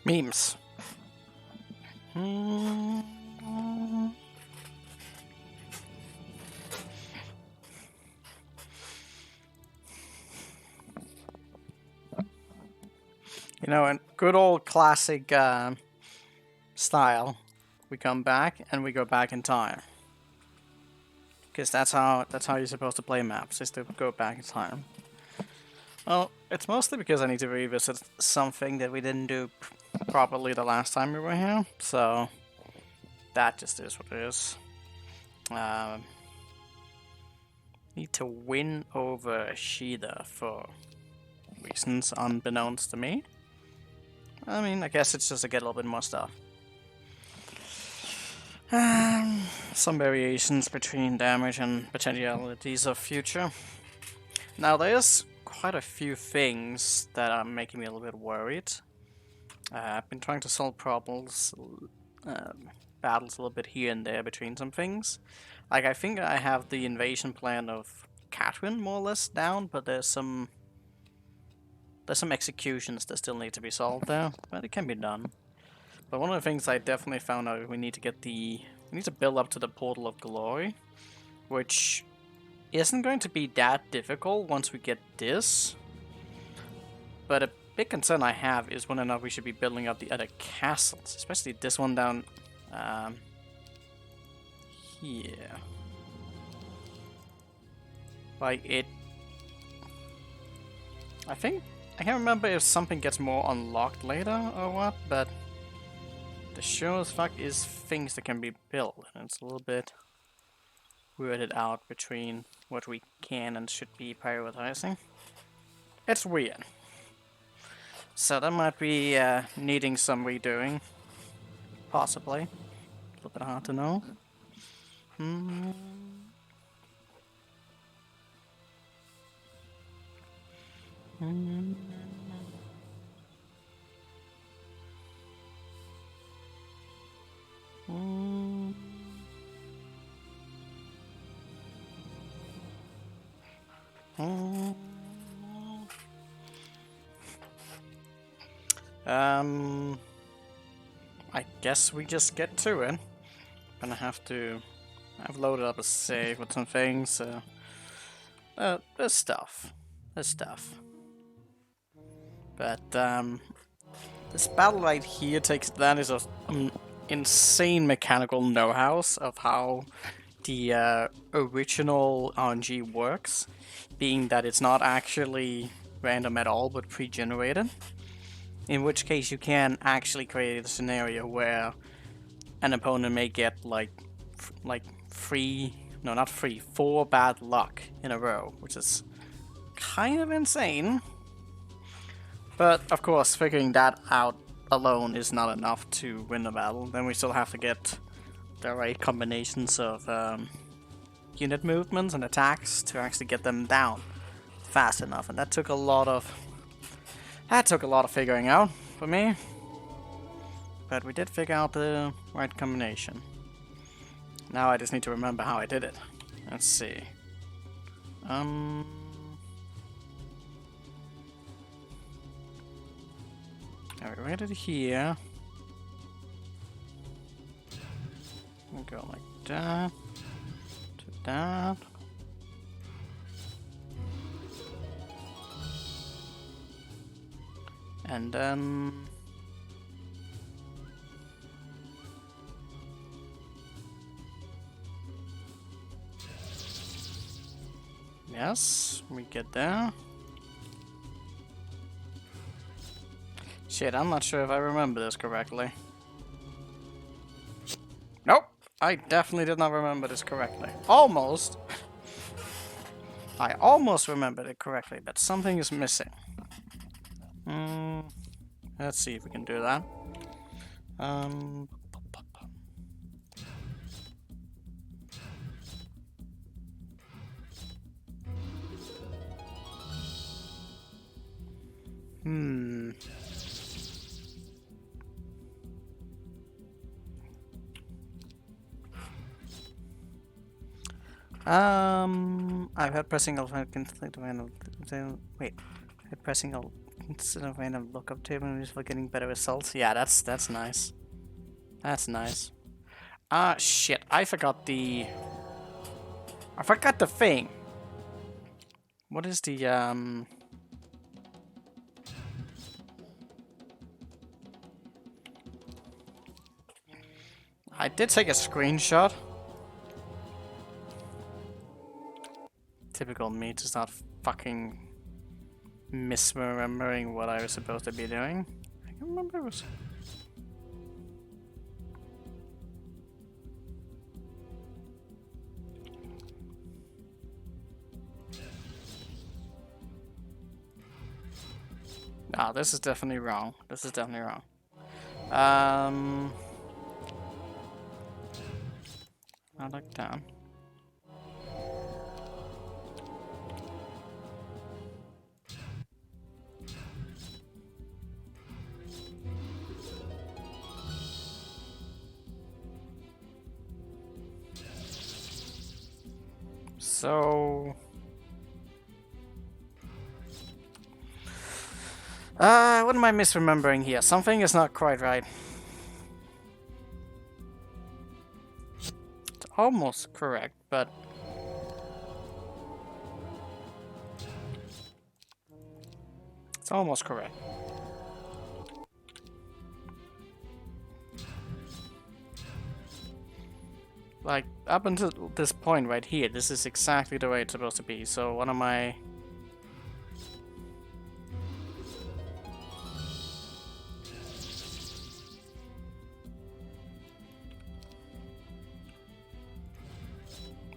Memes. Hmm. You know, in good old classic style, we come back and we go back in time. Because that's how you're supposed to play maps, is to go back in time. Well, it's mostly because I need to revisit something that we didn't do properly the last time we were here, so that just is what it is. Need to win over Shida for reasons unbeknownst to me. I mean, I guess it's just to get a little bit more stuff. Some variations between damage and potentialities of future. Now, there's quite a few things that are making me a little bit worried. I've been trying to solve problems, battles a little bit here and there between some things. Like, I think I have the invasion plan of Catherine more or less down, but there's some executions that still need to be solved there, but it can be done. But one of the things I definitely found out, we need to build up to the Portal of Glory, which isn't going to be that difficult once we get this. But a big concern I have is whether or not we should be building up the other castles, especially this one down here. Like it, I think, I can't remember if something gets more unlocked later or what, but the sure as fuck is things that can be built, and it's a little bit worded out between what we can and should be prioritizing. It's weird. So that might be needing some redoing. Possibly. A little bit hard to know. I guess we just get to it. Gonna have to. I've loaded up a save with some things, so. There's stuff. But, this battle right here takes advantage of insane mechanical know-how of how the original RNG works, being that it's not actually random at all, but pre-generated. In which case you can actually create a scenario where an opponent may get four bad luck in a row, which is kind of insane. But of course, figuring that out alone is not enough to win the battle. Then we still have to get the right combinations of unit movements and attacks to actually get them down fast enough, and that took a lot of figuring out for me. But we did figure out the right combination. Now I just need to remember how I did it. Let's see. Alright, right at here. We'll go like that. To that. And then... yes, we get there. Shit, I'm not sure if I remember this correctly. Nope, I definitely did not remember this correctly. Almost. I almost remembered it correctly, but something is missing. Let's see if we can do that. I've had pressing Alt can wait. Pressing Alt instead of random lookup table and for getting better results. Yeah, that's nice. That's nice. Ah, shit! I forgot the thing. What is the I did take a screenshot. Typical me to start fucking misremembering what I was supposed to be doing. I can't remember it was. Ah, this is definitely wrong. This is definitely wrong. I look down. So, what am I misremembering here? Something is not quite right. It's almost correct, but it's almost correct. Like, up until this point right here, this is exactly the way it's supposed to be. So, what am I...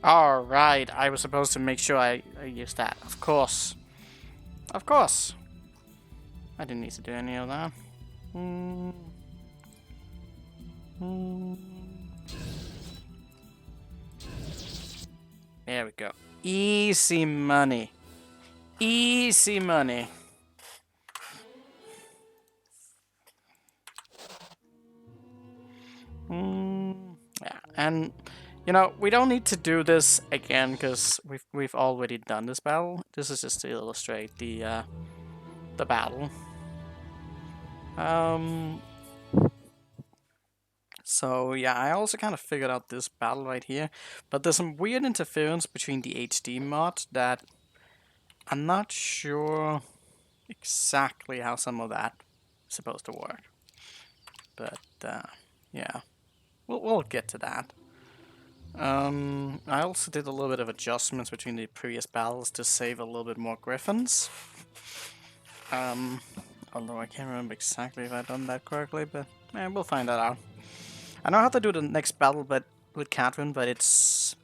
Alright, I was supposed to make sure I use that. Of course. Of course. I didn't need to do any of that. There we go. Easy money. Easy money. Yeah, and you know, we don't need to do this again because we've already done this battle. This is just to illustrate the battle. So yeah, I also kind of figured out this battle right here, but there's some weird interference between the HD mod that I'm not sure exactly how some of that is supposed to work. But yeah, we'll get to that. I also did a little bit of adjustments between the previous battles to save a little bit more griffins. Although I can't remember exactly if I've done that correctly, but we'll find that out. I know how to do the next battle, but with Catherine, but it's,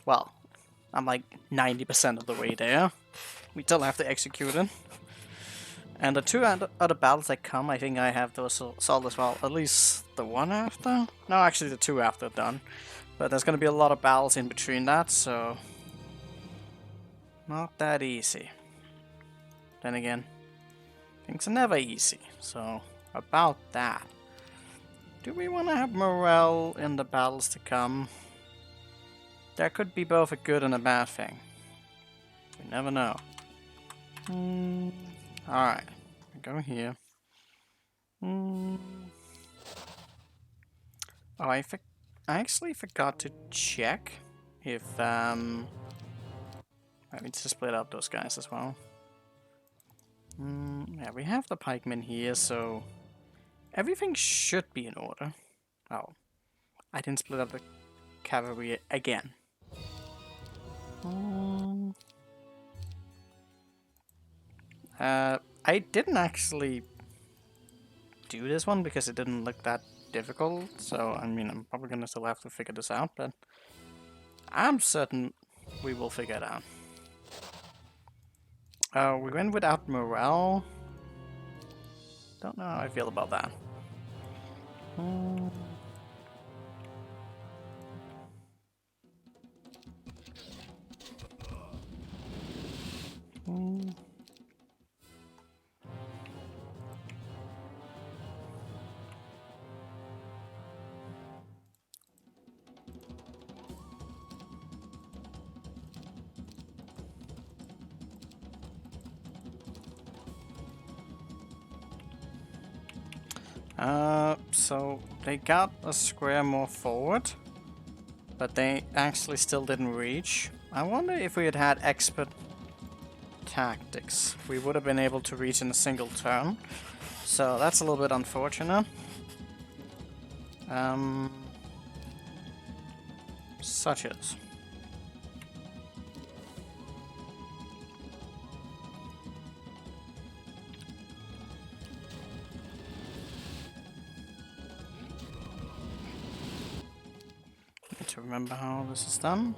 well, I'm like 90% of the way there. We still have to execute it. And the two other battles that come, I think I have those solved as well. At least the one after? No, actually the two after done. But there's going to be a lot of battles in between that, so... not that easy. Then again, things are never easy, so about that. Do we want to have morale in the battles to come? That could be both a good and a bad thing. We never know. Alright, go here. Oh, I actually forgot to check if I need to split up those guys as well. Yeah, we have the pikemen here, so everything should be in order. Oh, I didn't split up the cavalry again. I didn't actually do this one because it didn't look that difficult, so I mean, I'm probably gonna still have to figure this out, but I'm certain we will figure it out. We went without morale. Don't know how I feel about that. So they got a square more forward, but they actually still didn't reach. I wonder if we had had expert tactics, we would have been able to reach in a single turn. So that's a little bit unfortunate. Such as. Need to remember how this is done.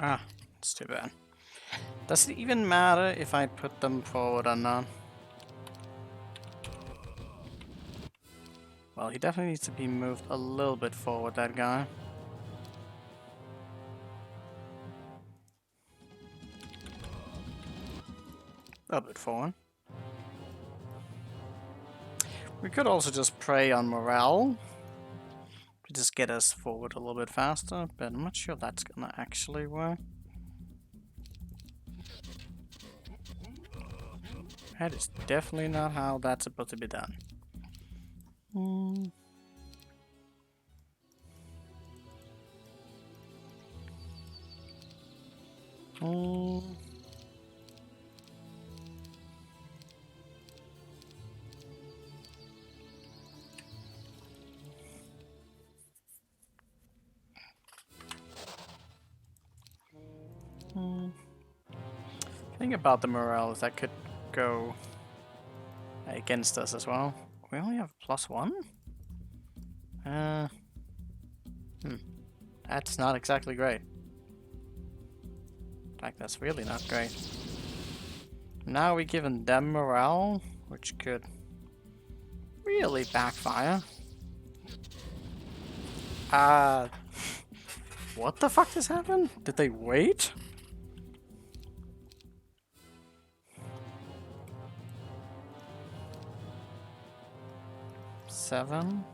Ah, it's too bad. Does it even matter if I put them forward or not? Well, he definitely needs to be moved a little bit forward, that guy. A bit forward. We could also just prey on morale to just get us forward a little bit faster, but I'm not sure that's gonna actually work. That is definitely not how that's supposed to be done. Thing about the morale is that could go against us as well. We only have +1? That's not exactly great. In fact, that's really not great. Now we've given them morale, which could really backfire. What the fuck just happened? Did they wait? Seven.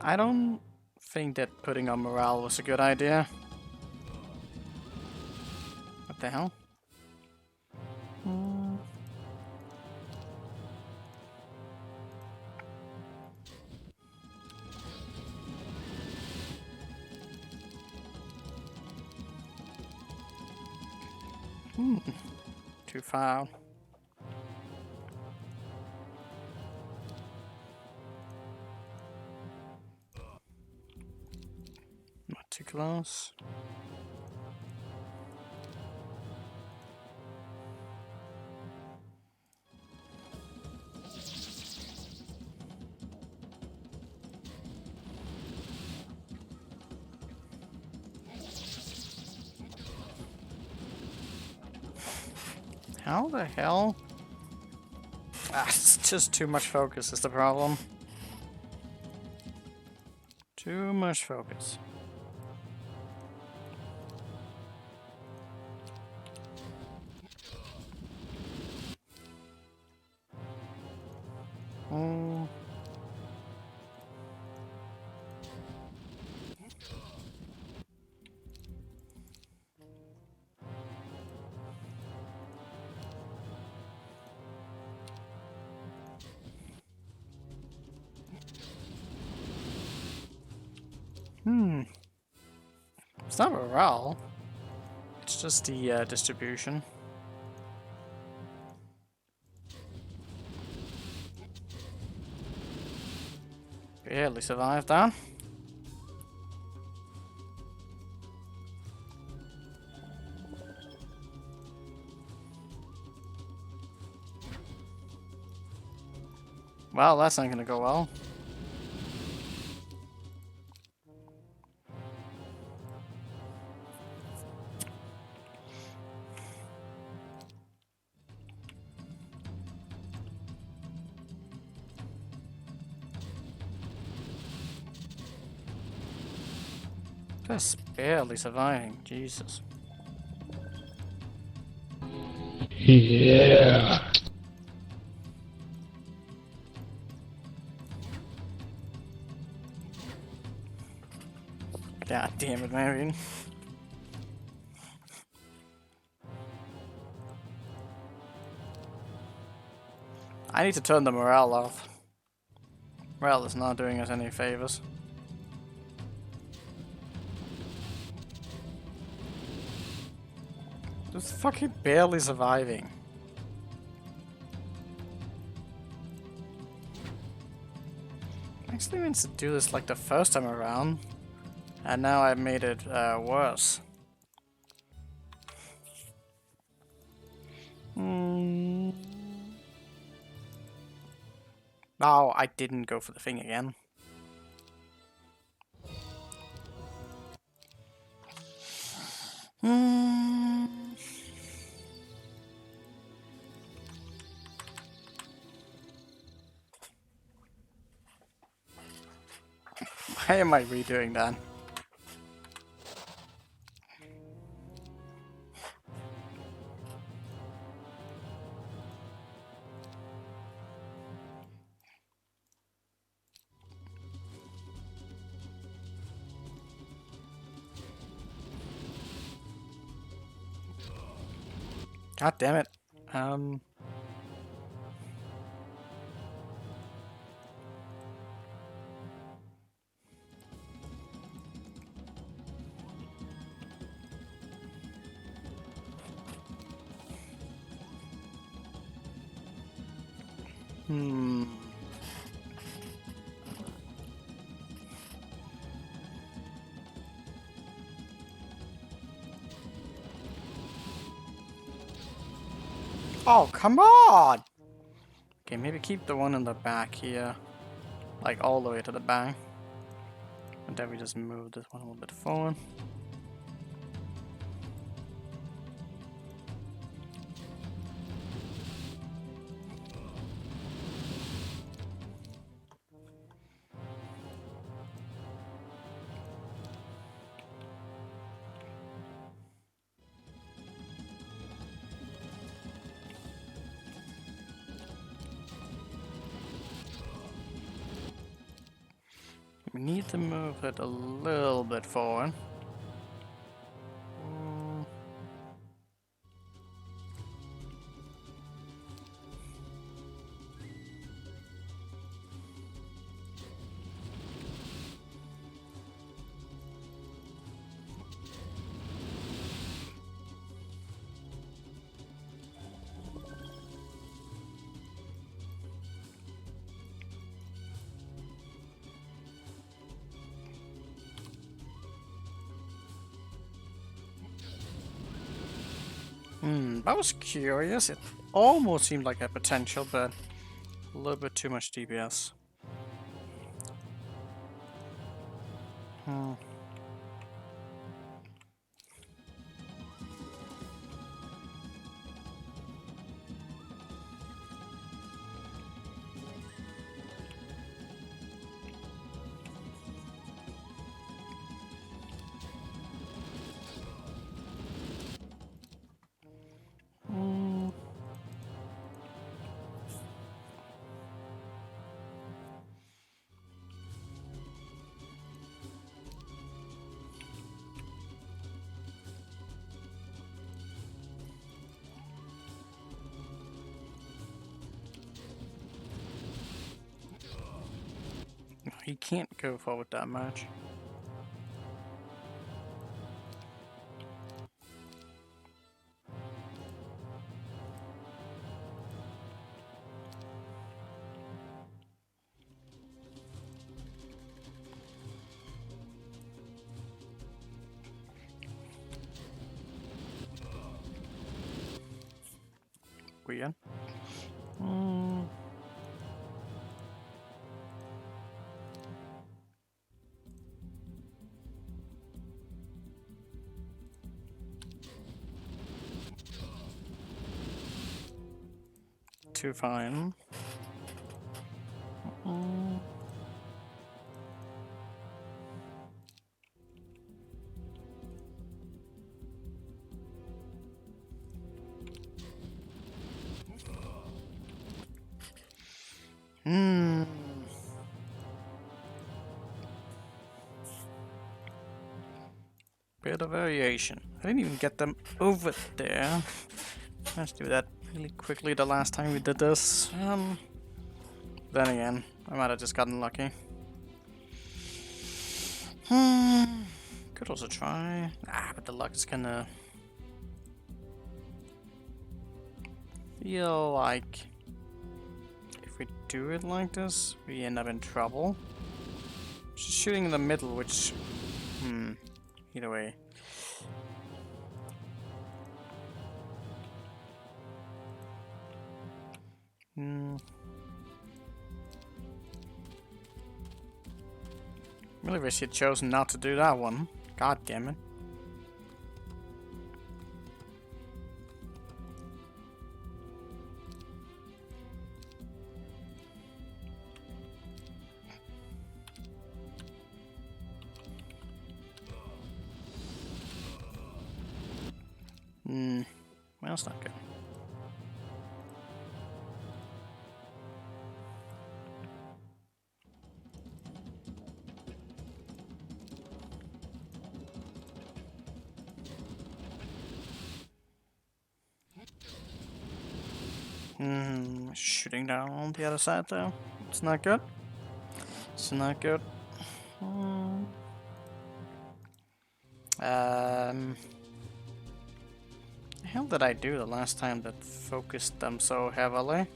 I don't think that putting on morale was a good idea. What the hell? Too far. Not too close. How the hell? It's just too much focus is the problem. Too much focus. It's not morale. It's just the distribution. Barely survived that. Well, that's not gonna go well. Just barely surviving, Jesus. Yeah. God damn it, Marion. I need to turn the morale off. Morale is not doing us any favors. Just fucking barely surviving. Actually means to do this like the first time around, and now I made it worse. No, I didn't go for the thing again. Why am I redoing that? God damn it. Oh, come on! Okay, maybe keep the one in the back here. Like all the way to the back. And then we just move this one a little bit forward. We need to move it a little bit forward. That was curious. It almost seemed like a potential, but a little bit too much DPS. He can't go forward that much. weird. Hmm. Too fine. Mm. Hmm. Bit of variation. I didn't even get them over there. Let's do that really quickly the last time we did this. Then again, I might have just gotten lucky. Could also try. But the luck is gonna feel like if we do it like this, we end up in trouble. She's shooting in the middle, which either way. Really wish you'd chosen not to do that one. God damn it. Well, it's not good. Shooting down on the other side though. It's not good. It's not good. The hell did I do the last time that focused them so heavily?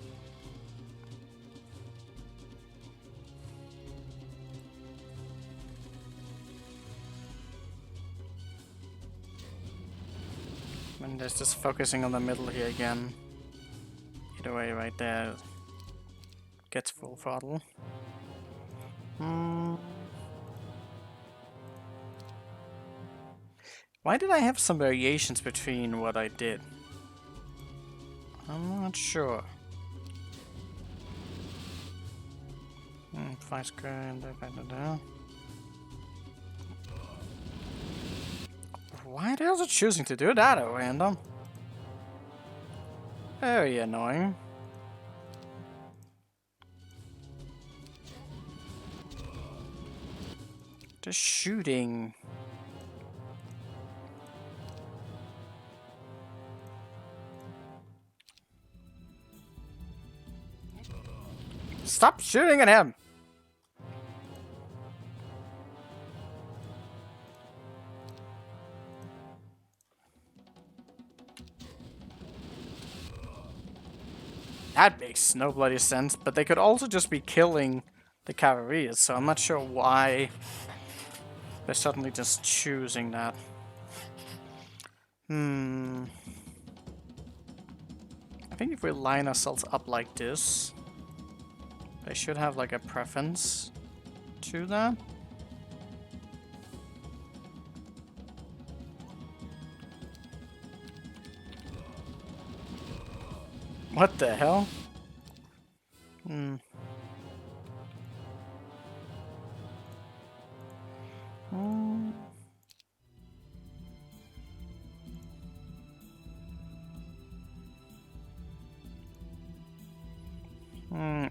And there's just focusing on the middle here again. Either way, right there gets full throttle. Why did I have some variations between what I did? I'm not sure. 5 square and da. Why the hell is it choosing to do that at random? Very annoying. Just shooting. Stop shooting at him! That makes no bloody sense, but they could also just be killing the cavalry, so I'm not sure why they're suddenly just choosing that. I think if we line ourselves up like this, they should have like a preference to that. What the hell?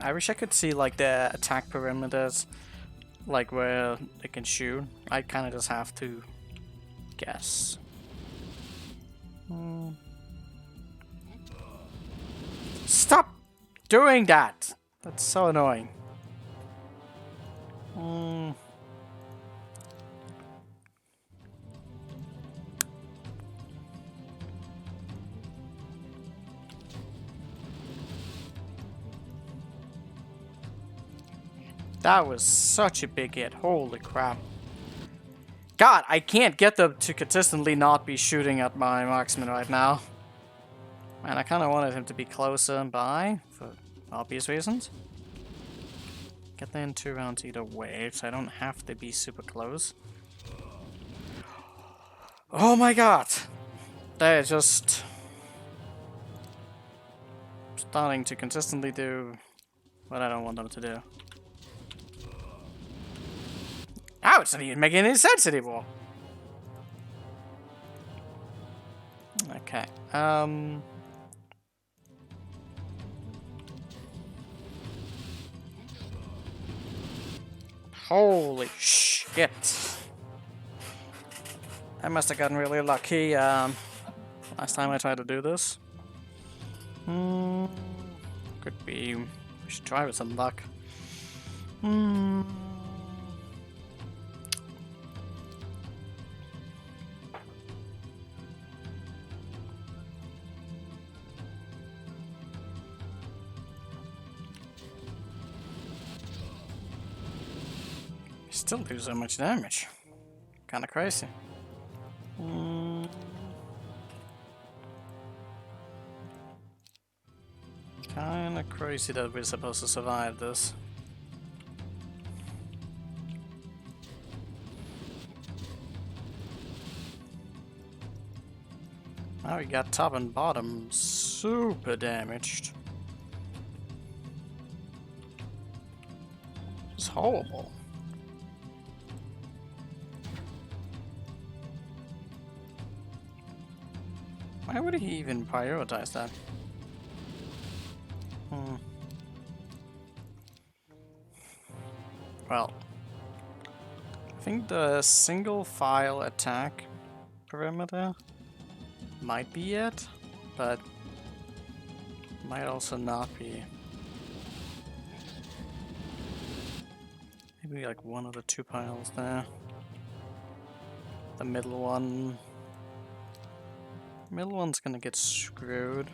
I wish I could see like the attack perimeters, like where they can shoot. I kind of just have to guess. Stop doing that! That's so annoying. That was such a big hit. Holy crap. God, I can't get them to consistently not be shooting at my marksman right now. And I kind of wanted him to be closer by, for obvious reasons. Get there in 2 rounds either way, so I don't have to be super close. Oh my god! They're just starting to consistently do what I don't want them to do. Oh, it's not even making any sense anymore! Okay, holy shit! I must have gotten really lucky, last time I tried to do this. Could be. We should try with some luck. Still do so much damage. Kinda crazy. Kinda crazy that we're supposed to survive this. Now we got top and bottom super damaged. It's horrible. Why would he even prioritize that? Well, I think the single file attack perimeter might be it, but might also not be. Maybe like one of the 2 piles there. The middle one. Middle one's gonna get screwed.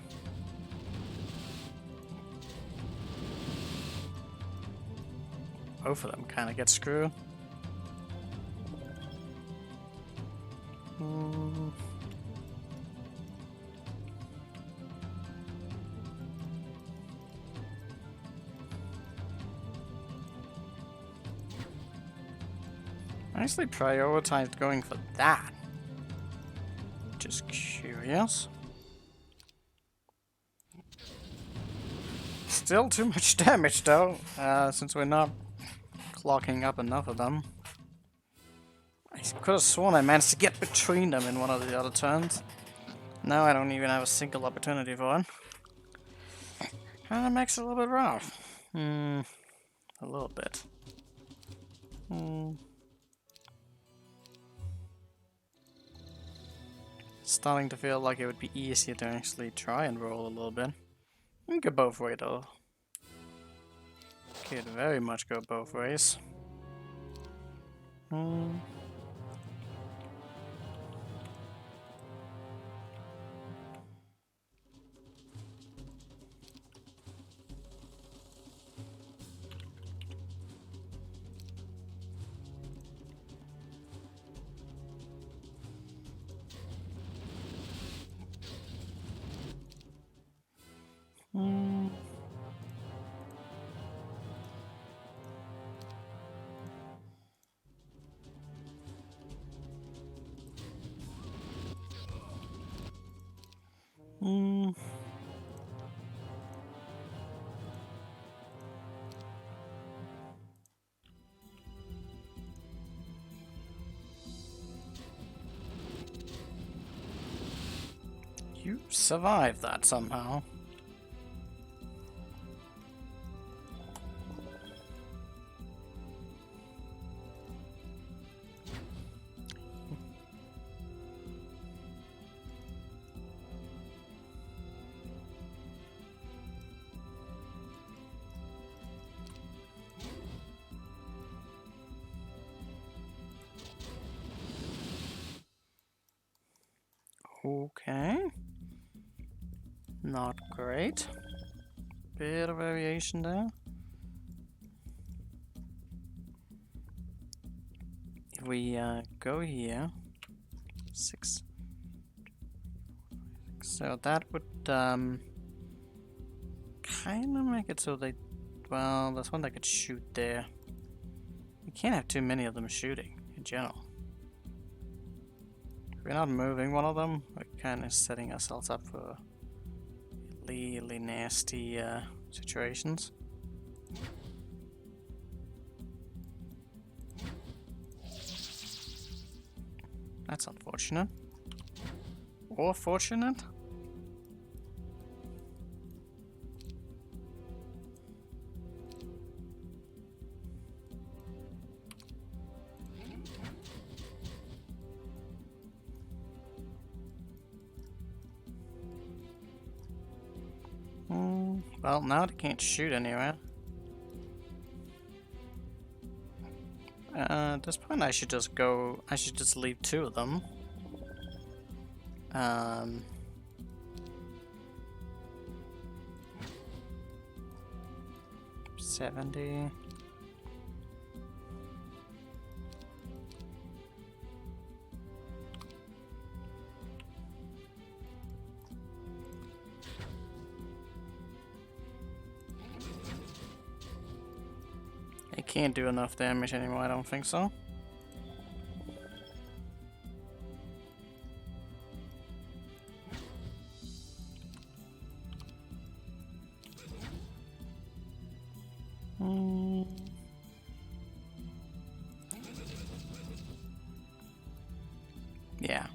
Both of them kind of get screwed. I actually prioritized going for that. Just curious. Still too much damage though, since we're not clocking up enough of them. I could have sworn I managed to get between them in one of the other turns. Now I don't even have a single opportunity for it. Kinda makes it a little bit rough. A little bit. Starting to feel like it would be easier to actually try and roll a little bit. You can go both ways though. Could very much go both ways. You survived that somehow. Okay. Not great. Bit of variation there. If we go here, 6, 6, So that would kind of make it so they... Well, there's one that could shoot there. We can't have too many of them shooting, in general. If we're not moving one of them, we're kind of setting ourselves up for really nasty situations. That's unfortunate. Or fortunate. Well, now they can't shoot anywhere. At this point, I should just go. I should just leave 2 of them. 70. It can't do enough damage anymore, I don't think so. Yeah.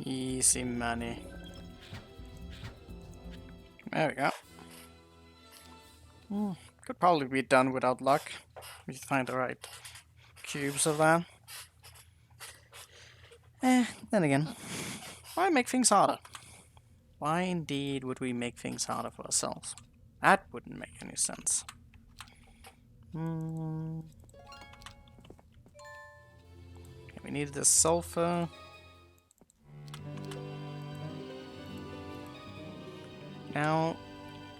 Easy money. There we go. Could probably be done without luck. We find the right cubes of that. Then again, why make things harder? Why indeed would we make things harder for ourselves? That wouldn't make any sense. Okay, we needed the sulfur. Now,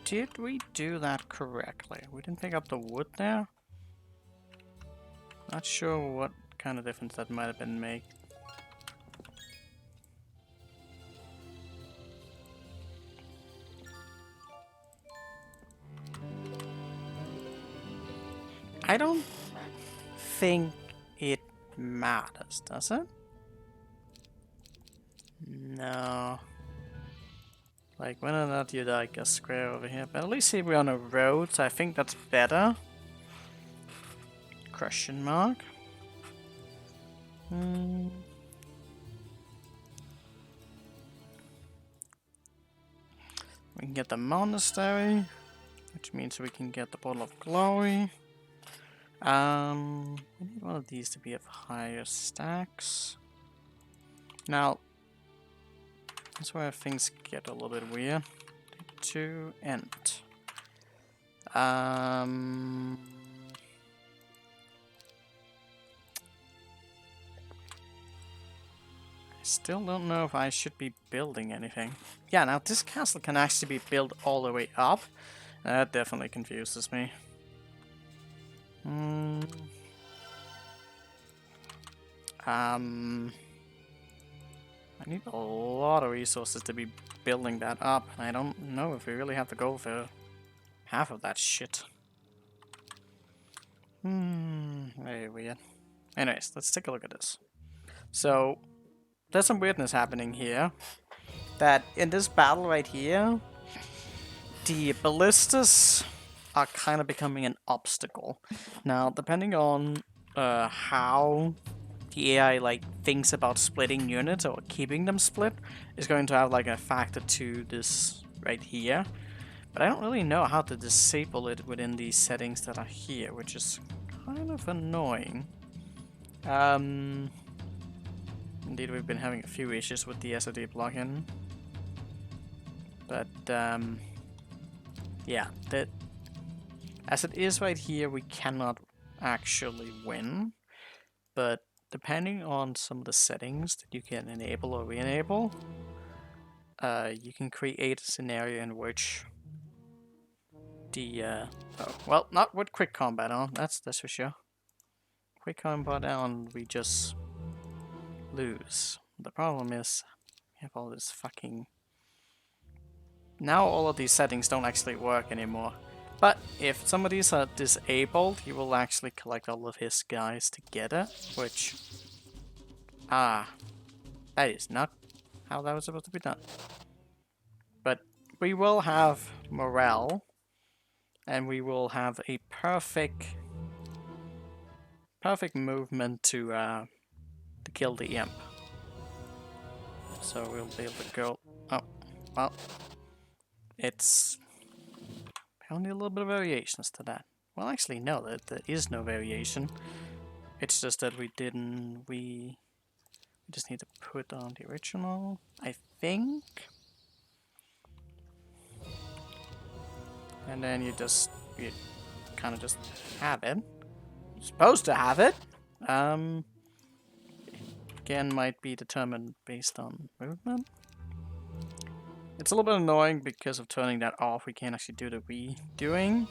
did we do that correctly? We didn't pick up the wood there? Not sure what kind of difference that might have been made. I don't think it matters, does it? No. Like, whether or not you like a square over here, but at least here we're on a road, so I think that's better. Question mark. We can get the monastery, which means we can get the bottle of glory. We need one of these to be of higher stacks. Now, that's where things get a little bit weird. To end. I still don't know if I should be building anything. Yeah, now this castle can actually be built all the way up. That definitely confuses me. I need a lot of resources to be building that up. I don't know if we really have to go for half of that shit. Very weird. Anyways, let's take a look at this. So, there's some weirdness happening here. That in this battle right here, the ballistas are kind of becoming an obstacle. Now, depending on how the AI like thinks about splitting units or keeping them split, is going to have like a factor to this right here. But I don't really know how to disable it within these settings that are here, which is kind of annoying. Indeed, we've been having a few issues with the SOD plugin. But, yeah, as it is right here, we cannot actually win. But depending on some of the settings that you can enable or re-enable, you can create a scenario in which the, oh, well, not with quick combat on, that's for sure. Quick combat on, we just lose. The problem is, we have all this fucking... Now all of these settings don't actually work anymore. But if some of these are disabled, he will actually collect all of his guys together, which... that is not how that was supposed to be done. But we will have morale, and we will have a perfect movement to kill the imp. So we'll be able to go... Oh, well... It's only a little bit of variations to that. Well, actually, no, there is no variation. It's just that we didn't... We just need to put on the original, I think. And then you kind of just have it. You're supposed to have it. Again, might be determined based on movement. It's a little bit annoying because of turning that off. We can't actually do the redoing.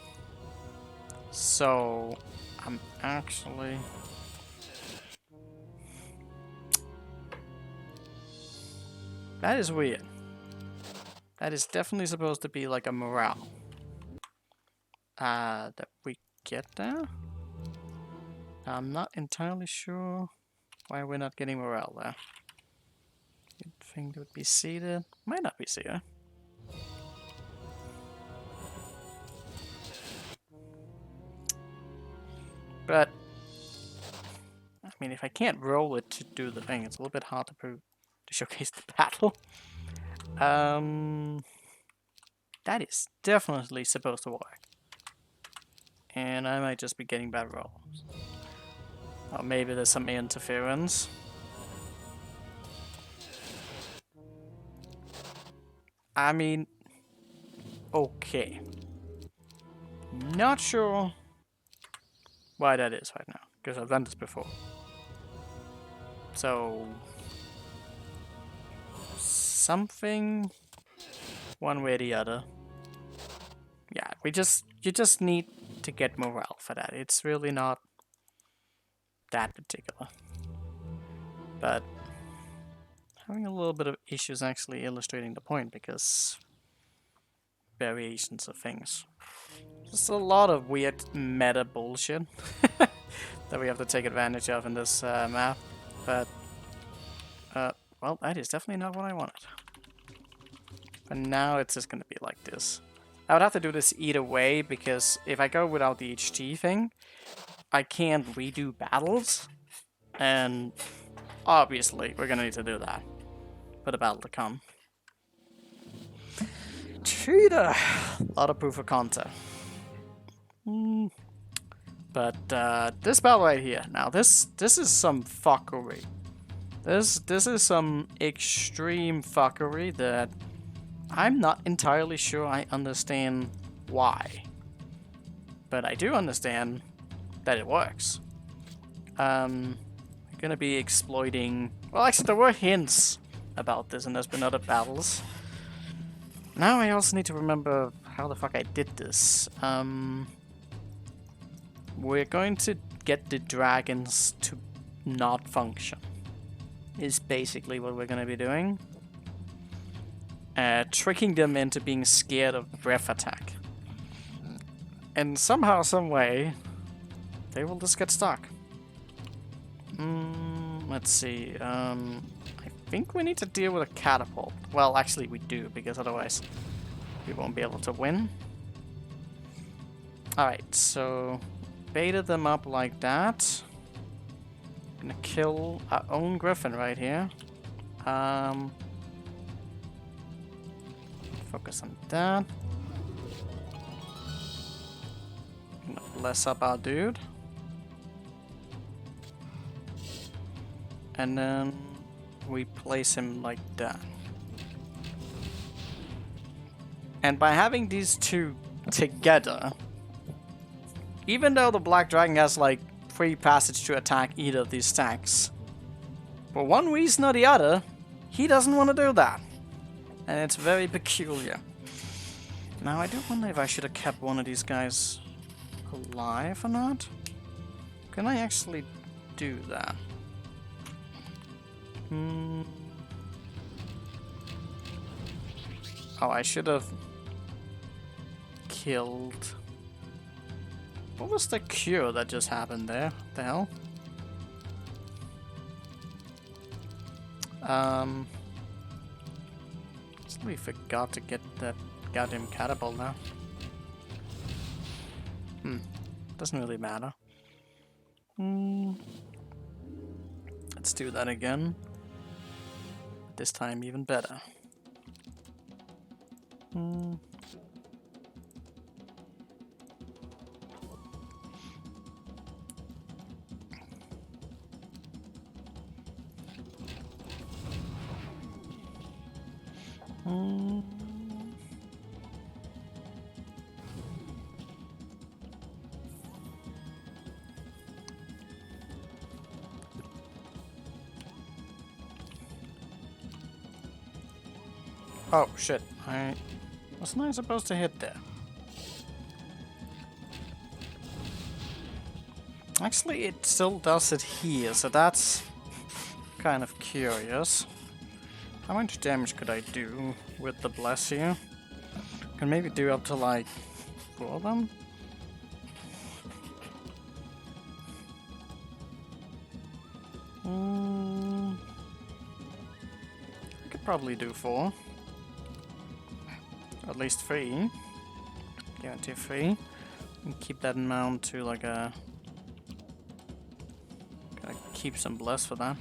So I'm actually... That is weird. That is definitely supposed to be like a morale. That we get there. I'm not entirely sure why we're not getting morale there. You'd think it would be seated. Might not be seated. But I mean, if I can't roll it to do the thing, it's a little bit hard to showcase the battle. That is definitely supposed to work. And I might just be getting bad rolls. Or maybe there's some interference. I mean, okay. Not sure why that is right now, because I've done this before. So, something, one way or the other. Yeah, you just need to get morale for that. It's really not that particular. But having a little bit of issues actually illustrating the point, because variations of things. There's a lot of weird meta bullshit that we have to take advantage of in this map. But, well, that is definitely not what I wanted. But now it's just gonna be like this. I would have to do this either way, because if I go without the HT thing, I can't redo battles. And obviously, we're gonna need to do that for the battle to come. Cheater! A lot of proof of concept. But this battle right here, now this is some fuckery. This is some extreme fuckery that I'm not entirely sure I understand why. But I do understand that it works. I'm gonna be exploiting... Well, actually, there were hints about this, and there's been other battles. Now I also need to remember how the fuck I did this. We're going to get the dragons to not function. Is basically what we're gonna be doing. Tricking them into being scared of breath attack. And somehow, some way, they will just get stuck. Let's see. I think we need to deal with a catapult. Well, actually we do, because otherwise we won't be able to win. Alright, so baited them up like that. Gonna kill our own griffin right here. Focus on that. Gonna bless up our dude. And then we place him like that. And by having these two together, even though the Black Dragon has like free passage to attack either of these stacks, for one reason or the other, he doesn't want to do that. And it's very peculiar. Now I do wonder if I should have kept one of these guys alive or not. Can I actually do that? Oh, I should have killed... What was the cure that just happened there? What the hell? We forgot to get that goddamn catapult now. Doesn't really matter. Let's do that again. This time even better. Oh shit, wasn't I supposed to hit there? Actually, it still does it here, so that's kind of curious. How much damage could I do with the Bless here? Can maybe do up to like 4 of them? I could probably do 4. At least 3. Guarantee 3. And keep that amount to like a... Gotta keep some Bless for that.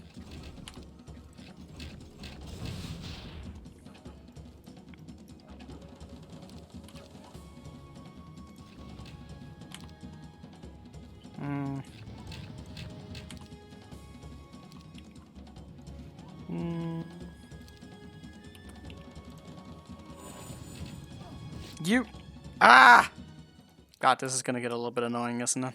You! Ah! God, this is gonna get a little bit annoying, isn't it?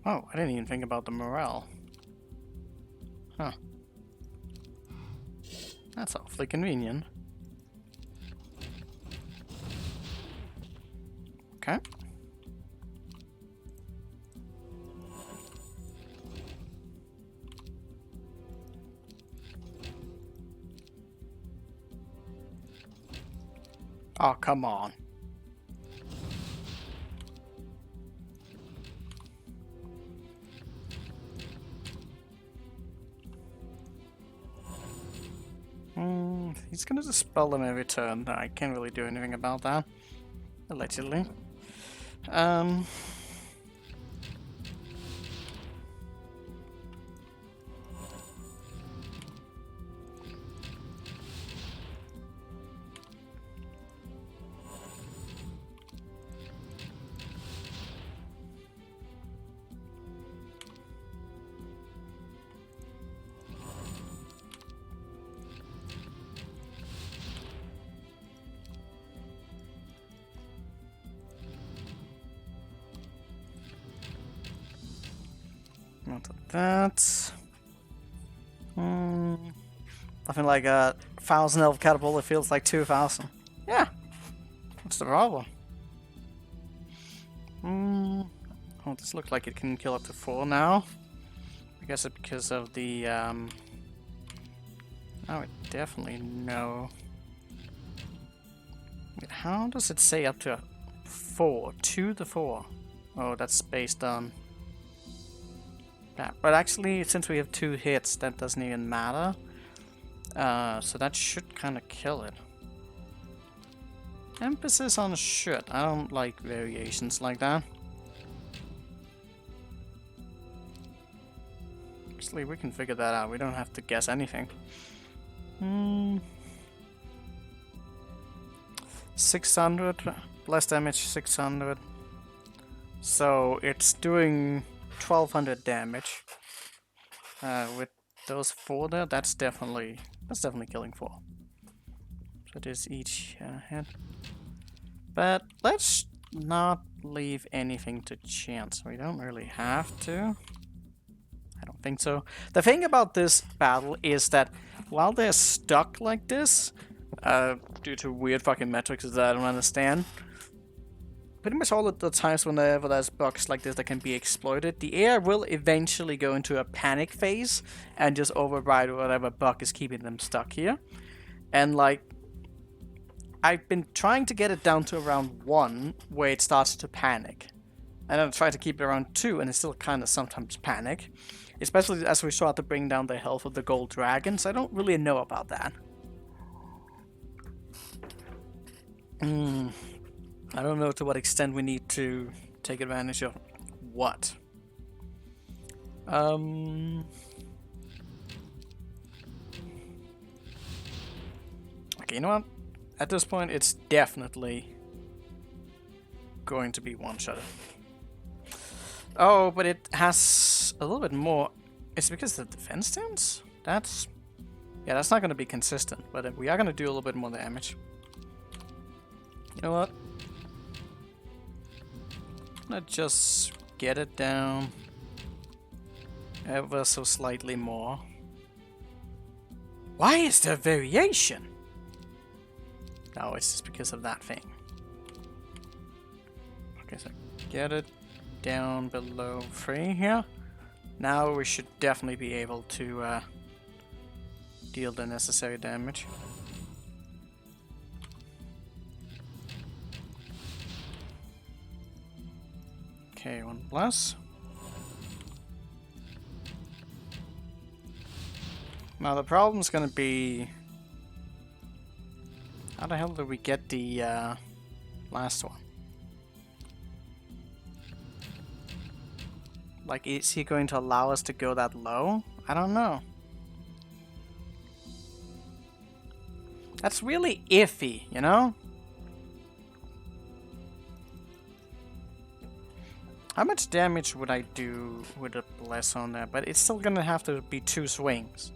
Oh, I didn't even think about the morale. Huh. That's awfully convenient. Okay. Oh, come on. He's gonna dispel them every turn. I can't really do anything about that. Allegedly. Not that. Nothing like a 1,000 elf catapult, it feels like 2,000. Yeah. What's the problem? Oh, this looks like it can kill up to 4 now. I guess it's because of the, Oh, it definitely no. Wait, how does it say up to 4? 2 to 4? Oh, that's based on that. But actually, since we have 2 hits, that doesn't even matter. So that should kind of kill it. Emphasis on should. I don't like variations like that. Actually, we can figure that out. We don't have to guess anything. 600, less damage, 600. So it's doing 1200 damage. With those 4 there, that's definitely killing 4. So it is each hit. But let's not leave anything to chance. We don't really have to. I don't think so. The thing about this battle is that while they're stuck like this, due to weird fucking metrics that I don't understand, pretty much all of the times whenever there's bugs like this that can be exploited, the air will eventually go into a panic phase and just override whatever bug is keeping them stuck here. And like, I've been trying to get it down to around 1 where it starts to panic. And I've tried to keep it around 2 and it still kind of sometimes panic. Especially as we start to bring down the health of the gold dragons. I don't really know about that. I don't know to what extent we need to take advantage of what. Okay, you know what? At this point, it's definitely going to be one-shot. Oh, but it has a little bit more. It's because of the defense stance? That's not going to be consistent, but we are going to do a little bit more damage. You know what? I'm gonna just get it down ever so slightly more. Why is there variation? No, it's just because of that thing. Okay, so get it down below 3 here. Now we should definitely be able to deal the necessary damage. Okay, 1 plus. Now the problem's gonna be, how the hell did we get the last one? Like, is he going to allow us to go that low? I don't know. That's really iffy, you know? How much damage would I do with a bless on there? But it's still gonna have to be 2 swings.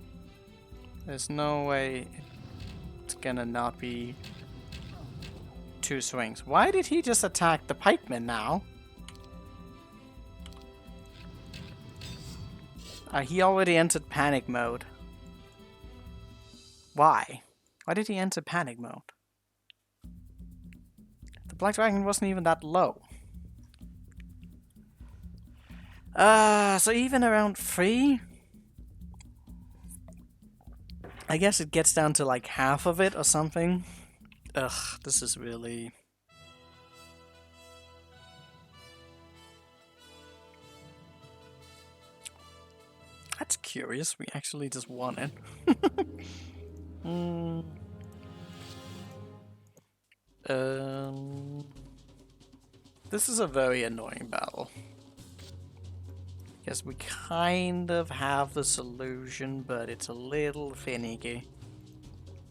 There's no way it's gonna not be 2 swings. Why did he just attack the pikeman now? He already entered panic mode. Why? Why did he enter panic mode? The Black Dragon wasn't even that low. So even around 3? I guess it gets down to like half of it or something. Ugh, this is really... That's curious, we actually just won it. This is a very annoying battle. Guess we kind of have the solution, but it's a little finicky.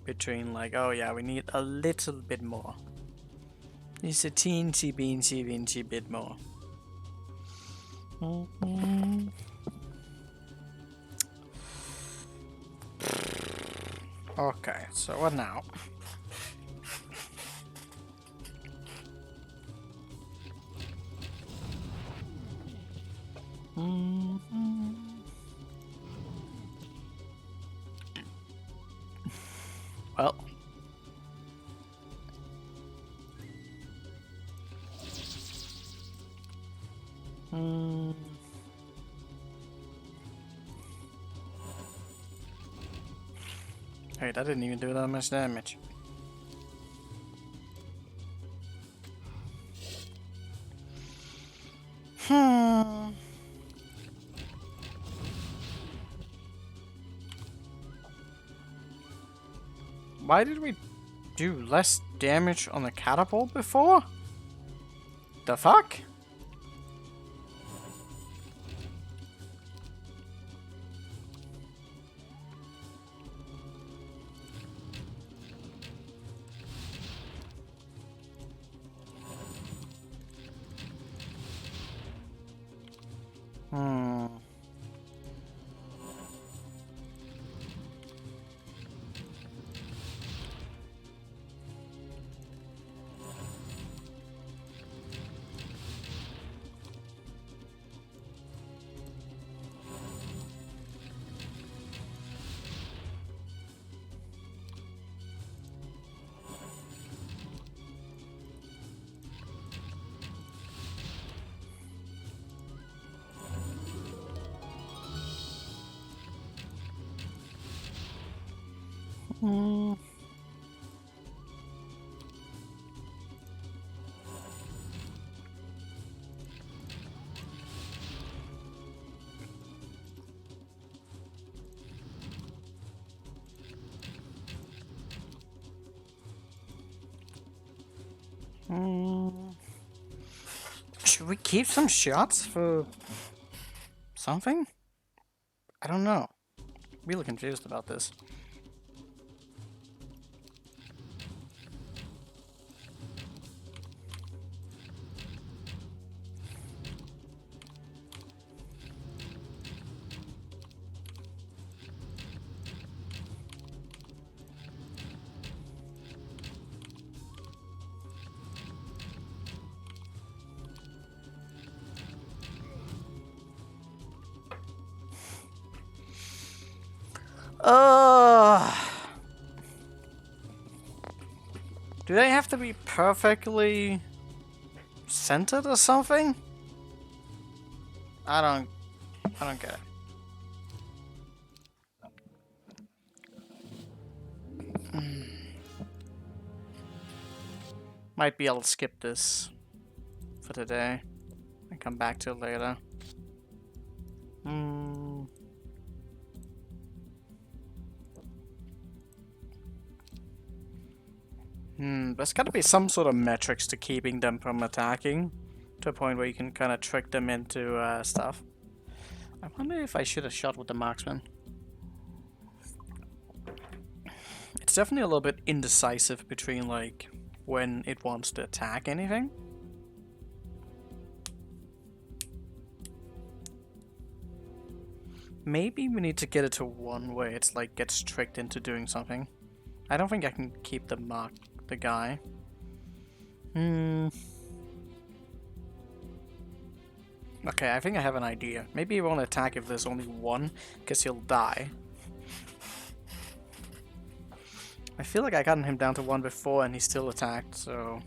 Between like, oh yeah, we need a little bit more. It's a teensy beensy bit more. Okay, so what now? Well. Hey, that didn't even do that much damage. Why did we do less damage on the catapult before? The fuck? Hmm. Should we keep some shots for something? I don't know. Really confused about this. Do they have to be perfectly centered or something? I don't get it. Might be able to skip this for today and come back to it later. There's gotta be some sort of metrics to keeping them from attacking, to a point where you can kind of trick them into stuff. I wonder if I should have shot with the marksman. It's definitely a little bit indecisive between, like, when it wants to attack anything. Maybe we need to get it to one where it's like gets tricked into doing something. I don't think I can keep the guy. Okay, I think I have an idea. Maybe he won't attack if there's only one, because he'll die. I feel like I gotten him down to one before and he still attacked, so...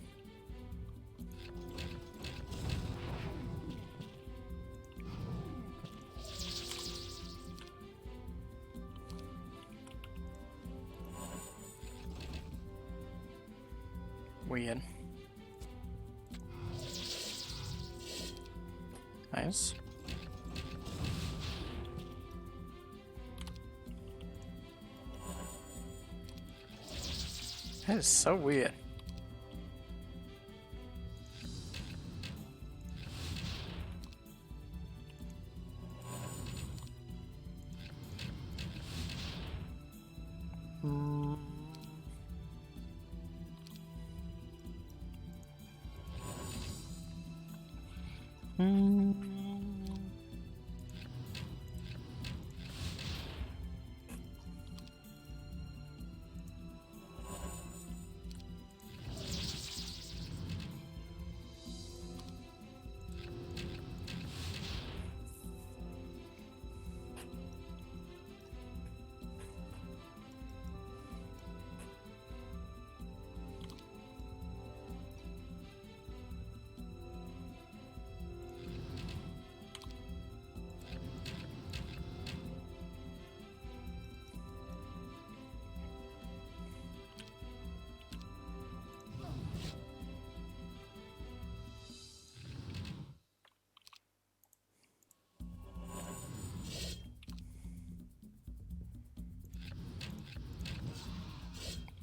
Weird. Nice. That is so weird.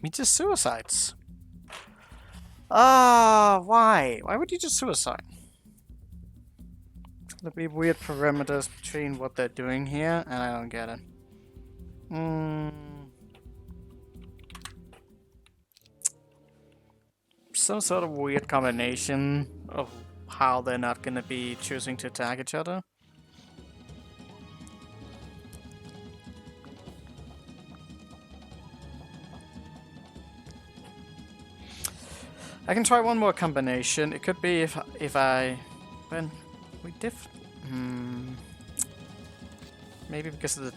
He just suicides. Ah, why? Why would you just suicide? There'll be weird parameters between what they're doing here, and I don't get it. Some sort of weird combination of how they're not gonna be choosing to attack each other. I can try one more combination. It could be if I... When we maybe because of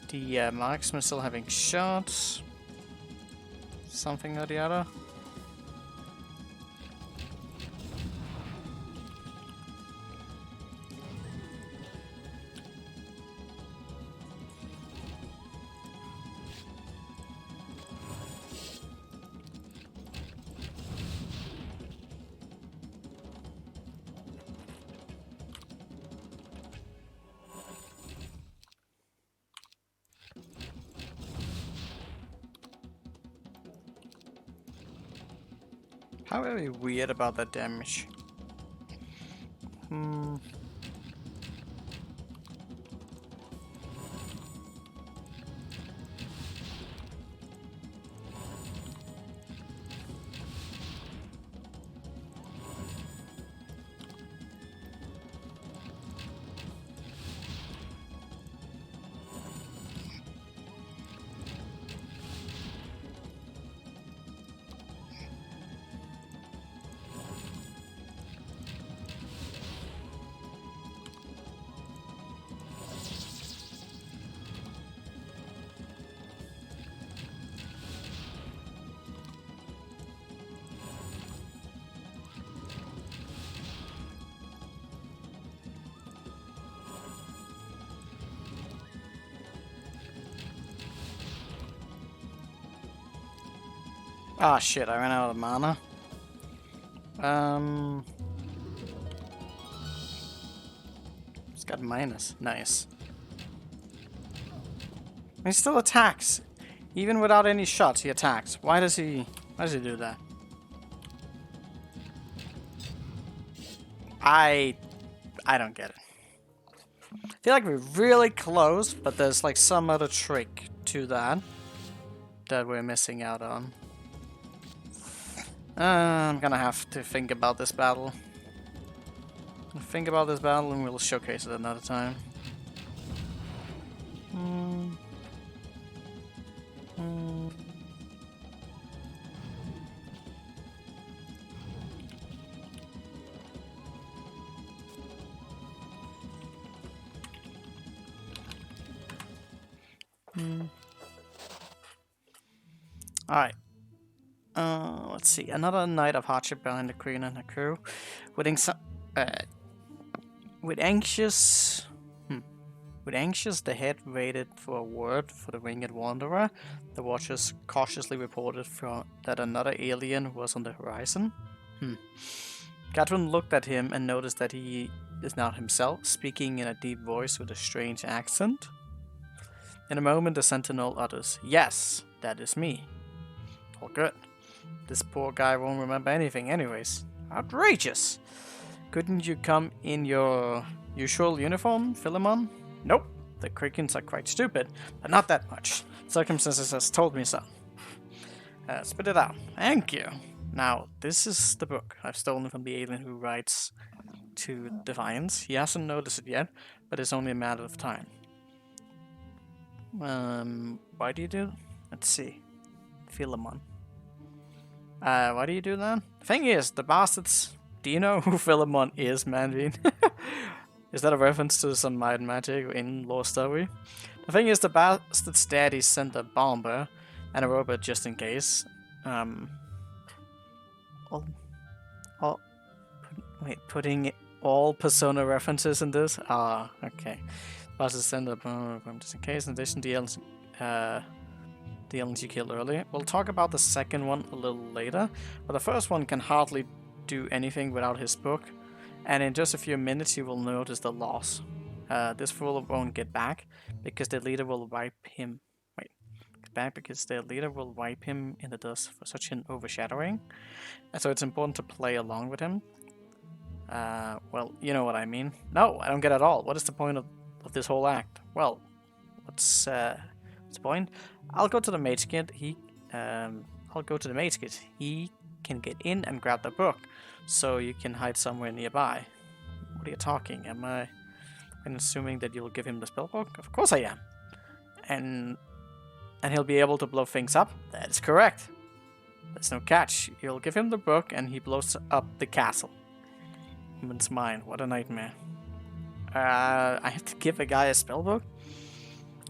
the marksman still having shots. Something or the other. How very weird about that damage. Ah, shit, I ran out of mana. It's got minus. Nice. He still attacks. Even without any shots, he attacks. Why does he do that? I don't get it. I feel like we're really close, but there's like some other trick to that we're missing out on. I'm gonna have to think about this battle. Think about this battle and we'll showcase it another time. Alright. Let's see. Another night of hardship behind the queen and her crew. With anxious, the head waited for a word for the winged wanderer. The watchers cautiously reported that another alien was on the horizon. Catherine looked at him and noticed that he is not himself, speaking in a deep voice with a strange accent. In a moment, the sentinel utters, "Yes, that is me." All good. This poor guy won't remember anything anyways. Outrageous! Couldn't you come in your usual uniform, Philemon? Nope. The Krakens are quite stupid, but not that much. Circumstances has told me so. Spit it out. Thank you. Now, this is the book I've stolen from the alien who writes to Defiance. He hasn't noticed it yet, but it's only a matter of time. Why do you do? Let's see. Philemon. Why do you do that? The thing is, the bastards... Do you know who Philemon is, Manveen? Is that a reference to some Might and Magic in Lore Story? The thing is, the bastard's daddy sent a bomber and a robot just in case. Putting all Persona references in this? Ah, okay. Bastard sent a bomber just in case. In addition, the aliens you killed earlier. We'll talk about the second one a little later, but the first one can hardly do anything without his book, and in just a few minutes you will notice the loss. This fool won't get back, because the leader will wipe him. Wait. back because their leader will wipe him in the dust for such an overshadowing. And so it's important to play along with him. Well, you know what I mean. No, I don't get it at all. What is the point of this whole act? Well, what's the point? I'll go to the mage kit. I'll go to the mage kit. He can get in and grab the book, so you can hide somewhere nearby. What are you talking? Am I assuming that you'll give him the spellbook? Of course I am. And he'll be able to blow things up? That is correct. There's no catch. You'll give him the book and he blows up the castle. It's mine. What a nightmare. I have to give a guy a spellbook?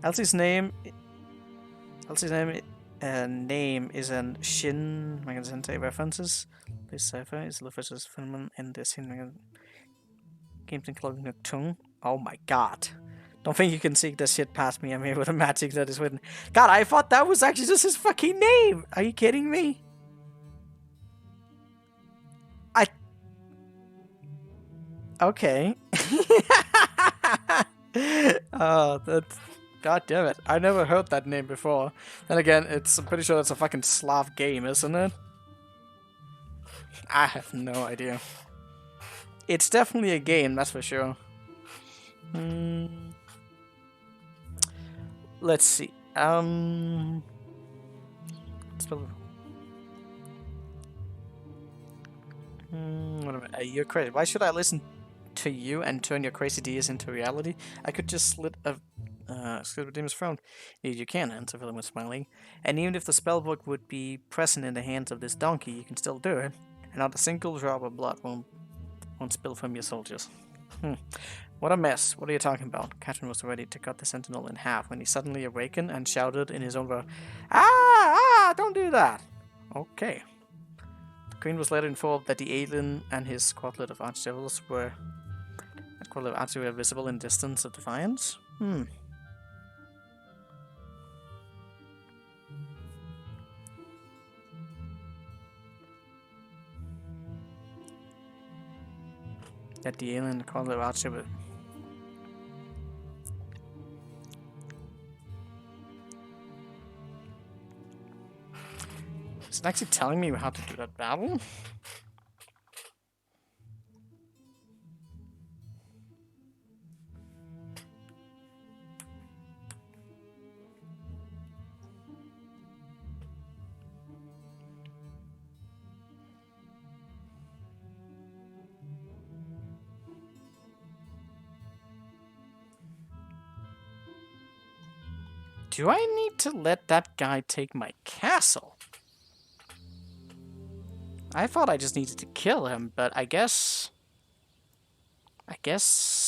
Elsie's name is an Shin Megami Tensei references. This cipher is the first phenomenon in the Shin Megami games including Tung. Oh my god. Don't think you can seek this shit past me. I'm here with a magic that is written. God, I thought that was actually just his fucking name. Are you kidding me? Okay. Oh, that's... God damn it. I never heard that name before. Then again, I'm pretty sure it's a fucking Slav game, isn't it? I have no idea. It's definitely a game, that's for sure. Let's see. You're crazy. Why should I listen to you and turn your crazy ideas into reality? I could just slit a Demon's throne. You can, answered Philemon, smiling. And even if the spellbook would be present in the hands of this donkey, you can still do it. And not a single drop of blood won't spill from your soldiers. What a mess. What are you talking about? Catherine was ready to cut the sentinel in half when he suddenly awakened and shouted in his own voice, Ah! Don't do that! Okay. The queen was later informed that the alien and his squadron of archdevils were visible in distance of defiance. That the alien called the archdevil. Is it actually telling me how to do that battle? Do I need to let that guy take my castle? I thought I just needed to kill him, but I guess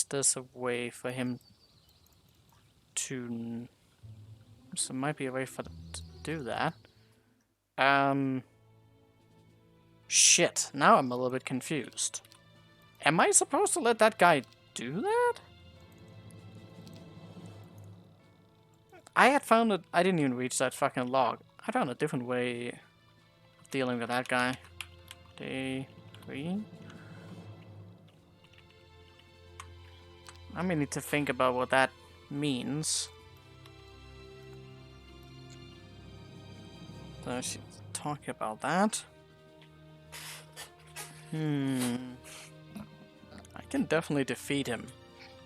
there's a way for him to... So there might be a way for him to do that. Shit, now I'm a little bit confused. Am I supposed to let that guy do that? I had found it. I didn't even reach that fucking log. I found a different way of dealing with that guy. Day 3. I may need to think about what that means. So she's talking about that. I can definitely defeat him.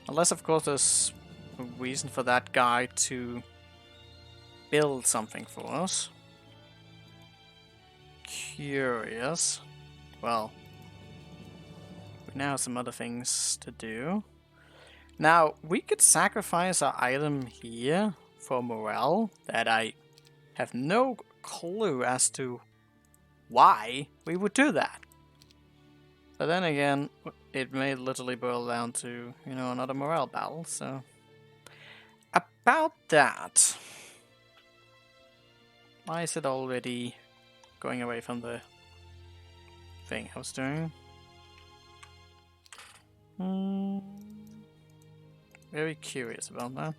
Unless, of course, there's a reason for that guy to build something for us. Curious. Well, we now have some other things to do. Now, we could sacrifice our item here for morale that I have no clue as to why we would do that. But then again, it may literally boil down to, you know, another morale battle, so... About that... Why is it already going away from the thing I was doing? Very curious about that.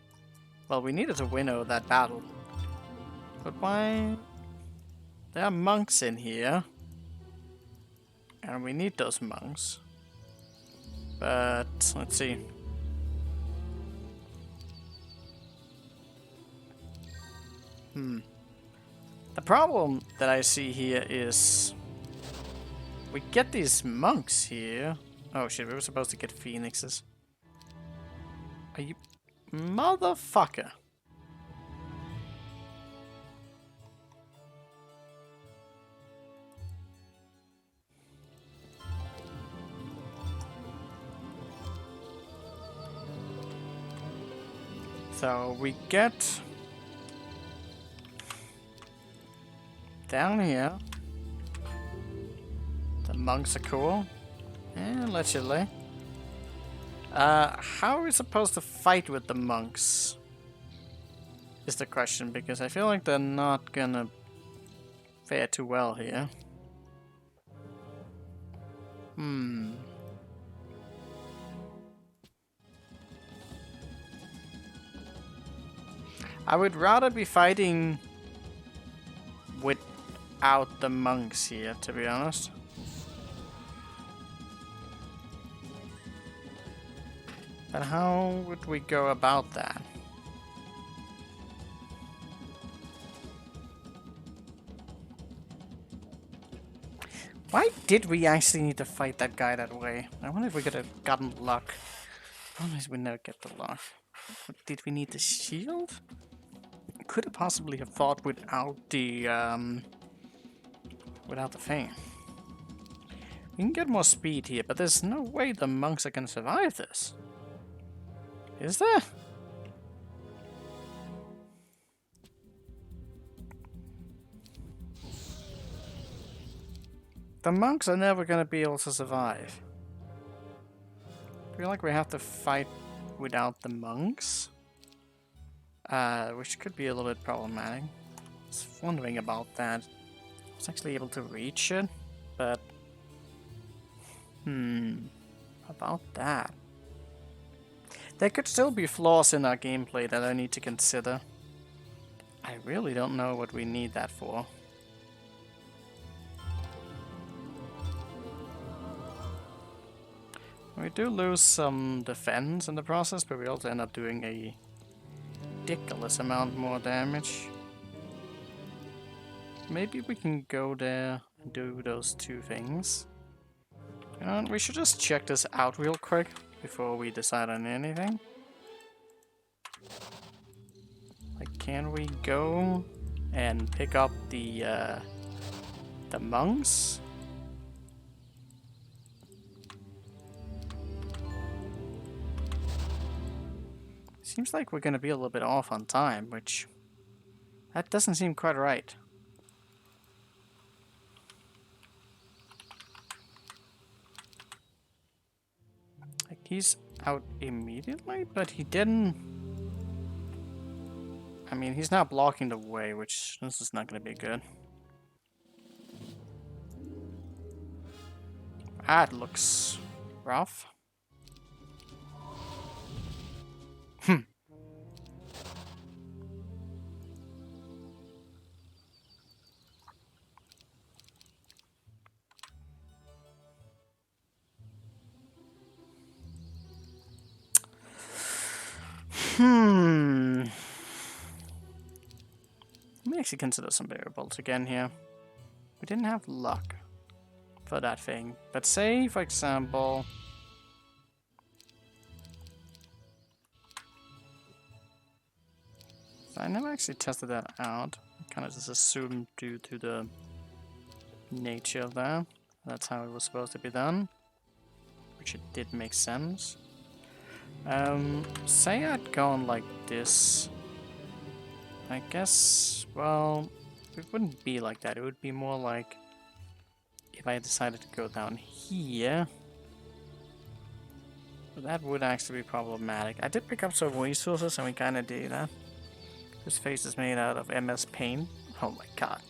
Well, we needed to winnow that battle. But why? There are monks in here. And we need those monks. But, let's see. The problem that I see here is we get these monks here. Oh shit, we were supposed to get phoenixes. Are you... Motherfucker. So we get down here. The monks are cool. Allegedly. How are we supposed to fight with the monks? Is the question, because I feel like they're not gonna fare too well here. I would rather be fighting without the monks here, to be honest. But how would we go about that? Why did we actually need to fight that guy that way? I wonder if we could have gotten luck. Otherwise we never get the luck. But did we need the shield? Could have possibly have fought without the thing. We can get more speed here, but there's no way the monks are gonna survive this. Is there? The monks are never gonna be able to survive. I feel like we have to fight without the monks. Which could be a little bit problematic. I was wondering about that. I was actually able to reach it, but... about that. There could still be flaws in our gameplay that I need to consider. I really don't know what we need that for. We do lose some defense in the process, but we also end up doing a ridiculous amount more damage. Maybe we can go there and do those two things. You know what, we should just check this out real quick before we decide on anything. Like, can we go and pick up the monks? Seems like we're gonna be a little bit off on time, which... that doesn't seem quite right. Like, he's out immediately, but he didn't... I mean, he's not blocking the way, which this is not gonna be good. That looks rough. Let me actually consider some variables again here. We didn't have luck for that thing. But say, for example... I never actually tested that out. I kind of just assumed due to the nature of that. That's how it was supposed to be done. Which it did make sense. Say I'd gone like this. I guess, well, it wouldn't be like that. It would be more like if I decided to go down here. But that would actually be problematic. I did pick up some resources and we kind of did that. This face is made out of MS Paint. Oh my god.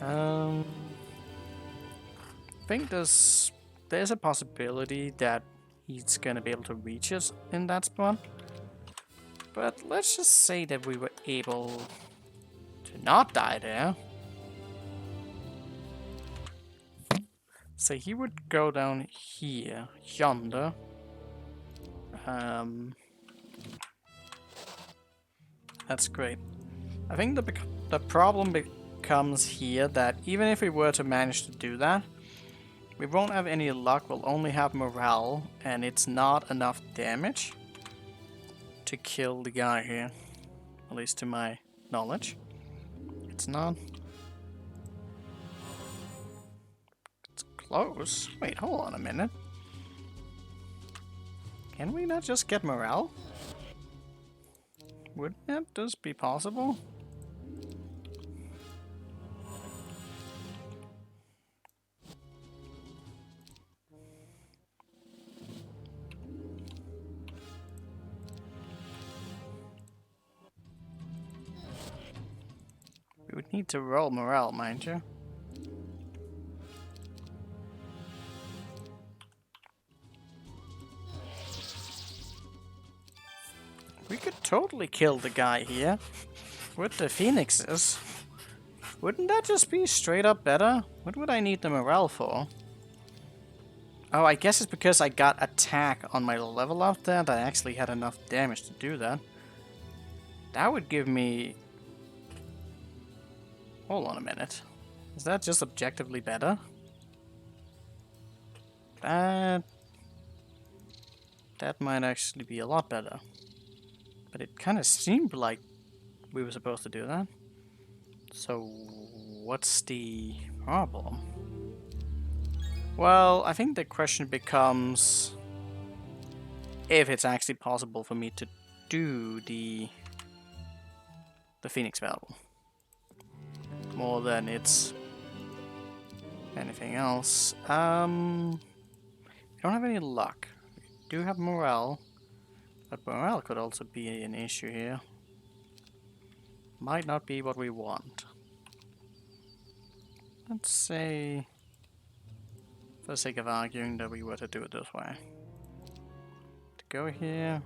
I think there's a possibility that he's gonna be able to reach us in that spot. But let's just say that we were able to not die there. So he would go down here, yonder. That's great. I think the problem becomes here that even if we were to manage to do that, we won't have any luck, we'll only have morale, and it's not enough damage to kill the guy here. At least to my knowledge. It's not. It's close. Wait, hold on a minute. Can we not just get morale? Wouldn't that just be possible? We would need to roll morale, mind you. We could totally kill the guy here with the phoenixes. Wouldn't that just be straight up better? What would I need the morale for? Oh, I guess it's because I got attack on my level up there that I actually had enough damage to do that. That would give me... Hold on a minute. Is that just objectively better? That might actually be a lot better. But it kind of seemed like we were supposed to do that. So, what's the problem? Well, I think the question becomes if it's actually possible for me to do the Phoenix Battle. More than it's anything else. We don't have any luck. We do have morale. But morale could also be an issue here. Might not be what we want. Let's say, for the sake of arguing, that we were to do it this way. To go here,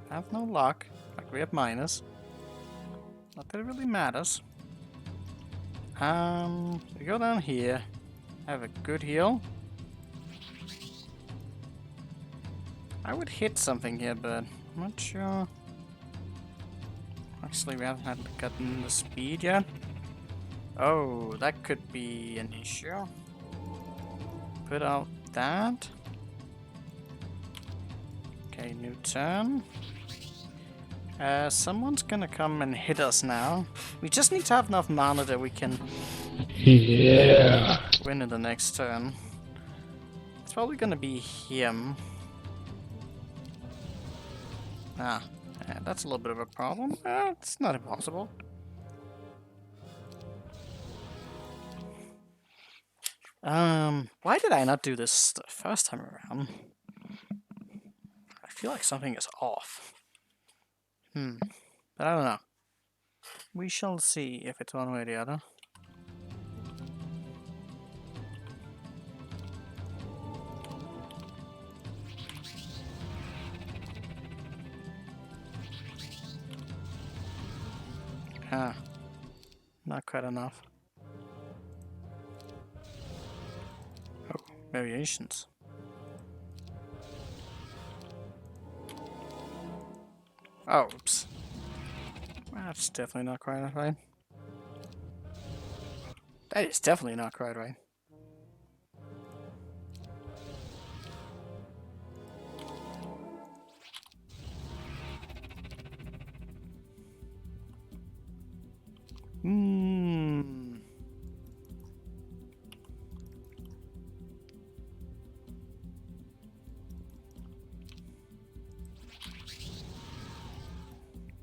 have no luck, like we have minus. Not that it really matters. We go down here, have a good heal. I would hit something here, but I'm not sure. Actually, we haven't gotten the speed yet. Oh, that could be an issue. Put out that. Okay, new turn. Someone's gonna come and hit us now. We just need to have enough mana that we can win in the next turn. It's probably gonna be him. Ah, yeah, that's a little bit of a problem. It's not impossible. Why did I not do this the first time around? I feel like something is off. But I don't know. We shall see if it's one way or the other. Not quite enough. Oh, variations. Oh, oops. That's definitely not quite right. That is definitely not quite right.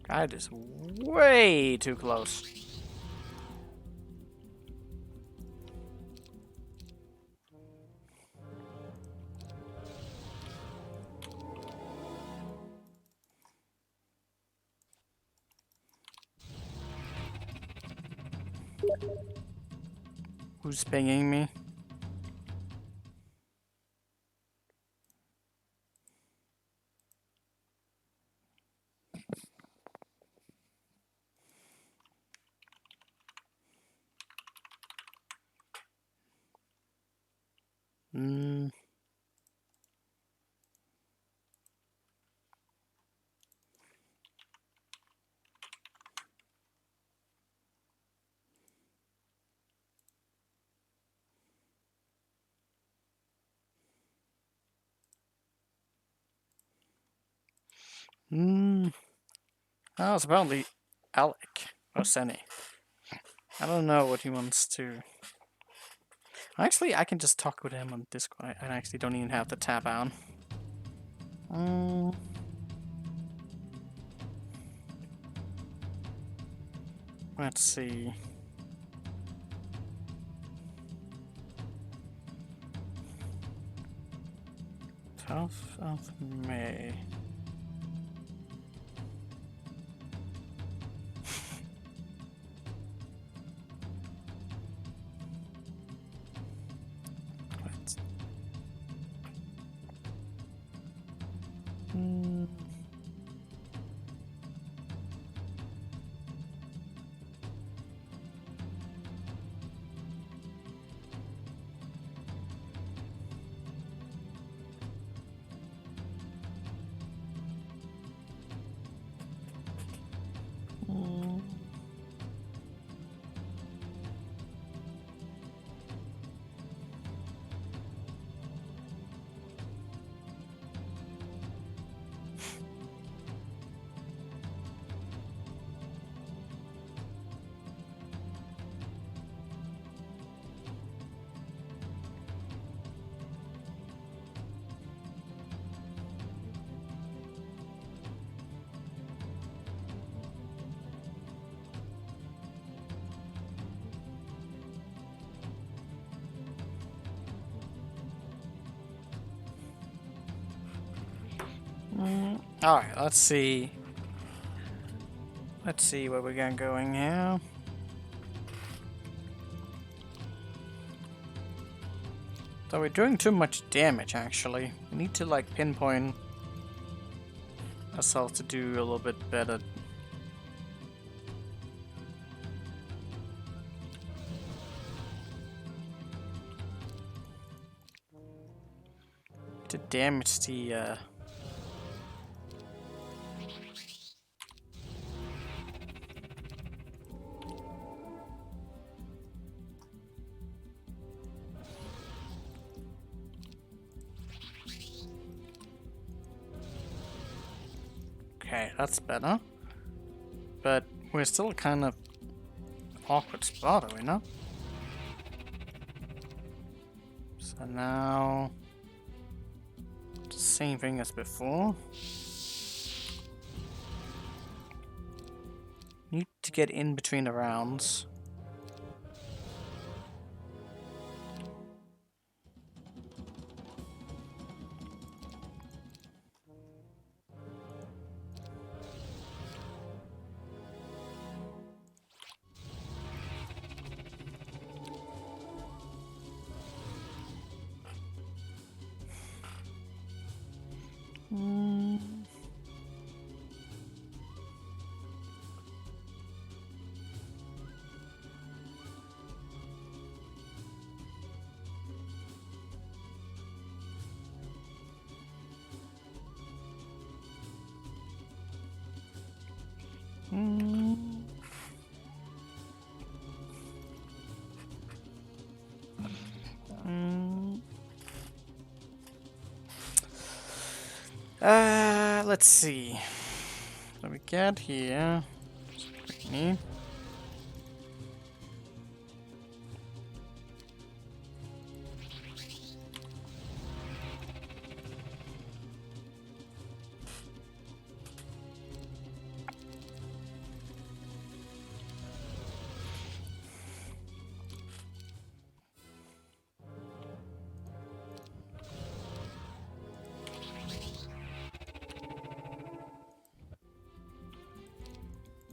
That is way too close. Who's pinging me? Hmm. Oh, it's apparently Alec or Senny. I don't know what he wants to. Actually, I can just talk with him on Discord. I actually don't even have the tab on. Mm. Let's see. 12th of May. Let's. Mm. Mm. Alright, let's see. Let's see where we got going here. So we're doing too much damage, actually. We need to, like, pinpoint ourselves to do a little bit better. To damage the, Okay, that's better. But we're still kind of awkward spot, are we not? So now... Same thing as before. Need to get in between the rounds. Mm. Mm. Mm. Let's see. So we get here. We need.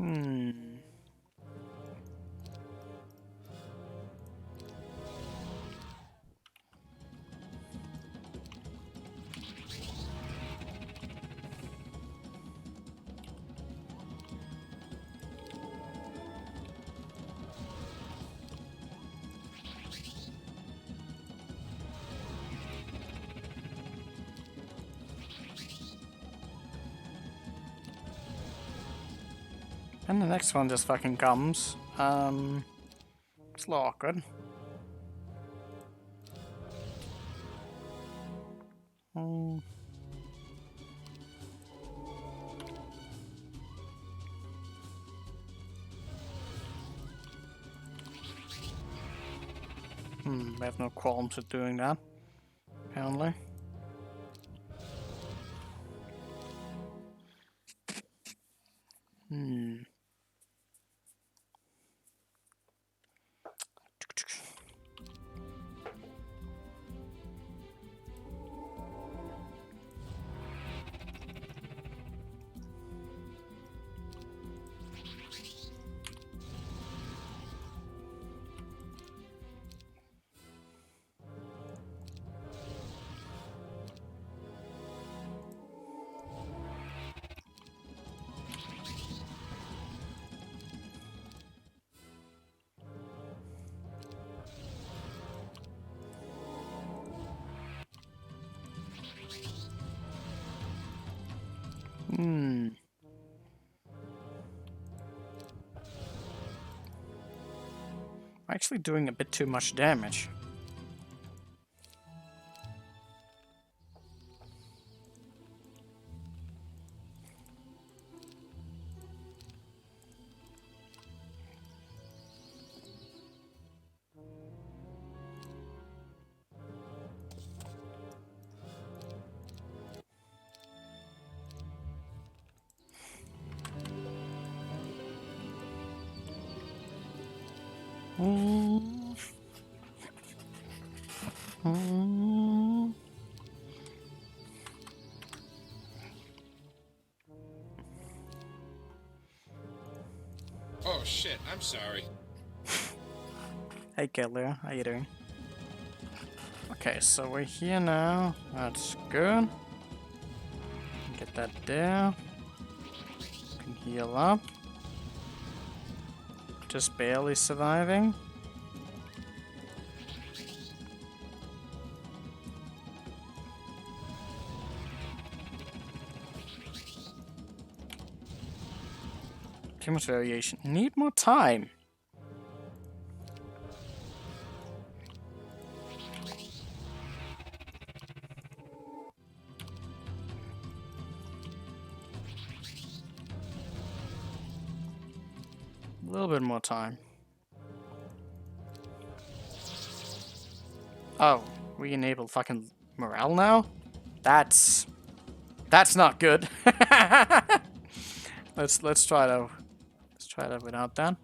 Hmm. And the next one just fucking comes. It's a little awkward. Hmm. We have no qualms with doing that, apparently. Actually doing a bit too much damage. Oh shit, I'm sorry. Hey Kettler, how you doing? Okay, so we're here now. That's good. Get that there. Can heal up. Just barely surviving. Too much variation. Need more time. A little bit more time. Oh, we enable fucking morale now? That's not good. let's try that without that.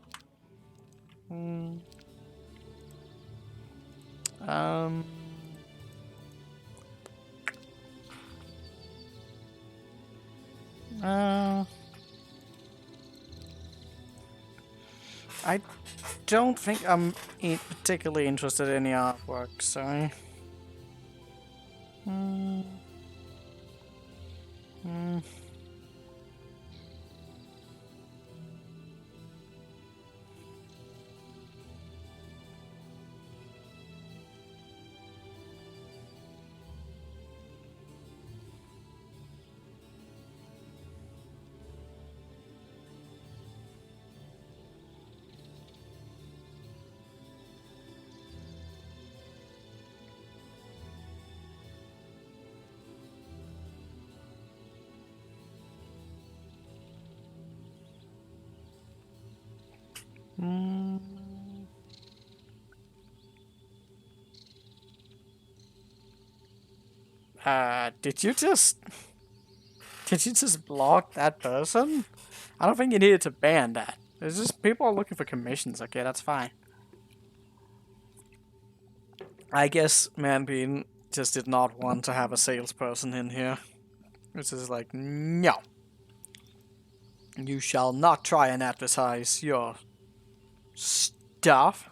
I don't think I'm particularly interested in the artwork, sorry. Did you just block that person? I don't think you needed to ban that. It's just people are looking for commissions. Okay, that's fine. I guess Manbean just did not want to have a salesperson in here. Which is like, no. You shall not try and advertise your stuff.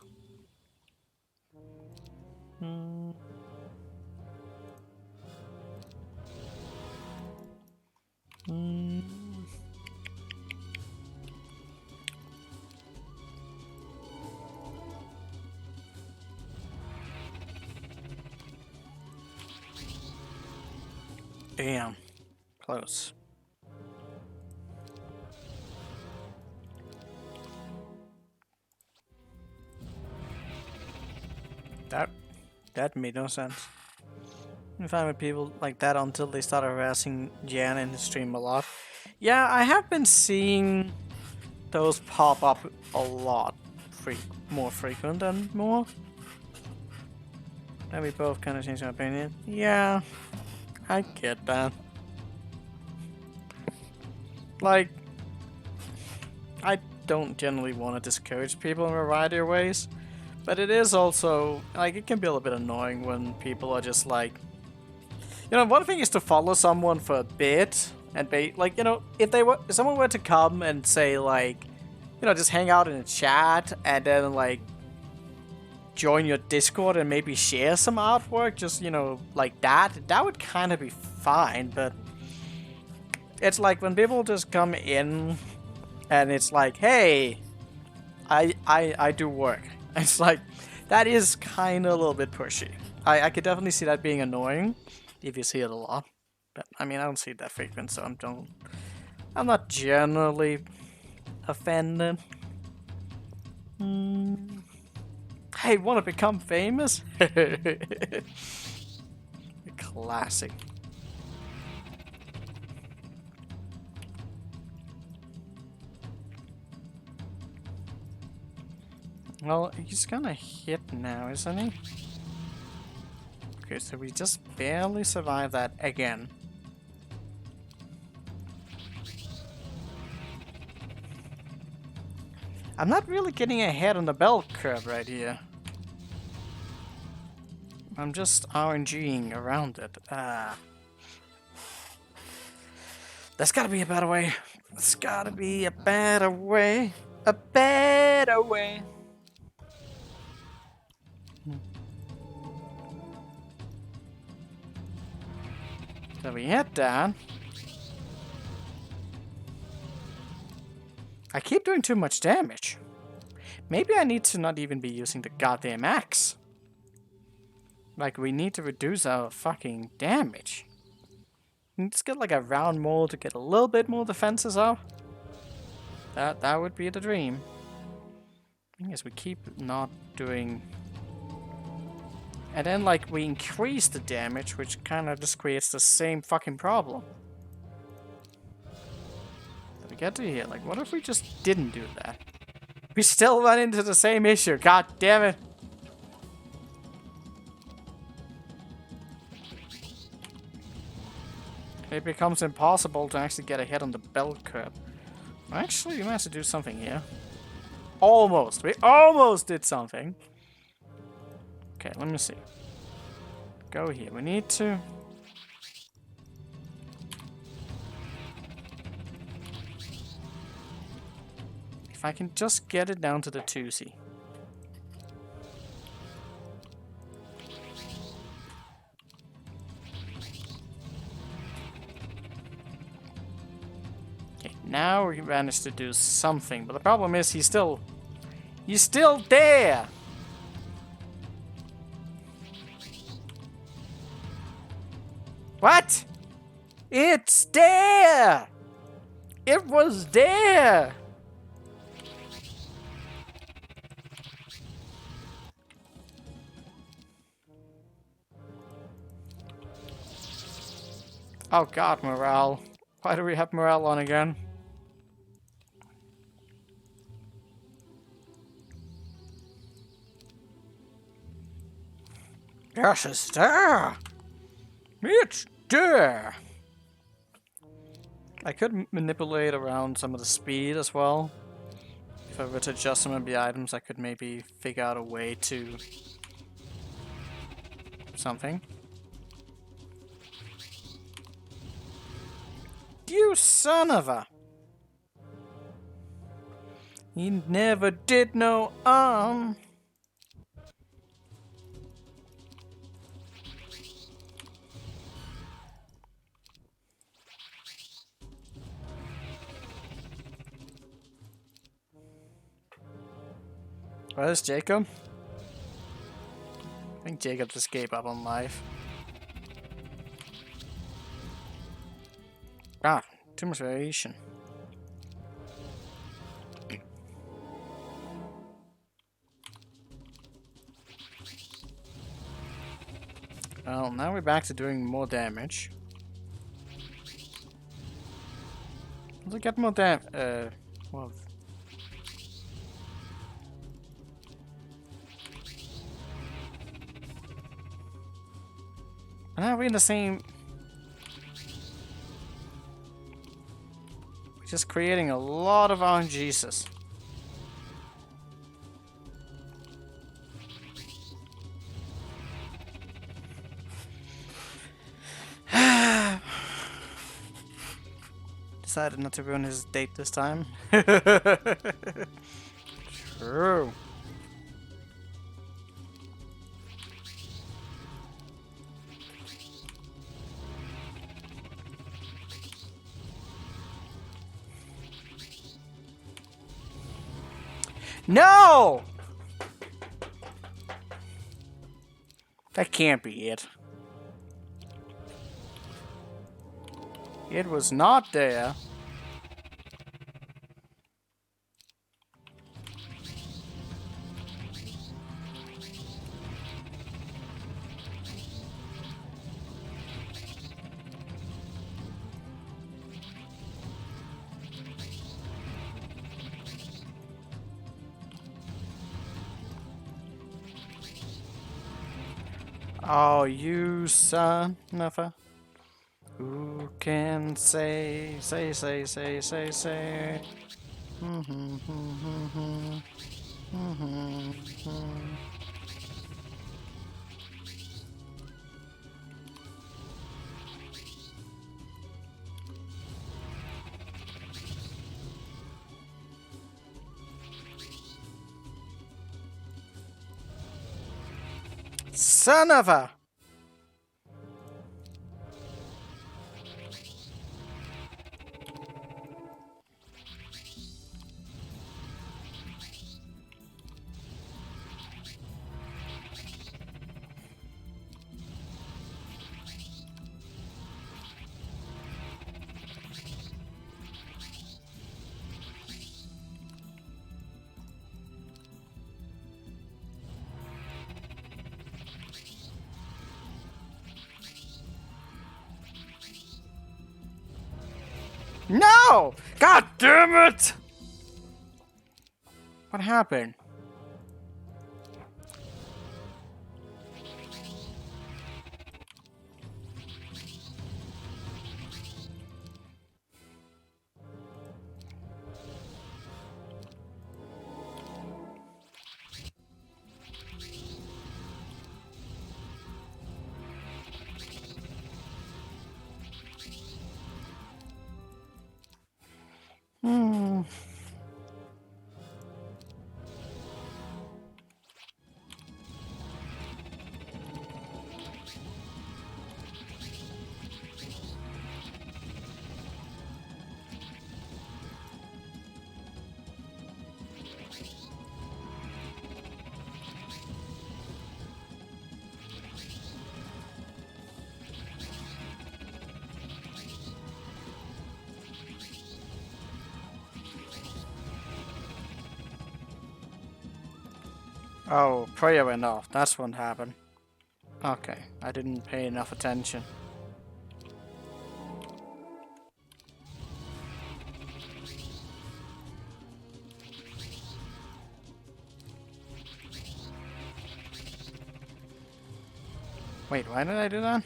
Damn. Close. That made no sense. I find with people like that until they start harassing Jan in the stream a lot. Yeah, I have been seeing those pop up a lot. More frequent and more. And we both kind of changed our opinion. Yeah, I get that. Like, I don't generally want to discourage people in a variety of ways, but it is also, like, it can be a little bit annoying when people are just like, you know, one thing is to follow someone for a bit and be like, you know, if someone were to come and say like, you know, just hang out in a chat and then like join your Discord and maybe share some artwork, just, you know, like that would kind of be fine. But it's like when people just come in and it's like, hey, I do work. It's like, that is kind of a little bit pushy. I could definitely see that being annoying if you see it a lot. But I mean, I don't see it that frequent, so I'm not generally offended. Hey, wanna become famous? Classic. Well, he's gonna hit now, isn't he? Okay, so we just barely survived that again. I'm not really getting ahead on the bell curve right here. I'm just RNGing around it. There's gotta be a better way. There's gotta be a better way. A better way. So we head down. I keep doing too much damage. Maybe I need to not even be using the goddamn axe. Like, we need to reduce our fucking damage. Let's get like a round mold to get a little bit more defenses up. That would be the dream. Thing is, we keep not doing... And then, like, we increase the damage, which kind of just creates the same fucking problem. Did we get to here? Like, what if we just didn't do that? We still run into the same issue. God damn it. It becomes impossible to actually get ahead on the bell curve. Actually, we managed to do something here. Almost. We almost did something. Okay, let me see. Go here. We need to... If I can just get it down to the 2C. Okay, now we managed to do something, but the problem is he's still there! What? It's there! It was there! Oh god, morale. Why do we have morale on again? Yes, it's there! It's there! I could manipulate around some of the speed as well. If I were to adjust some of the items, I could maybe figure out a way to... something. You son of a... He never did no Where's Jacob? I think Jacob just gave up on life. Ah, too much variation. Well, now we're back to doing more damage. Let's get more well... Are we in the same? We're just creating a lot of RNGesus. Decided not to ruin his date this time. True. No! That can't be it. It was not there. Oh, you son of a... Who can say... Son of a... No! God damn it! What happened? Oh, prayer went off. That's what happened. Okay, I didn't pay enough attention. Wait, why did I do that?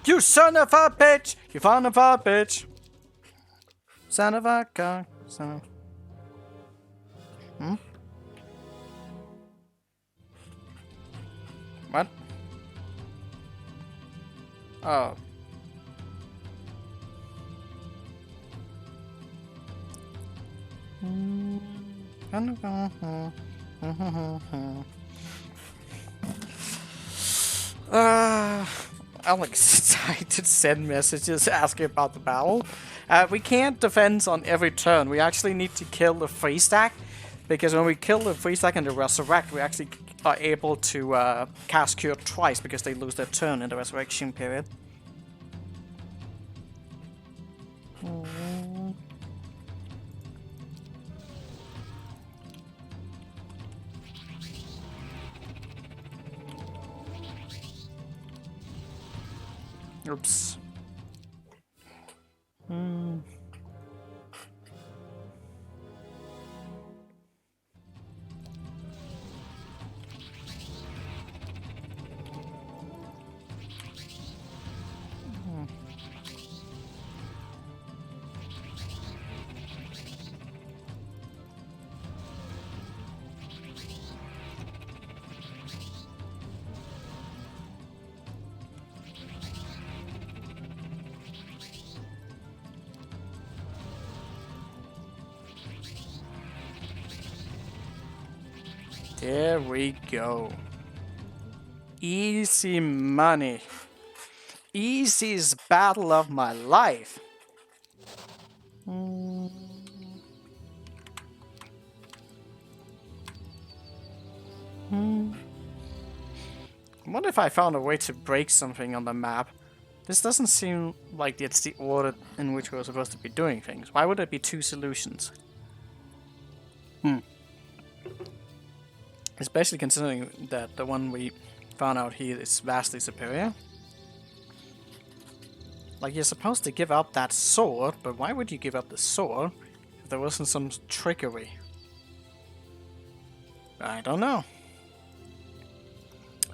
You son of a bitch! You son of a bitch! Son of a cock. Son of... Hmm? What? Oh. Alex tried to send messages asking about the battle. We can't defend on every turn. We actually need to kill the free stack, because when we kill the free stack and the resurrect, we actually are able to cast cure twice because they lose their turn in the resurrection period. Oops. There we go. Easy money. Easiest battle of my life. What if I found a way to break something on the map? This doesn't seem like it's the order in which we're supposed to be doing things. Why would there be two solutions? Especially considering that the one we found out here is vastly superior. Like, you're supposed to give up that sword, but why would you give up the sword if there wasn't some trickery? I don't know.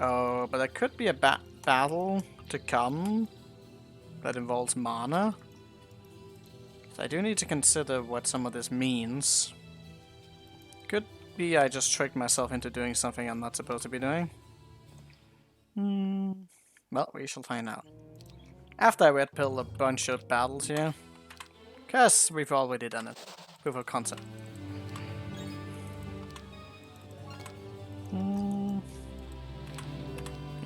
Oh, but there could be a battle to come that involves mana. So I do need to consider what some of this means. Could be I just tricked myself into doing something I'm not supposed to be doing. Well, we shall find out. After I red pill a bunch of battles here. Because we've already done it. Proof of concept.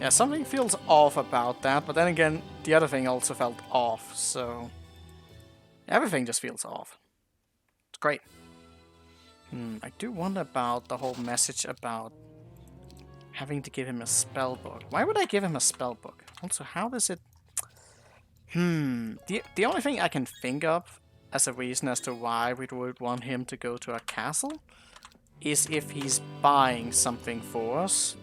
Yeah, something feels off about that, but then again, the other thing also felt off, so... everything just feels off. It's great. I do wonder about the whole message about having to give him a spell book. Why would I give him a spell book? Also, how does it... The only thing I can think of as a reason as to why we would want him to go to a castle is if he's buying something for us.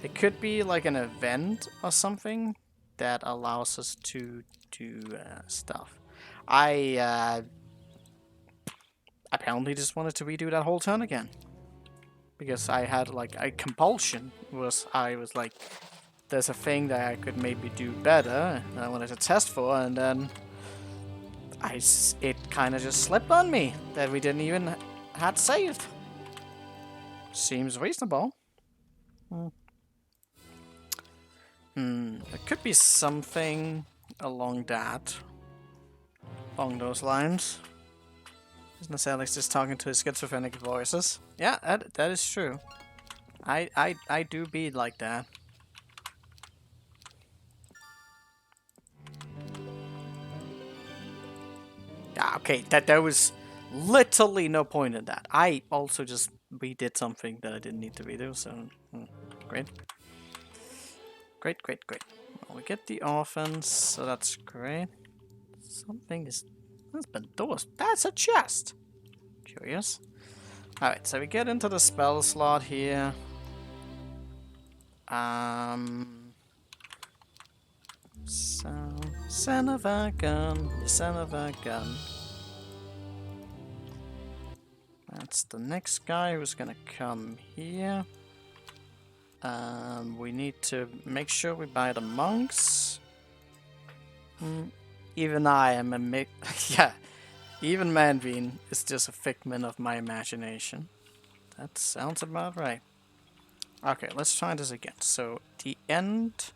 It could be like an event or something that allows us to do stuff. I apparently just wanted to redo that whole turn again. Because I had like a compulsion. I was like, there's a thing that I could maybe do better that I wanted to test for, and then it kind of just slipped on me that we didn't even had saved. Seems reasonable. There could be something along those lines. Isn't this Alex just talking to his schizophrenic voices? Yeah, that is true. I do be like that. Yeah, okay, there was literally no point in that. I also just redid something that I didn't need to redo, so great. Great. Well, we get the orphans, so that's great. Something has been doors. That's a chest. Curious. Alright, so we get into the spell slot here. So, son of a gun, son of a gun. That's the next guy who's gonna come here. We need to make sure we buy the monks. Even I am a yeah, even Manveen is just a figment of my imagination. That sounds about right. Okay, let's try this again. So, the end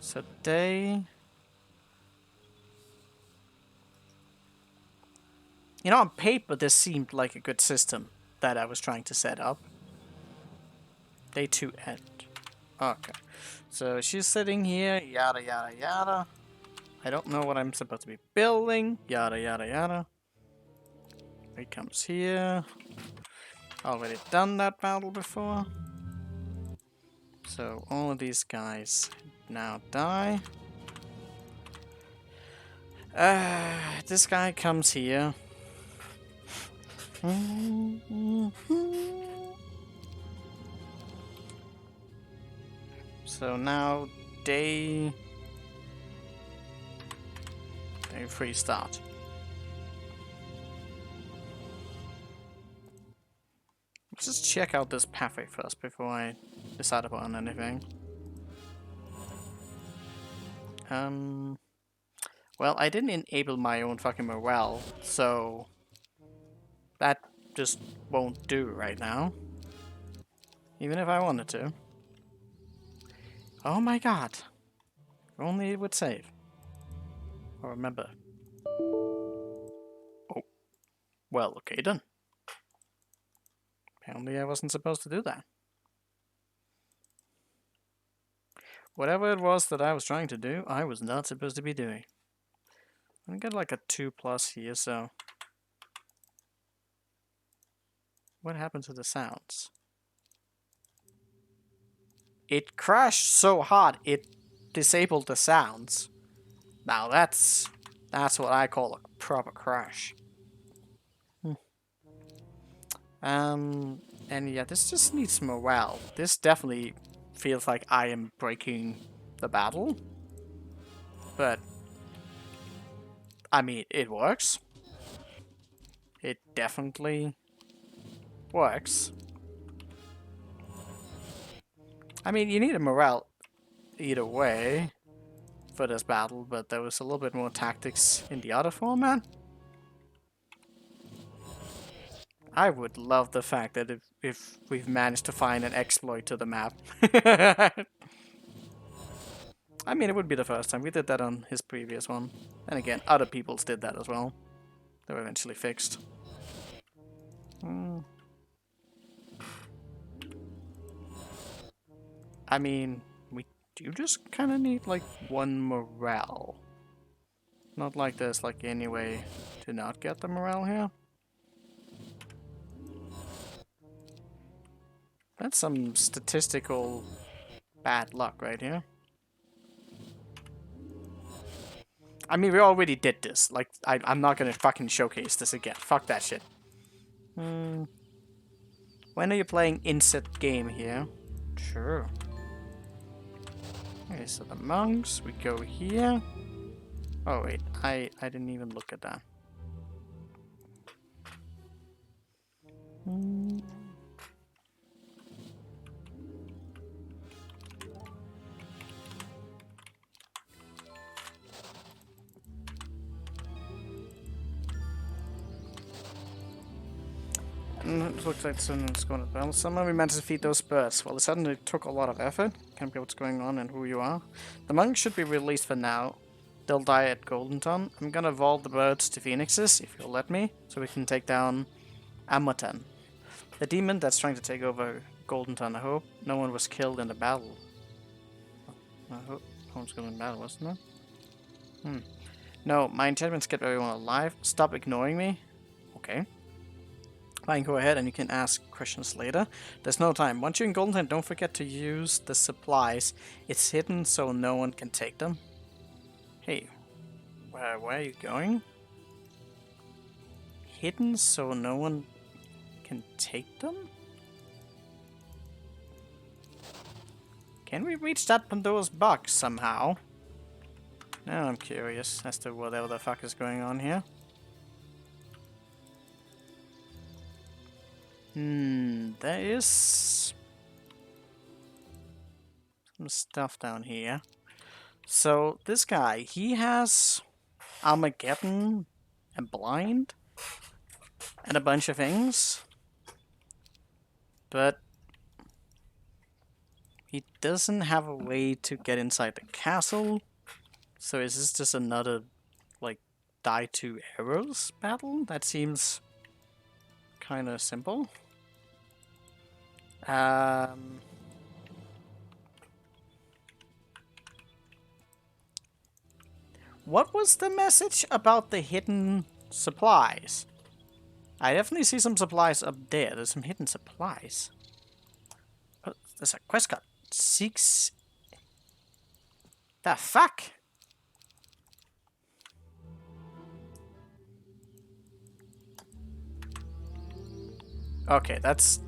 So day... You know, on paper, this seemed like a good system that I was trying to set up. Day 2 end. Okay. So she's sitting here, yada yada yada. I don't know what I'm supposed to be building, yada yada yada. He comes here. Already done that battle before. So all of these guys now die. This guy comes here. So now day 3 start. Let's just check out this pathway first before I decide upon anything. Well, I didn't enable my own fucking morale, so that just won't do right now. Even if I wanted to. Oh my god. If only it would save. Or remember. Oh. Well, okay then. Apparently I wasn't supposed to do that. Whatever it was that I was trying to do, I was not supposed to be doing. I got like a 2+ here, so... What happened to the sounds? It crashed so hard, it disabled the sounds. Now that's what I call a proper crash. And yeah, this just needs morale. This definitely feels like I am breaking the battle. But, I mean, it works. It definitely works. I mean, you need a morale either way for this battle, but there was a little bit more tactics in the other format. I would love the fact that if we've managed to find an exploit to the map. I mean, it would be the first time. We did that on his previous one. And again, other people's did that as well. They were eventually fixed. I mean, we do just kind of need, like, 1 morale. Not like there's, like, any way to not get the morale here. That's some statistical bad luck right here. I mean, we already did this. Like, I'm not gonna fucking showcase this again. Fuck that shit. When are you playing inset game here? Sure. Okay, so the monks, we go here. Oh wait, I didn't even look at that. It looks like someone's going to battle. Somehow we managed to feed those birds. Well, it certainly took a lot of effort. Can't be what's going on and who you are. The monks should be released for now. They'll die at Goldenton. I'm gonna evolve the birds to phoenixes, if you'll let me, so we can take down Amotan, the demon that's trying to take over Goldenton. I hope no one was killed in the battle. I hope no one was killed in the battle, wasn't it? No, my enchantments kept everyone alive. Stop ignoring me. Okay. Fine, go ahead and you can ask questions later. There's no time. Once you're in Goldenton, don't forget to use the supplies. It's hidden so no one can take them. Hey, where are you going? Hidden so no one can take them? Can we reach that Pandora's box somehow? Now I'm curious as to whatever the fuck is going on here. There is some stuff down here. So this guy, he has Armageddon and Blind and a bunch of things, but He doesn't have a way to get inside the castle. So is this just another, like, die to arrows battle? That seems kind of simple. What was the message about the hidden supplies? I definitely see some supplies up there. There's some hidden supplies. Oh, there's a quest card. 6... The fuck? Okay, that's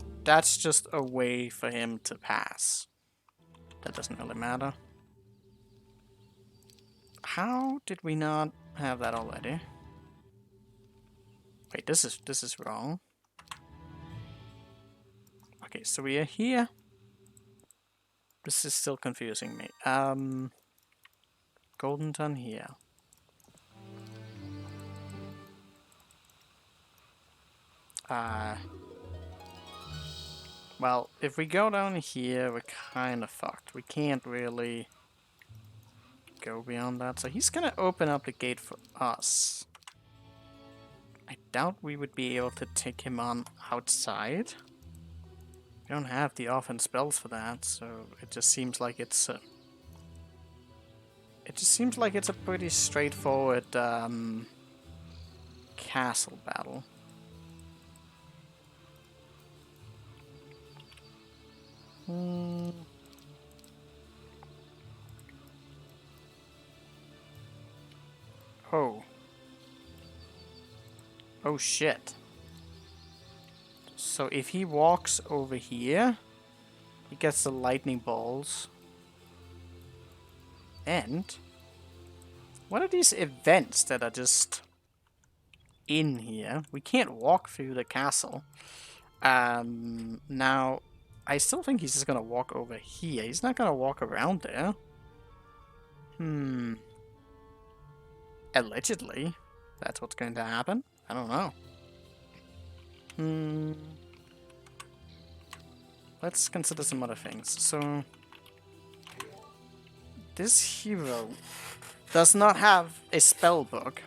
just a way for him to pass. That doesn't really matter. How did we not have that already? Wait, this is wrong. Okay, so we are here. This is still confusing me. Golden Ton here. Well, if we go down here, we're kind of fucked. We can't really go beyond that. So he's gonna open up the gate for us. I doubt we would be able to take him on outside. We don't have the offense spells for that, so it just seems like it's a... It just seems like it's a pretty straightforward castle battle. Oh. Oh shit. So if he walks over here, he gets the lightning bolts. And what are these events that are just in here? We can't walk through the castle. Now, I still think he's just gonna walk over here. He's not gonna walk around there. Allegedly, that's what's going to happen. I don't know. Let's consider some other things. So, this hero does not have a spell book.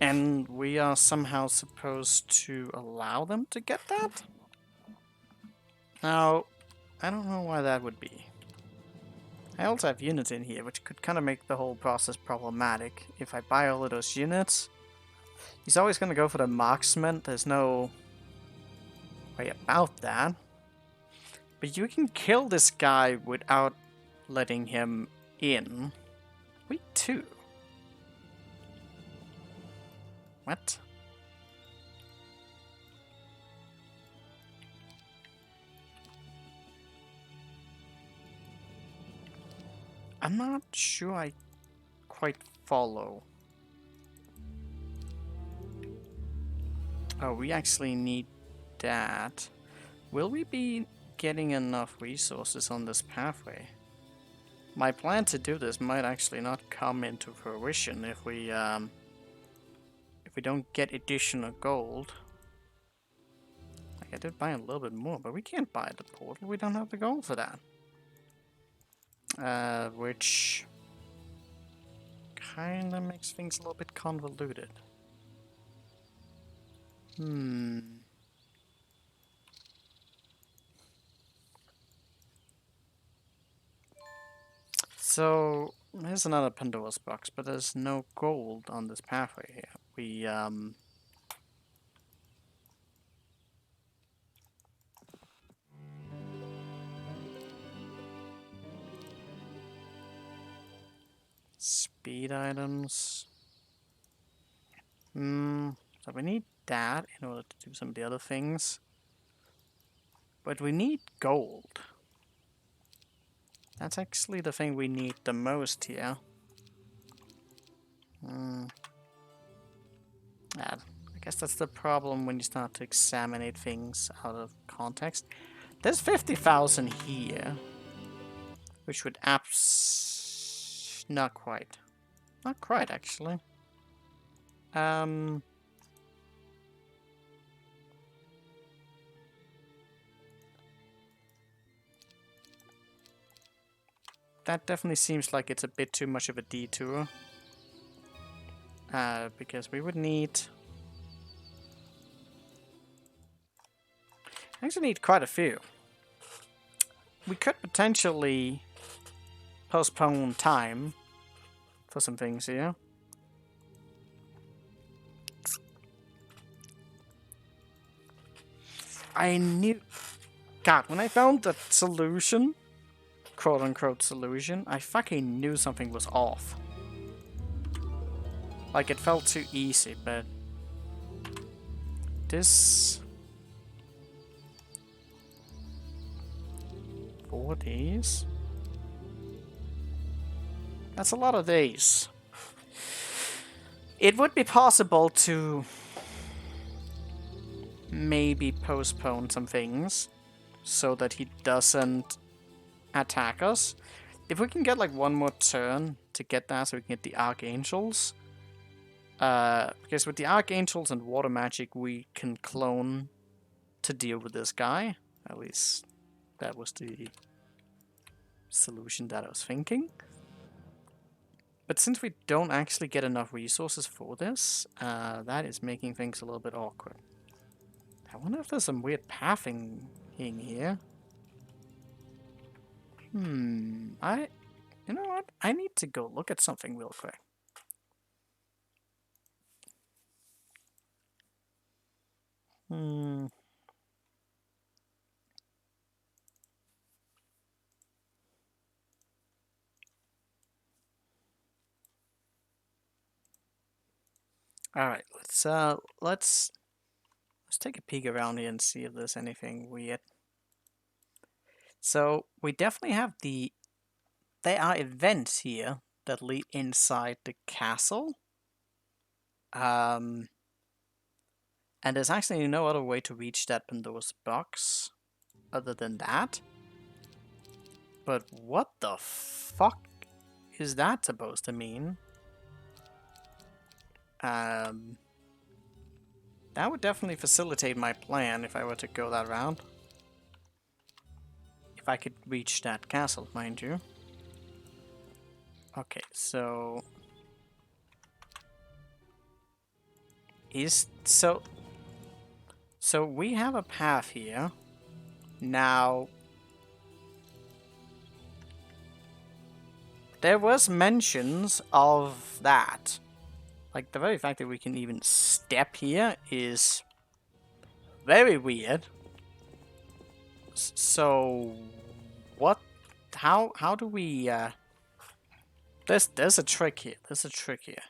And we are somehow supposed to allow them to get that? Now, I don't know why that would be. I also have units in here, which could kind of make the whole process problematic. If I buy all of those units, he's always going to go for the marksman. There's no way about that. But you can kill this guy without letting him in. Wait, too. What? I'm not sure I quite follow. Oh, we actually need that. Will we be getting enough resources on this pathway? My plan to do this might actually not come into fruition if we don't get additional gold. Like, I did buy a little bit more, but we can't buy the portal. We don't have the gold for that. Which kinda makes things a little bit convoluted. So, here's another Pandora's box, but there's no gold on this pathway here. We, speed items. So we need that in order to do some of the other things. But we need gold. That's actually the thing we need the most here. I guess that's the problem when you start to examine things out of context. There's 50,000 here. Which would not quite. Not quite, actually. that definitely seems like it's a bit too much of a detour. Because we would need... actually need quite a few. We could potentially postpone time for some things here. I knew... God, when I found the solution, quote-unquote solution, I fucking knew something was off. Like, it felt too easy, but... this... 4 days? That's a lot of days. It would be possible to... maybe postpone some things so that he doesn't attack us. If we can get like one more turn to get that so we can get the Archangels. Because with the Archangels and Water Magic we can clone to deal with this guy. At least that was the solution that I was thinking. But since we don't actually get enough resources for this, that is making things a little bit awkward. I wonder if there's some weird pathing in here. You know what? I need to go look at something real quick. Alright, let's take a peek around here and see if there's anything weird. So we definitely have there are events here that lead inside the castle. And there's actually no other way to reach that Pandora's box other than that. But what the fuck is that supposed to mean? That would definitely facilitate my plan if I were to go that route. If I could reach that castle, mind you. Okay, so... So we have a path here. Now... there was mentions of that. Like, the very fact that we can even step here is very weird. So, what? How do we, There's a trick here. There's a trick here.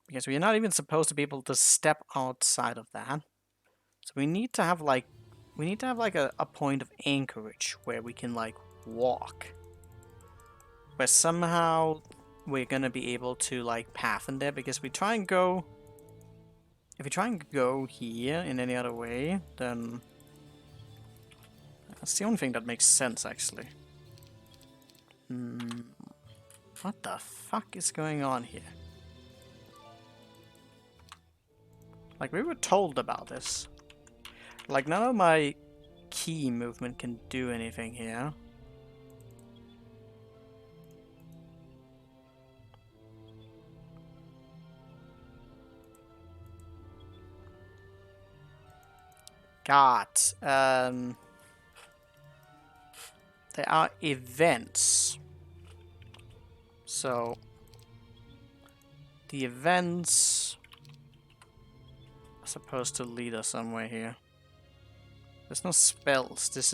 Because we're not even supposed to be able to step outside of that. So we need to have, like, a point of anchorage where we can, like, walk. Where somehow... we're gonna be able to like path in there, because we try and go... if we try and go here in any other way, then that's the only thing that makes sense actually. What the fuck is going on here? Like, we were told about this. Like, none of my key movement can do anything here. God, there are events. So, the events are supposed to lead us somewhere here. There's no spells. This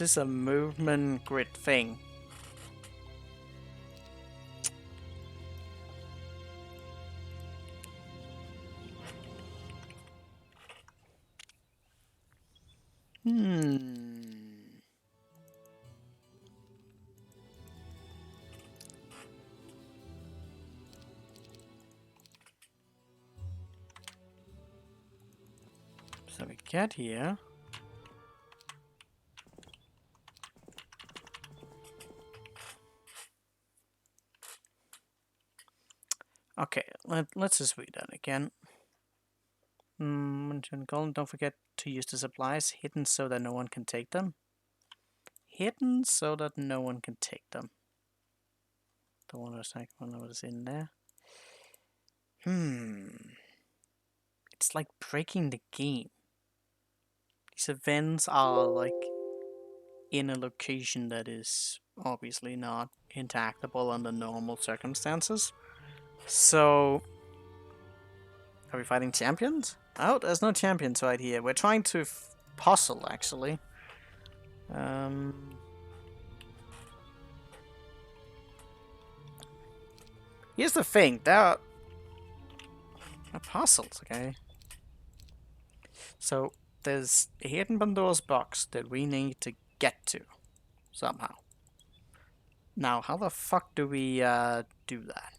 is a movement grid thing. So we get here. Okay, let's just read that again. Don't forget to use the supplies hidden so that no one can take them. hidden so that no one can take them. Don't want to take one that was in there. It's like breaking the game. These events are like in a location that is obviously not interactable under normal circumstances. So, are we fighting champions? Oh, there's no champions right here. We're trying to puzzle, actually. Here's the thing. There are puzzles, okay? So, there's a hidden Pandora's box that we need to get to somehow. Now, how the fuck do we do that?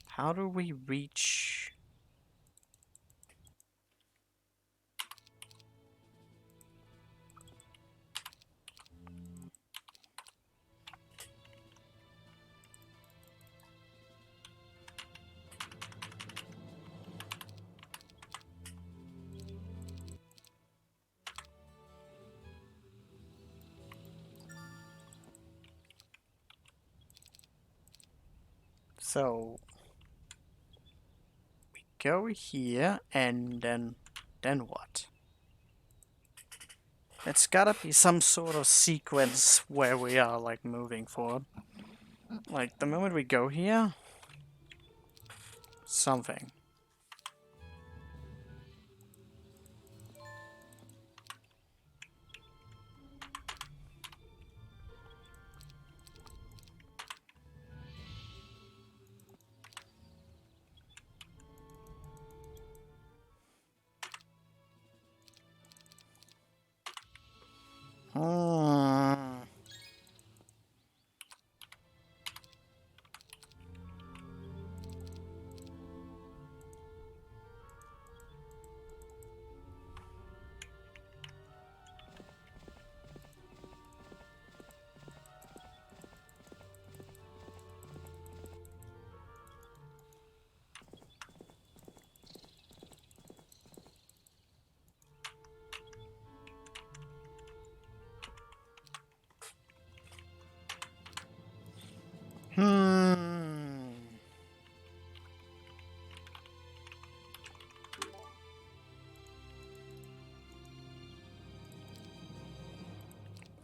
How do we reach... So... we go here, and then what? It's gotta be some sort of sequence where we are, like, moving forward. Like, the moment we go here... something.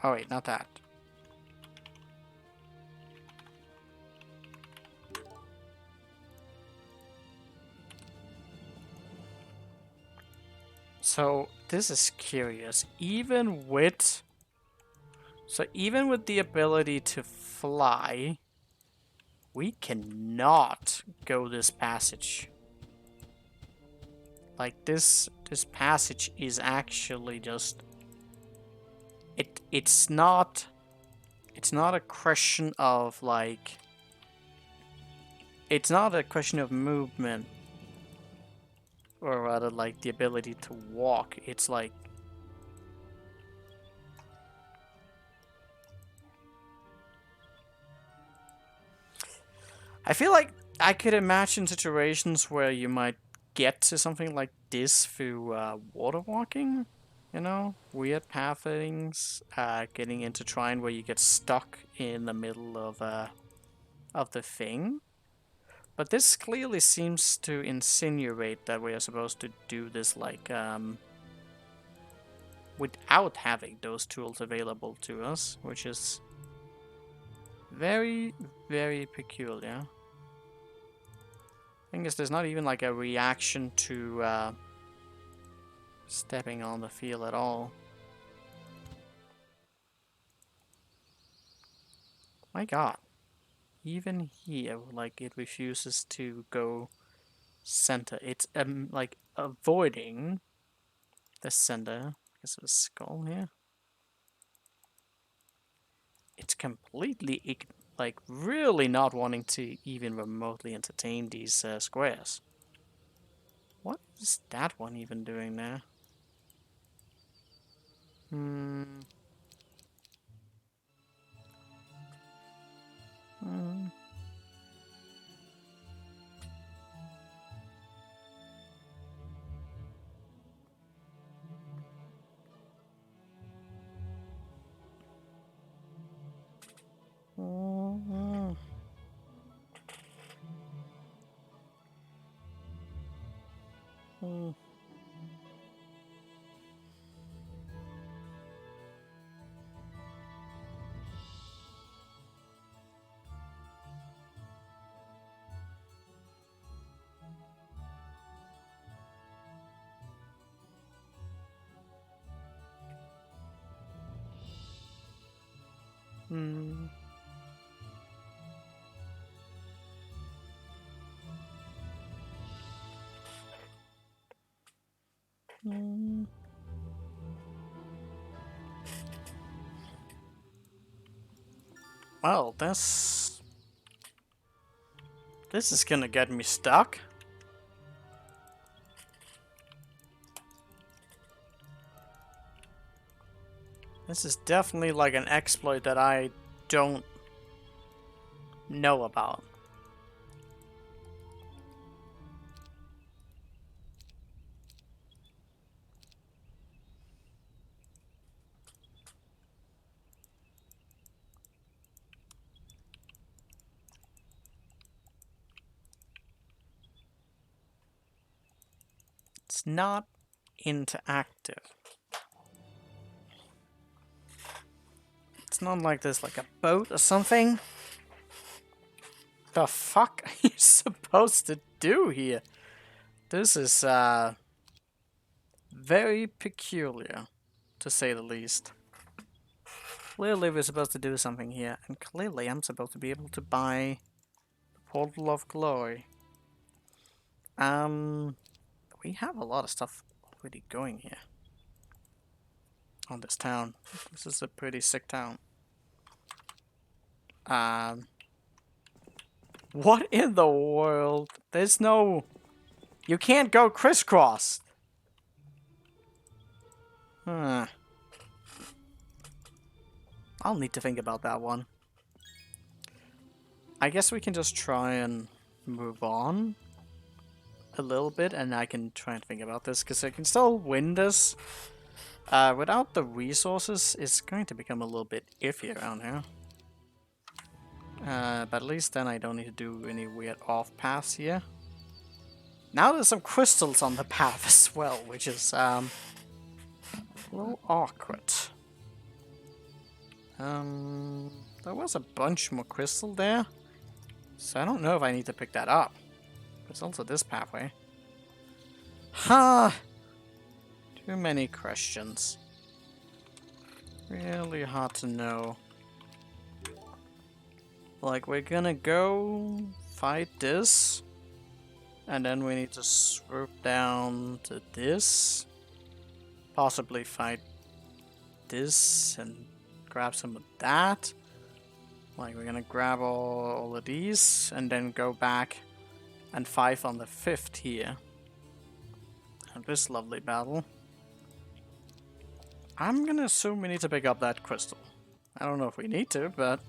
Oh wait, not that. So, this is curious. Even with the ability to fly, we cannot go this passage. Like, this passage is actually just... It's not a question of, like... It's not a question of movement. Or rather, like, the ability to walk. It's like... I feel like I could imagine situations where you might get to something like this through water walking. You know? Weird path things. Getting into Trine where you get stuck in the middle of the thing. But this clearly seems to insinuate that we are supposed to do this, like, without having those tools available to us, which is very, very peculiar. Thing is, there's not even, like, a reaction to stepping on the field at all. My god. Even here, like, it refuses to go center. It's, like, avoiding the center because of the skull here. It's completely, like, really not wanting to even remotely entertain these squares. What is that one even doing there? Hmm. Hmm. Well, this is gonna get me stuck. This is definitely like an exploit that I don't know about. It's not interactive. It's not like there's like a boat or something. The fuck are you supposed to do here? This is very peculiar, to say the least. Clearly we're supposed to do something here, and clearly I'm supposed to be able to buy the Portal of Glory. We have a lot of stuff already going here. On this town. This is a pretty sick town. What in the world? There's no... You can't go crisscross! Huh. I'll need to think about that one. I guess we can just try and move on a little bit, and I can try and think about this, because I can still win this. Without the resources, it's going to become a little bit iffy around here. But at least then I don't need to do any weird off paths here. Now there's some crystals on the path as well, which is a little awkward. There was a bunch more crystal there, so I don't know if I need to pick that up. There's also this pathway. Huh! Too many questions. Really hard to know. Like, we're gonna go fight this, and then we need to swoop down to this. Possibly fight this and grab some of that. Like, we're gonna grab all of these and then go back and fight on the 5th here. And this lovely battle. I'm gonna assume we need to pick up that crystal. I don't know if we need to, but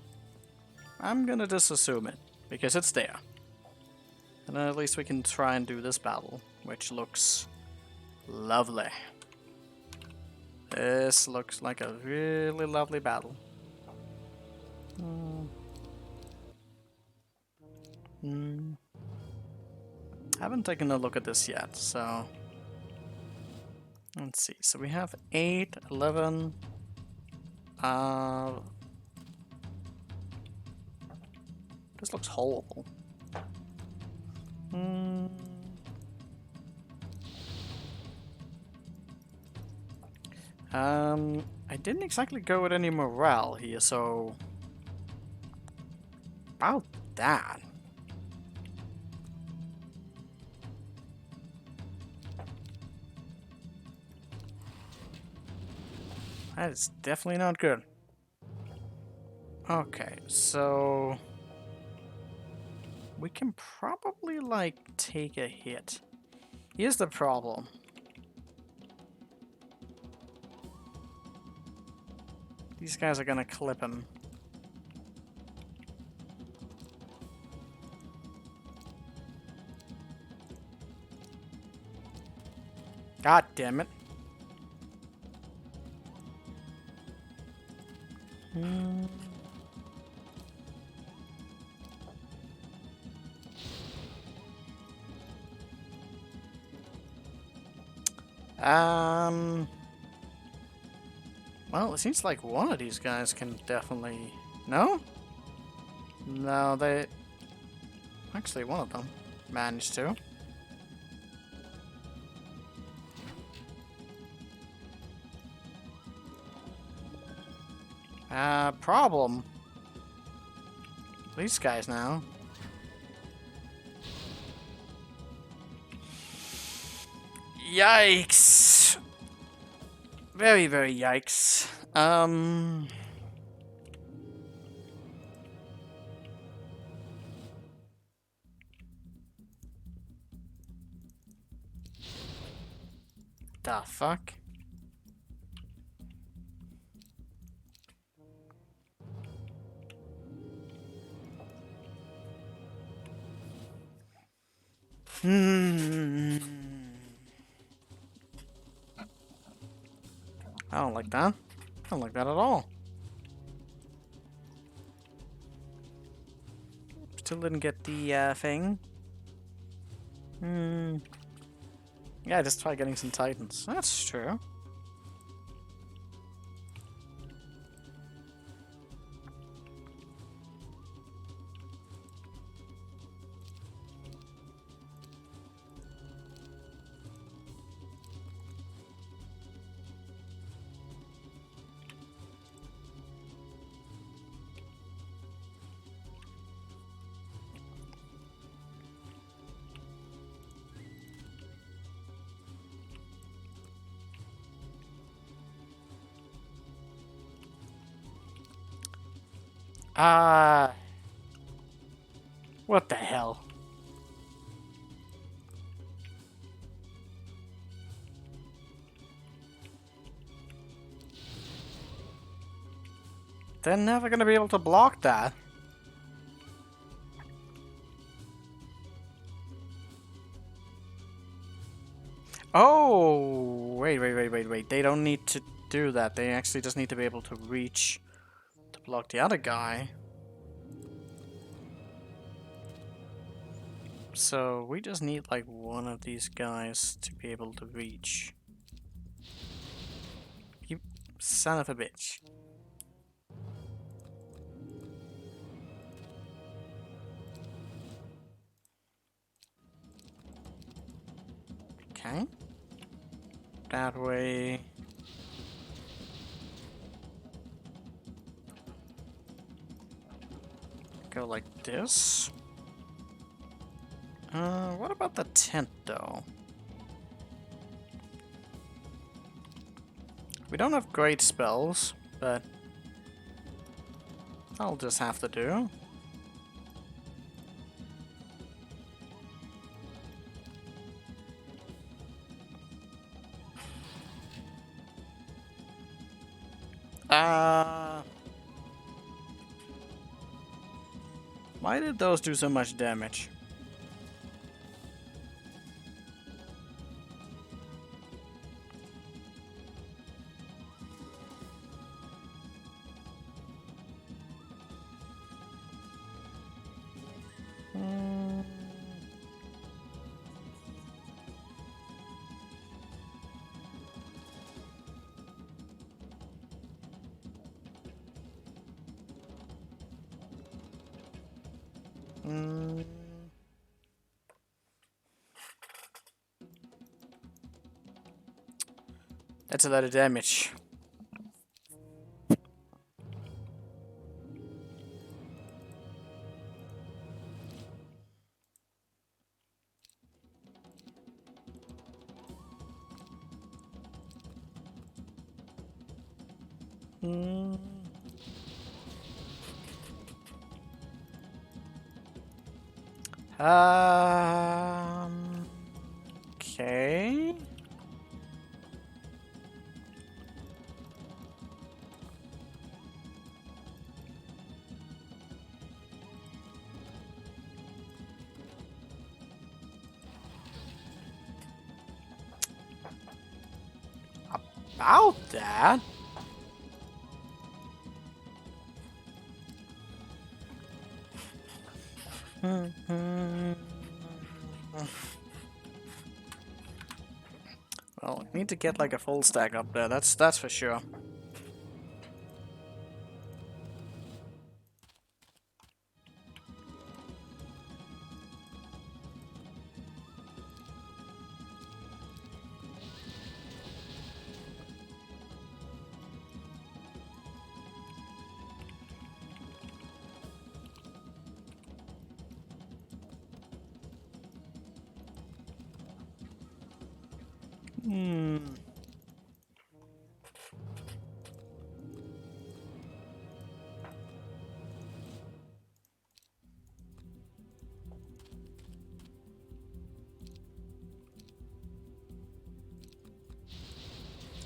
I'm gonna just assume it, because it's there. And then at least we can try and do this battle, which looks lovely. This looks like a really lovely battle. Haven't taken a look at this yet, so... Let's see, so we have 8, 11... This looks horrible. I didn't exactly go with any morale here, so... About that. That is definitely not good. Okay, so... We can probably, like, take a hit. Here's the problem. These guys are gonna clip him. God damn it. Well, it seems like one of these guys can definitely... No? No, they... Actually, one of them managed to. Problem. These guys now. Yikes. Very, very yikes. The fuck? I don't like that. I don't like that at all. Still didn't get the thing. Yeah, just try getting some titans. That's true. What the hell? They're never gonna be able to block that. Oh, wait. They don't need to do that. They actually just need to be able to reach to block the other guy. So we just need like one of these guys to be able to reach. You son of a bitch. Okay. That way. Go like this. What about the tent though? We don't have great spells, but I'll just have to do. Why did those do so much damage? That's a lot of damage. Okay. About that. Well, we need to get like a full stack up there. That's for sure. Hmm.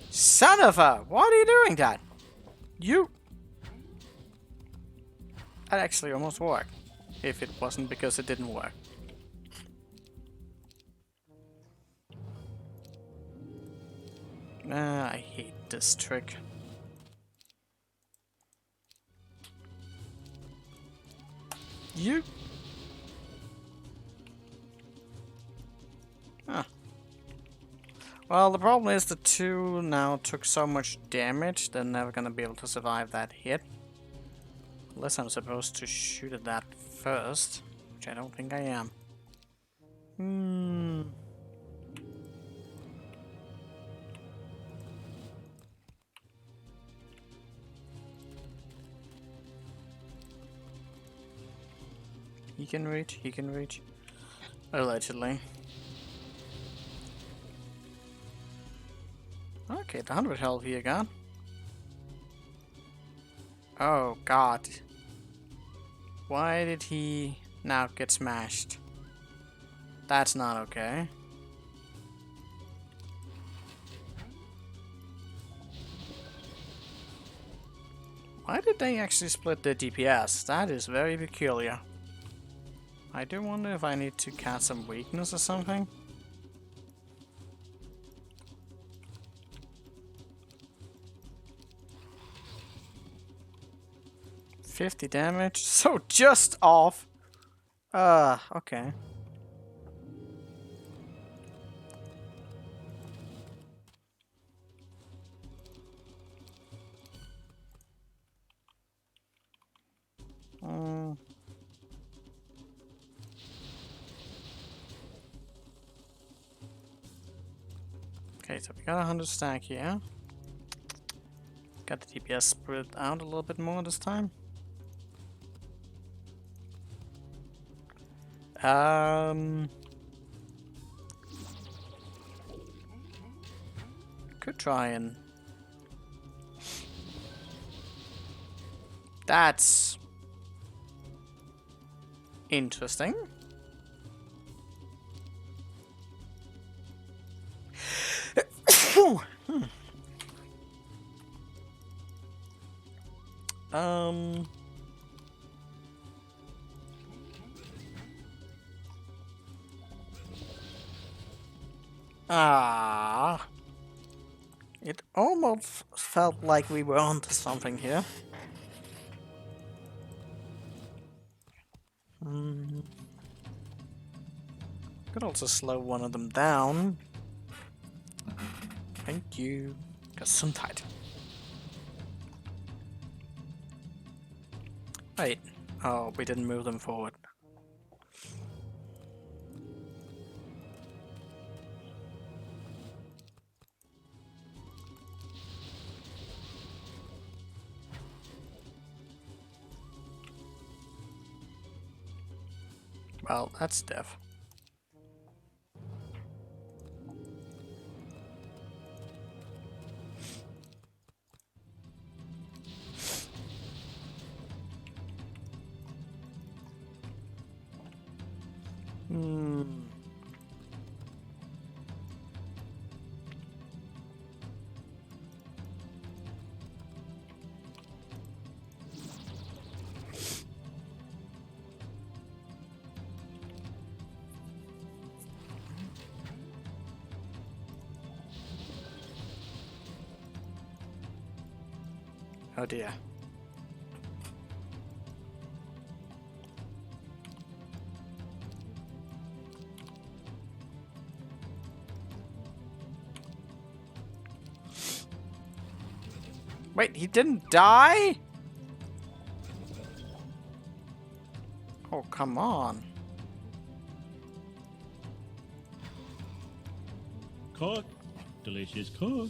Son of a! Why are you doing that? You... That actually almost worked. If it wasn't because it didn't work. I hate this trick. You... Huh. Well, the problem is the two now took so much damage, they're never gonna be able to survive that hit. Unless I'm supposed to shoot at that first, which I don't think I am. Hmm... He can reach, he can reach. Allegedly. Okay, the 100 health he got. Oh god. Why did he now get smashed? That's not okay. Why did they actually split the DPS? That is very peculiar. I do wonder if I need to cast some weakness or something. $50 damage, so just off. Okay. Okay, so we got 100 stack here. Got the DPS spread out a little bit more this time. Could try and... That's... interesting. It almost felt like we were onto something here. Could also slow one of them down. Thank you. Gesundheit. Wait. Oh, we didn't move them forward. Well, that's death. Oh dear. Wait, he didn't die? Oh, come on. Cook. Delicious cook.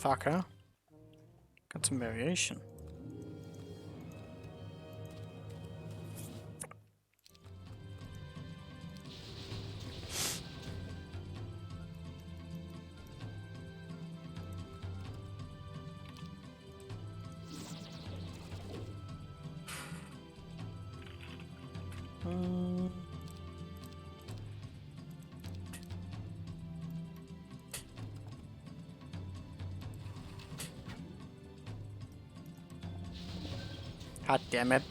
Fucker. Got some variation. God damn it.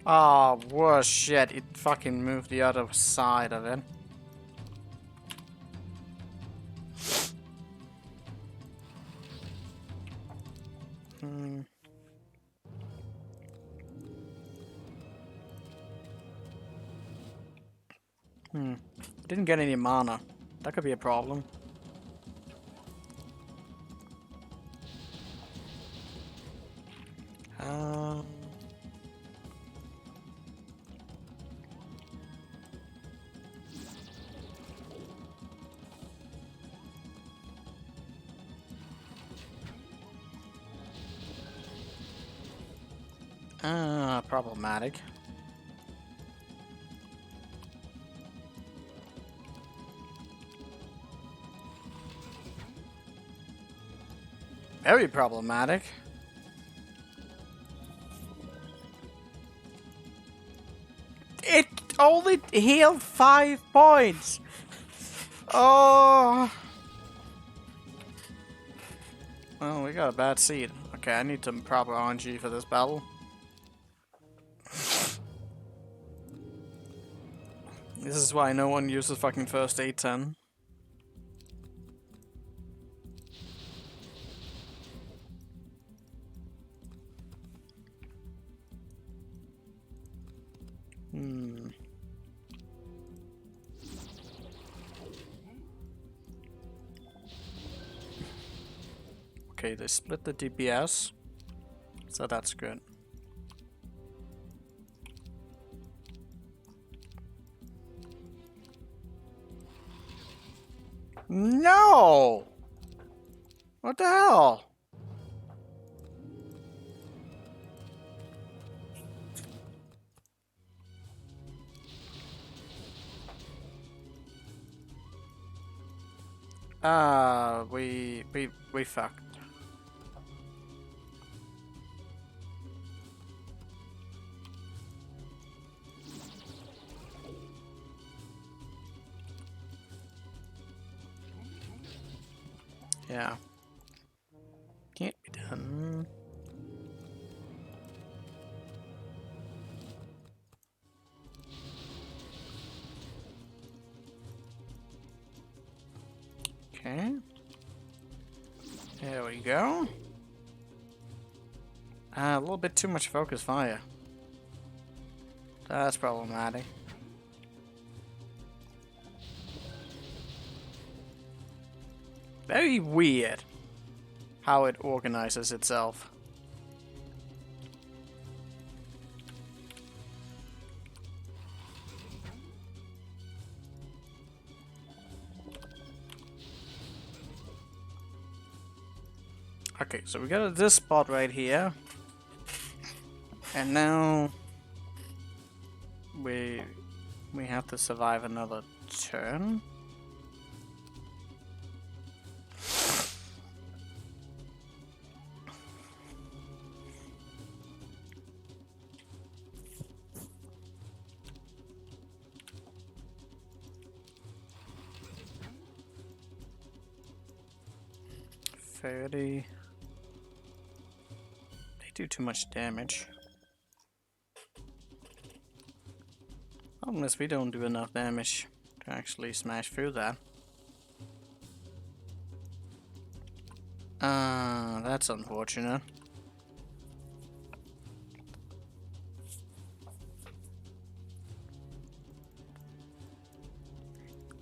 Oh, worse shit. It fucking moved the other side of it. Didn't get any mana. That could be a problem. Um... problematic. Very problematic. It only healed 5 points. Oh. Well, we got a bad seed. Okay, I need some proper RNG for this battle. This is why no one uses fucking first aid 10. Okay, they split the DPS, so that's good. No! What the hell? We fucked. Yeah. Can't be done. Okay. There we go. A little bit too much focus fire. That's problematic. Very weird how it organizes itself. Okay, so we got this spot right here. And now we have to survive another turn. They do too much damage. Unless we don't do enough damage to actually smash through that. That's unfortunate.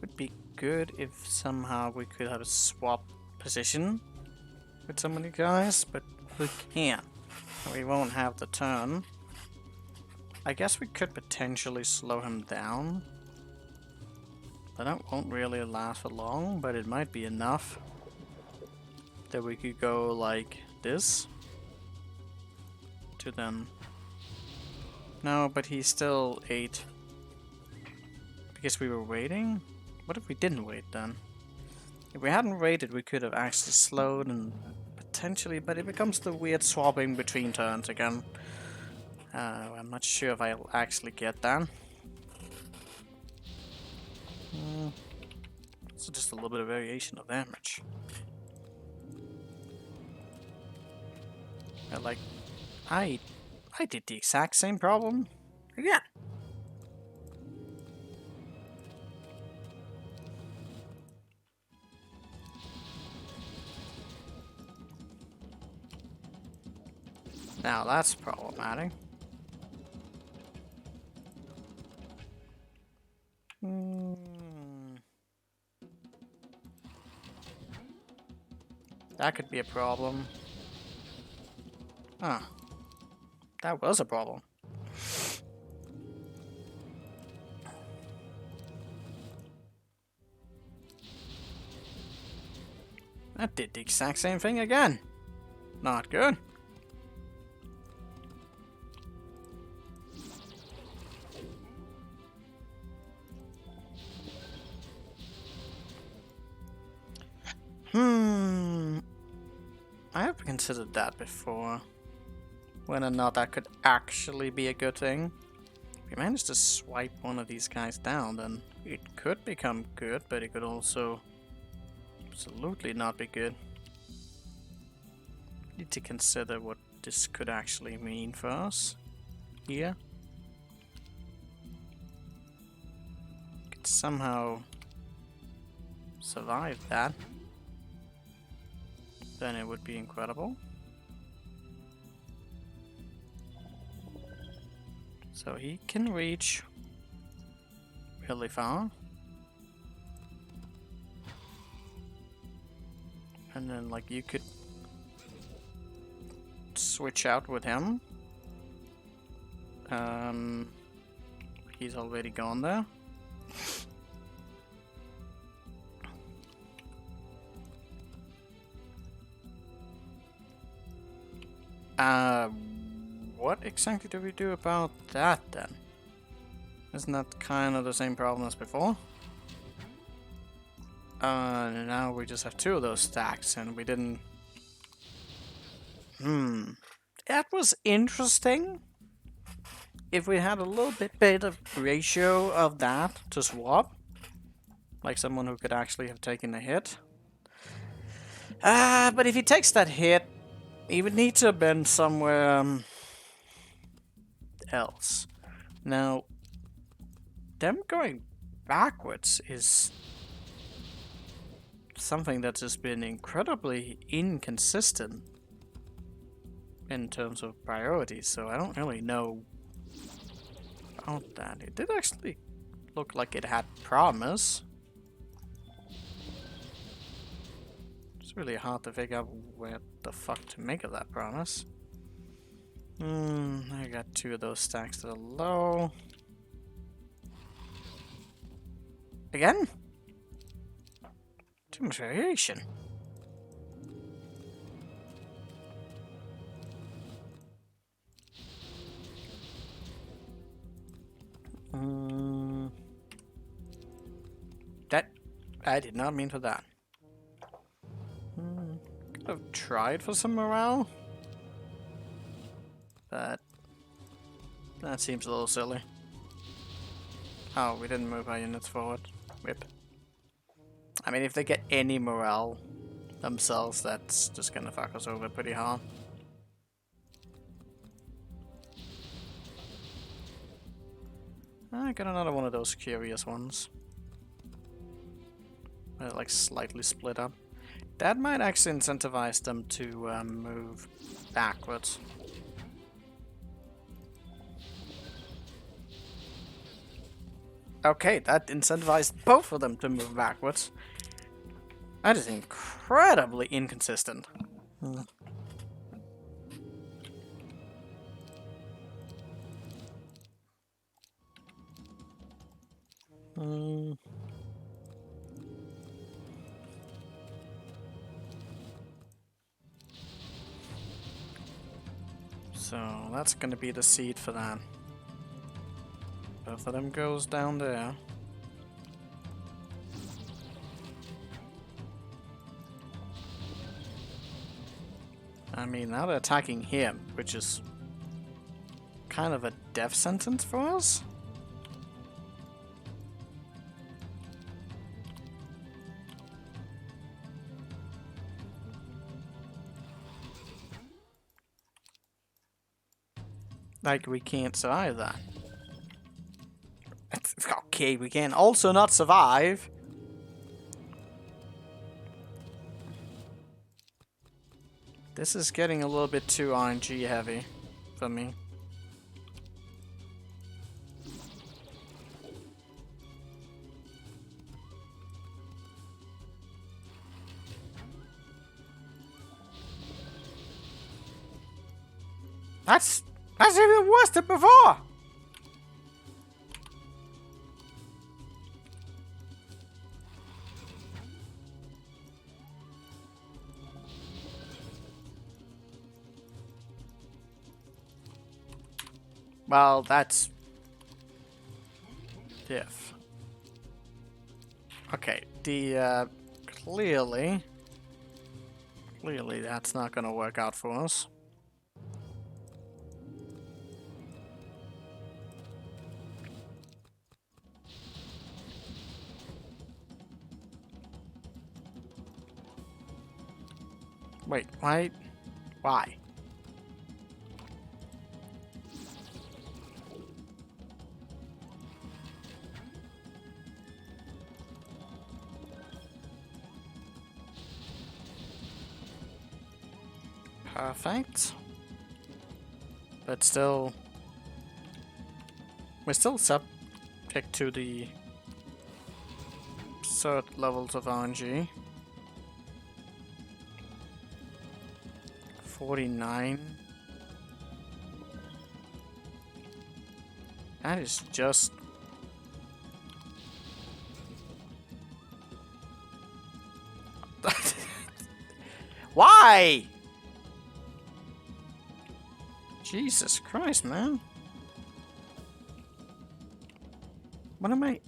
Would be good if somehow we could have a swap position with some of the guys, but we can't. We won't have the turn. I guess we could potentially slow him down. That won't really last for long, but it might be enough that we could go like this to then... No, but he still ate because we were waiting? What if we didn't wait then? If we hadn't waited, we could have actually slowed and potentially, but it becomes the weird swapping between turns again. I'm not sure if I'll actually get that. It's just a little bit of variation of damage. Like, I did the exact same problem again. Now that's problematic. That could be a problem. Huh. That was a problem. That did the exact same thing again. Not good. I have considered that before. Whether or not that could actually be a good thing. If we manage to swipe one of these guys down, then it could become good, but it could also absolutely not be good. Need to consider what this could actually mean for us here. Could somehow survive that, then it would be incredible. So he can reach really far. And then like you could switch out with him. He's already gone there. What exactly do we do about that then? Isn't that kind of the same problem as before? Now we just have two of those stacks and we didn't... That was interesting. If we had a little bit better ratio of that to swap. Like someone who could actually have taken a hit. But if he takes that hit, he would need to have been somewhere else. Now, them going backwards is something that has been incredibly inconsistent in terms of priorities, so I don't really know about that. It did actually look like it had promise. It's really hard to figure out where the fuck to make of that promise. I got two of those stacks that are low. Again? Too much variation. That I did not mean for that. Could have tried for some morale, but that seems a little silly. Oh, we didn't move our units forward. Rip. I mean, if they get any morale themselves, that's just gonna fuck us over pretty hard. I got another one of those curious ones. Like slightly split up. That might actually incentivize them to move backwards. Okay, that incentivized both of them to move backwards. That is incredibly inconsistent. So that's gonna be the seed for that. Both of them goes down there. I mean, now they're attacking him, which is kind of a death sentence for us. Like, we can't survive that. It's okay, we can also not survive. This is getting a little bit too RNG heavy for me. That's even worse than before! Well, that's diff. Okay, clearly that's not gonna work out for us. Wait, why? Why? Perfect. But still, we're still subject to the certain levels of RNG. 49. That is just... Why? Jesus Christ, man. What am I...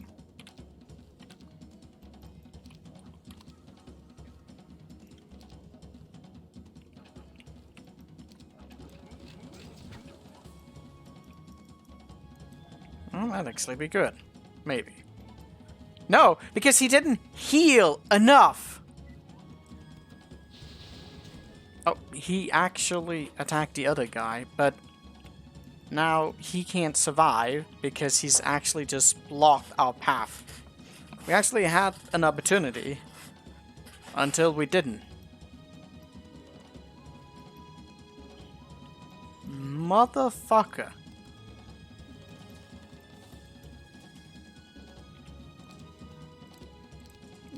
Well, that'd actually be good. Maybe. No, because he didn't heal enough. Oh, he actually attacked the other guy, but now he can't survive because he's actually just blocked our path. We actually had an opportunity until we didn't. Motherfucker.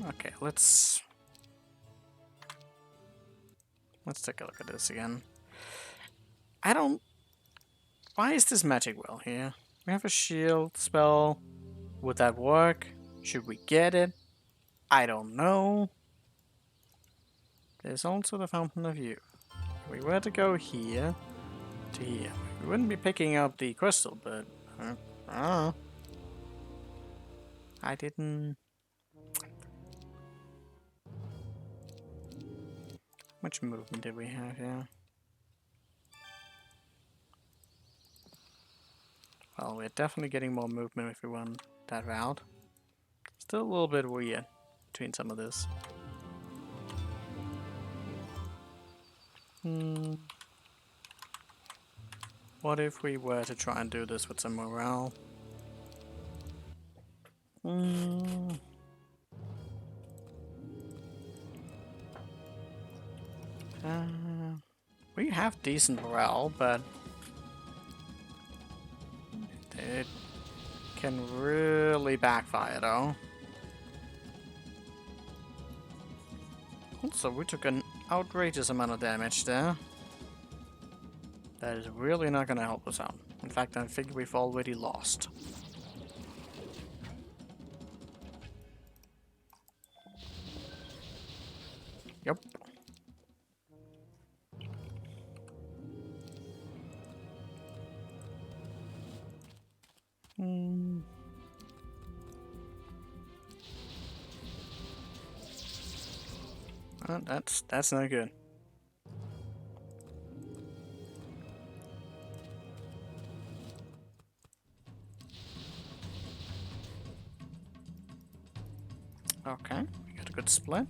Okay, let's take a look at this again. Why is this magic well here? We have a shield spell. Would that work? Should we get it? I don't know. There's also the Fountain of Youth. If we were to go here to here, we wouldn't be picking up the crystal, but I don't know. I didn't... How much movement did we have here? Well, we're definitely getting more movement if we went that route. Still a little bit weird between some of this. What if we were to try and do this with some morale? We have decent morale, but it can really backfire though. Also, we took an outrageous amount of damage there. That is really not gonna help us out. In fact, I think we've already lost. Yep. Hmm. That's no good. Okay, we got a good split.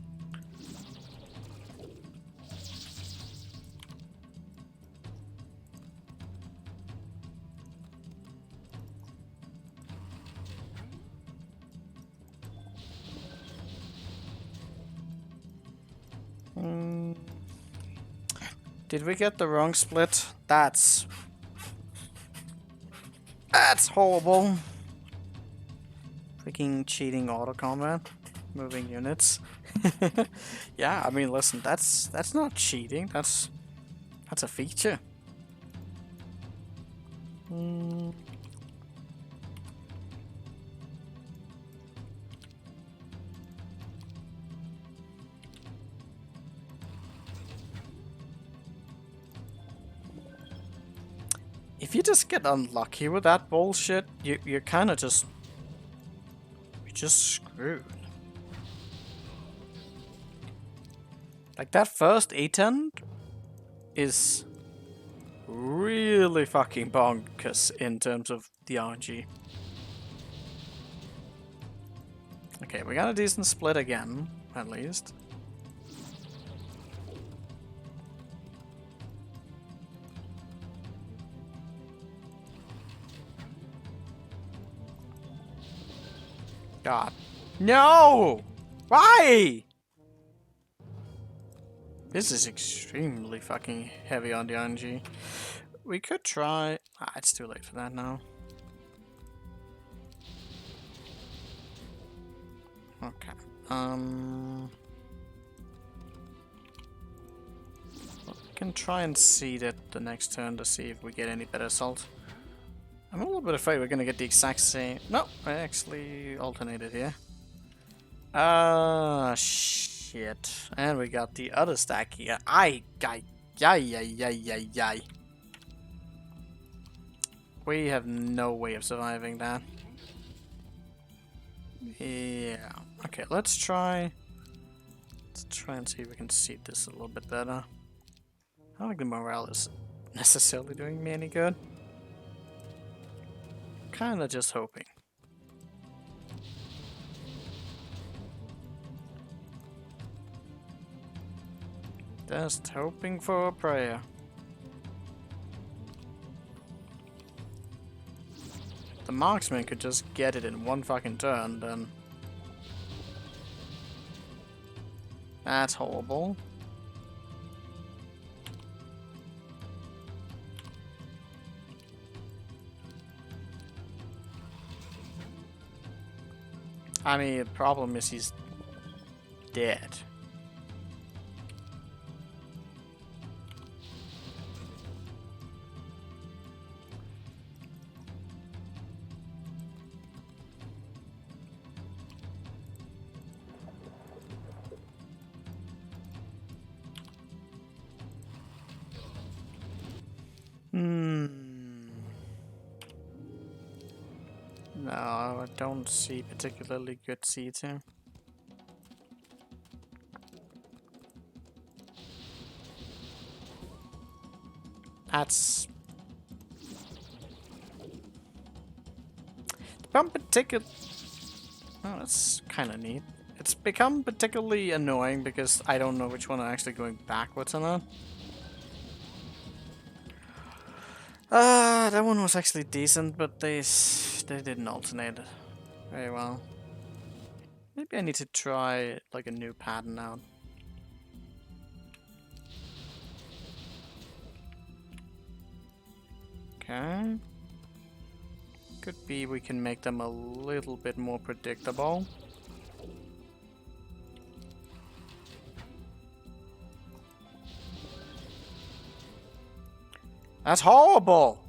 Hmm. Did we get the wrong split? That's horrible. Freaking cheating auto combat, moving units. Yeah, I mean, listen, that's not cheating. That's a feature. Hmm. If you just get unlucky with that bullshit, you're kind of just you're just screwed. Like that first A10 is really fucking bonkers in terms of the RNG. Okay, we got a decent split again, at least. God. No! Why? This is extremely fucking heavy on the RNG. We could try... Ah, it's too late for that now. Okay. We can try and seed it the next turn to see if we get any better salt. I'm a little bit afraid we're gonna get the exact same... No, I actually alternated here. Ah, shit. And we got the other stack here. Ay. We have no way of surviving that. Yeah. Okay, let's try and see if we can seed this a little bit better. I don't think the morale is necessarily doing me any good. Kinda just hoping. Just hoping for a prayer. The marksman could just get it in one fucking turn, then... That's horrible. I mean, the problem is he's dead. No, I don't see particularly good seeds here. That's... become particular... Oh, that's kind of neat. It's become particularly annoying because I don't know which one are actually going backwards or not. That one was actually decent, but they didn't alternate it very well. Maybe I need to try like a new pattern out. Okay. Could be we can make them a little bit more predictable. That's horrible!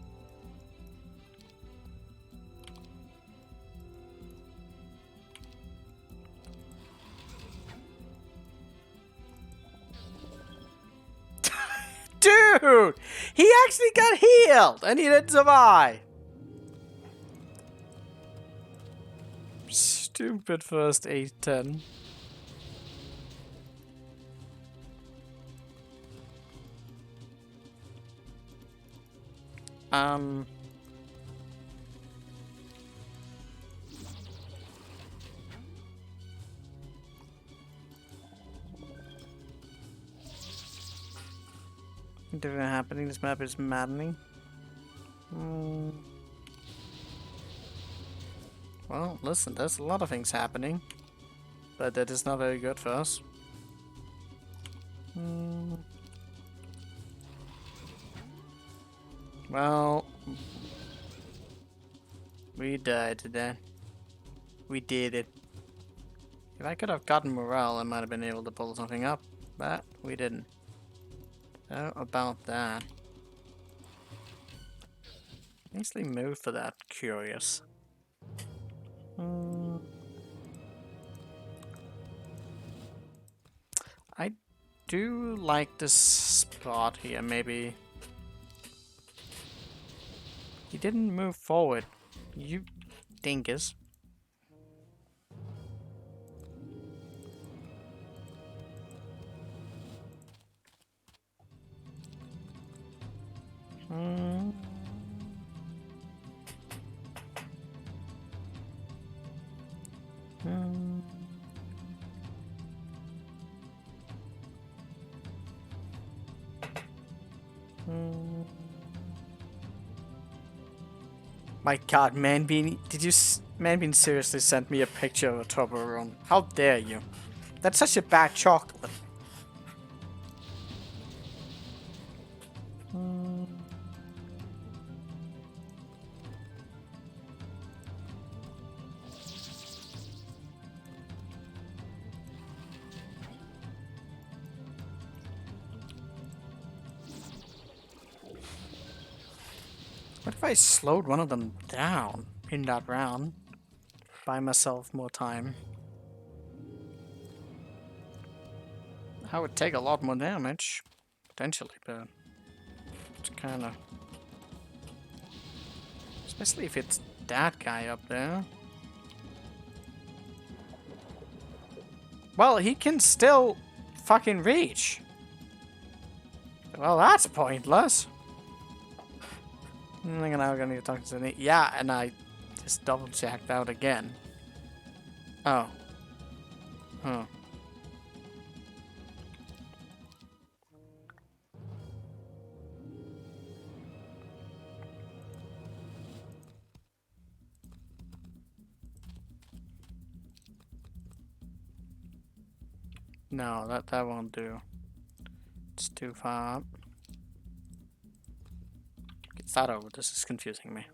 Dude! He actually got healed! And he didn't survive! Stupid first 8-10. Different happening. This map is maddening. Well, listen, there's a lot of things happening, but that is not very good for us. Well, we died today. We did it. If I could have gotten morale, I might have been able to pull something up, but we didn't. So about that. Nicely moved for that, curious. I do like this spot here, maybe. He didn't move forward. You dingus. My god, Manbean, Manbean seriously sent me a picture of a Toblerone? How dare you? That's such a bad chocolate. What if I slowed one of them down in that round? Buy myself more time. I would take a lot more damage, potentially, but it's kind of... Especially if it's that guy up there. Well, he can still fucking reach. Well, that's pointless. I think I'm gonna need to talk to Nate. Yeah, and I just double checked out again. Oh. Huh. No, that won't do. It's too far up. Get that over. This is confusing me.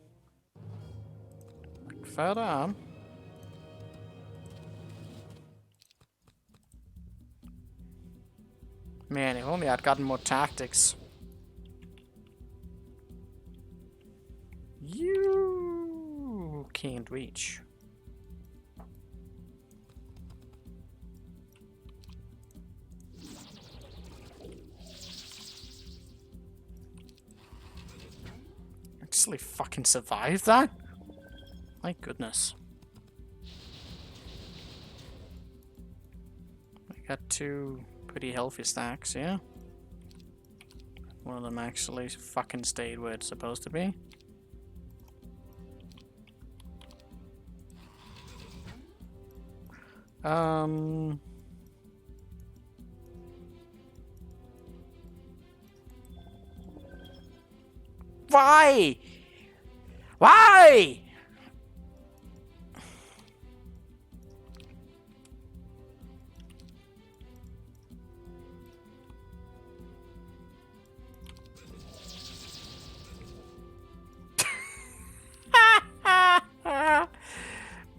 Further on. Man, if only I'd gotten more tactics. You can't reach. Actually fucking survived that? My goodness. I got two pretty healthy stacks, yeah? One of them actually fucking stayed where it's supposed to be. Why? Why?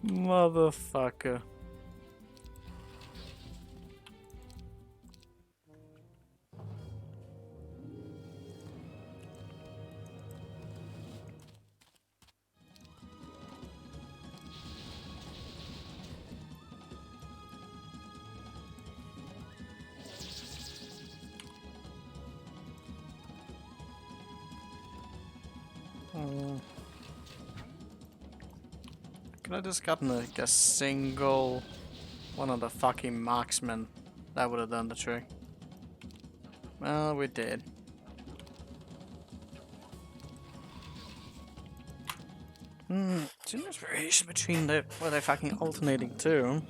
Motherfucker. Could I just gotten like a single one of the fucking marksmen? That would have done the trick. Well, we did. Too much variation between the where they're fucking alternating too.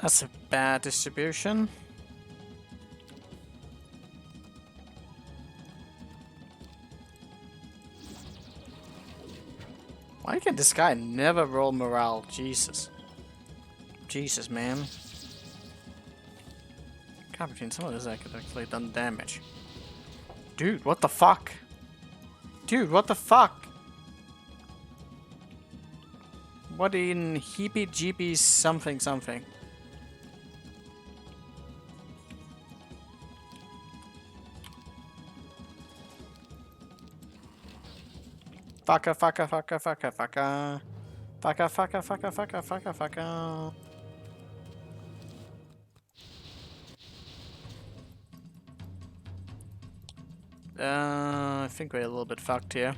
That's a bad distribution. Why can this guy never roll morale? Jesus. Jesus, man. God, between some of this I could actually done damage. Dude, what the fuck? Dude, what the fuck? What in heebie jeebies something something? Fucker, fucker, fucker, fucker, fucker. Fucker, fucker, fucker, fucker, fucker, fucker. I think we're a little bit fucked here.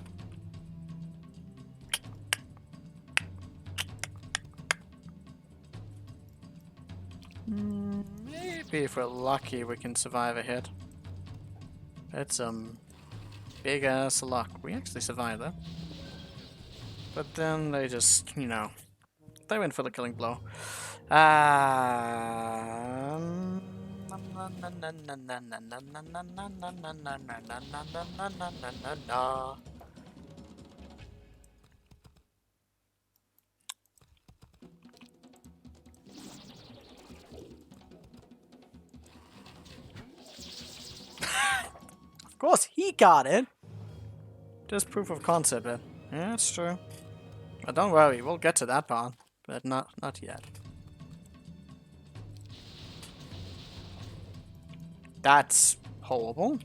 Maybe if we're lucky we can survive a hit. That's big ass luck. We actually survived that. But then they just, you know, they went for the killing blow. Of course, he got it. Just proof of concept, yeah, that's true. But don't worry, we'll get to that part, but not yet. That's horrible.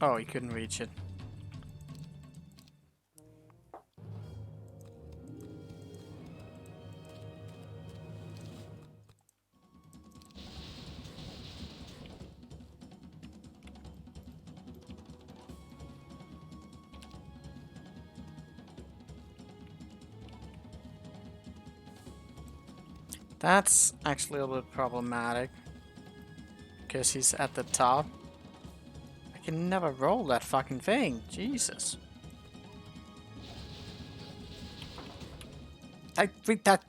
Oh, he couldn't reach it. That's actually a little bit problematic. Because he's at the top. I can never roll that fucking thing. Jesus. I think that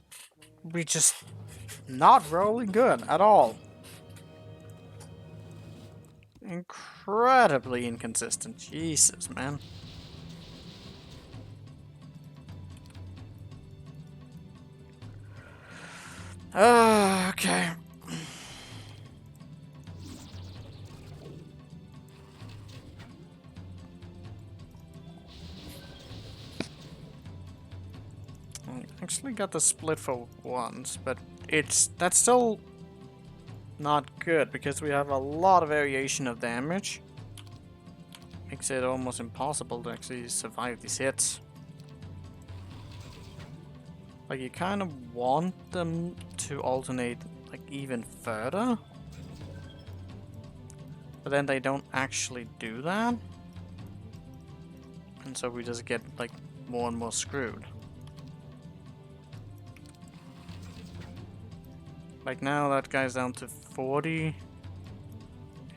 we just not rolling good at all. Incredibly inconsistent. Jesus, man. Okay. I actually got the split for once, but that's still not good because we have a lot of variation of damage. Makes it almost impossible to actually survive these hits. Like, you kind of want them to alternate, like, even further. But then they don't actually do that. And so we just get, like, more and more screwed. Like, now that guy's down to 40.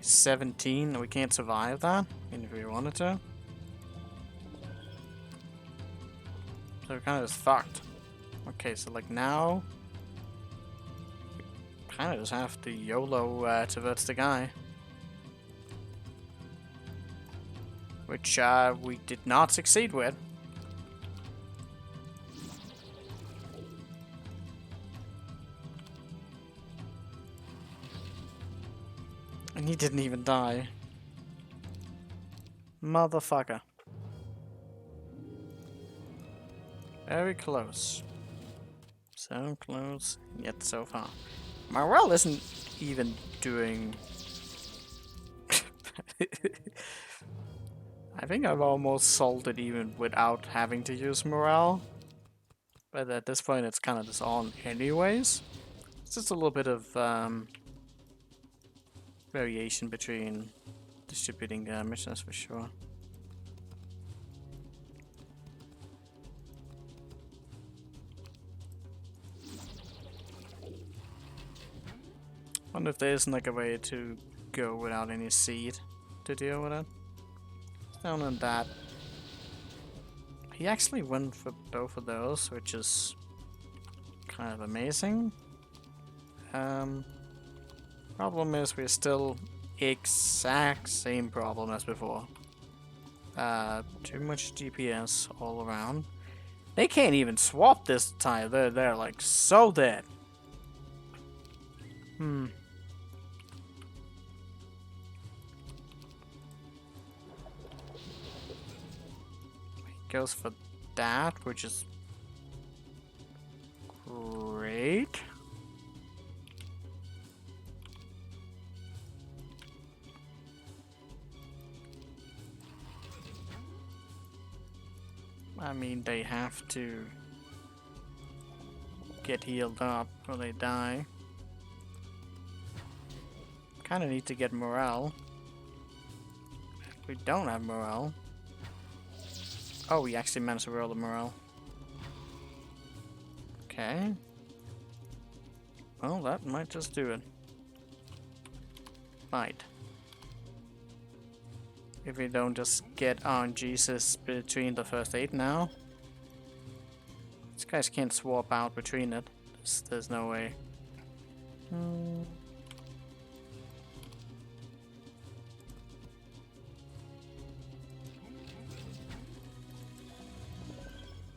17, and we can't survive that, even if we wanted to. So we're kind of just fucked. Okay, so like now, we kind of just have to YOLO towards the guy. Which we did not succeed with. And he didn't even die. Motherfucker. Very close. So close, yet so far. Morale isn't even doing... I think I've almost solved it even without having to use morale. But at this point it's kind of just on anyways. It's just a little bit of variation between distributing damage, that's for sure. Wonder if there isn't like a way to go without any seed to deal with it. Down on that. He actually went for both of those, which is kind of amazing. Problem is we're still exact same problem as before. Too much DPS all around. They can't even swap this time. They're like so dead. Goes for that, which is great. I mean, they have to get healed up or they die. Kinda need to get morale. We don't have morale. Oh, we actually managed to roll the morale. Okay. Well, that might just do it. Might. If we don't just get on Jesus between the first 8 now. These guys can't swap out between it. There's no way.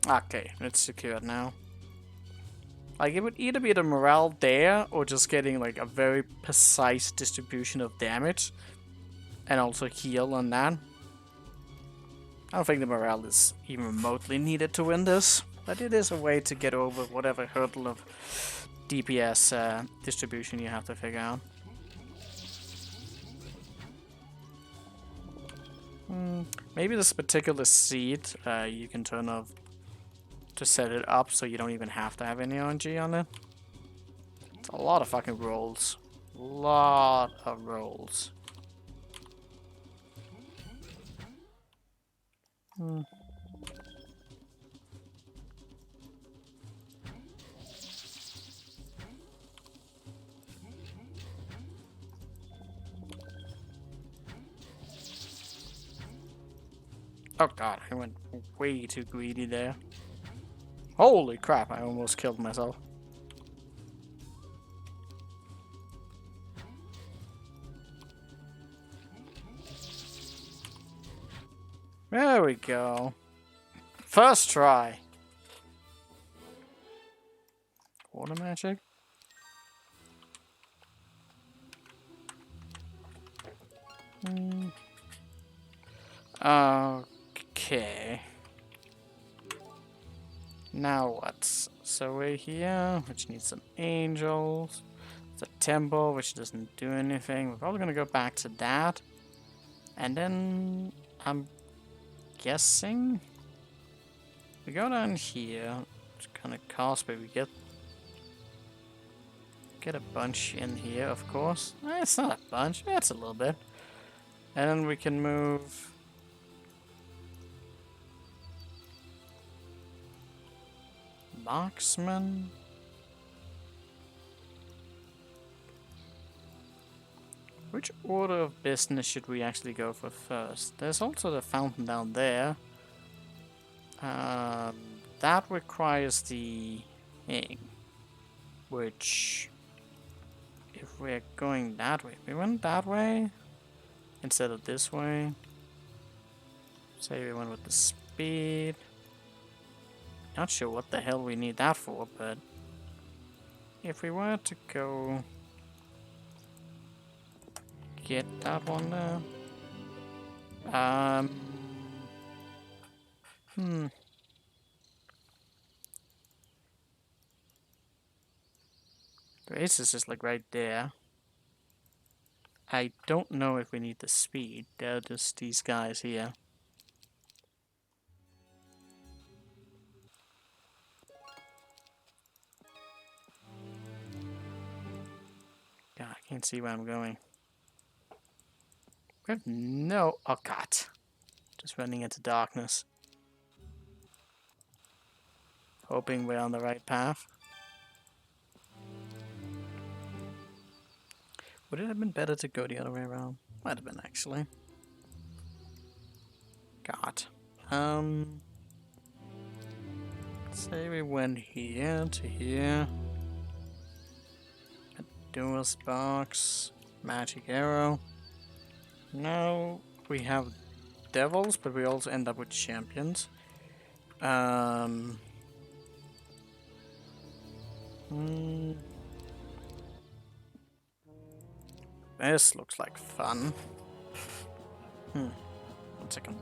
Okay, it's secured now. Like, it would either be the morale there, or just getting, like, a very precise distribution of damage. And also heal on that. I don't think the morale is even remotely needed to win this. But it is a way to get over whatever hurdle of DPS distribution you have to figure out. Maybe this particular seed you can turn off to set it up so you don't even have to have any RNG on it. It's a lot of fucking rolls. Lot of rolls. Oh god, I went way too greedy there. Holy crap, I almost killed myself. There we go. First try. Water magic? Okay. Now what? So we're here, which needs some angels. It's a temple, which doesn't do anything. We're probably gonna go back to that. And then I'm guessing we go down here. It's kind of cost, but we get a bunch in here, of course. It's not a bunch, it's a little bit. And then we can move marksman. Which order of business should we actually go for first? There's also the fountain down there. That requires the thing. Which, if we're going that way, we went that way instead of this way. Say we went with the speed. Not sure what the hell we need that for, but if we were to go get that one there. The ace is just like right there. I don't know if we need the speed. They're just these guys here. God, I can't see where I'm going. We have no... Oh, God. Just running into darkness. Hoping we're on the right path. Would it have been better to go the other way around? Might have been, actually. God. Say we went here to here. A dual sparks. Magic arrow. Now we have devils, but we also end up with champions. This looks like fun. 1 second.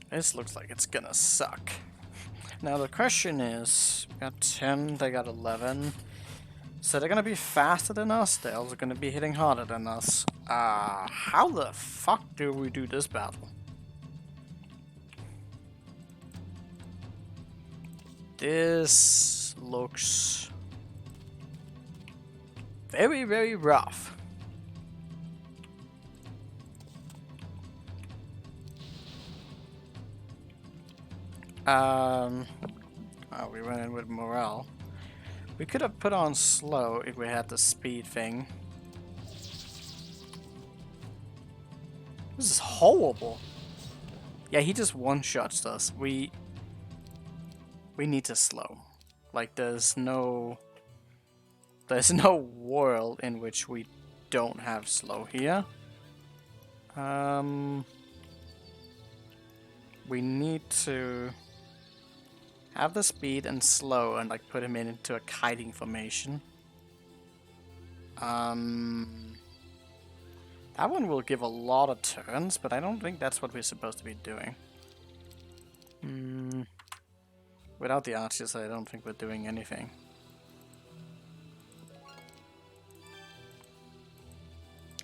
This looks like it's gonna suck. Now the question is, we got 10, they got 11. So they're gonna be faster than us, they're also gonna be hitting harder than us. How the fuck do we do this battle? This looks very, very rough. Oh, we went in with morale. We could have put on slow if we had the speed thing. This is horrible. Yeah, he just one-shots us. We need to slow. Like, there's no world in which we don't have slow here. We need to have the speed and slow and like put him into a kiting formation. That one will give a lot of turns, but I don't think that's what we're supposed to be doing. Without the archers, I don't think we're doing anything.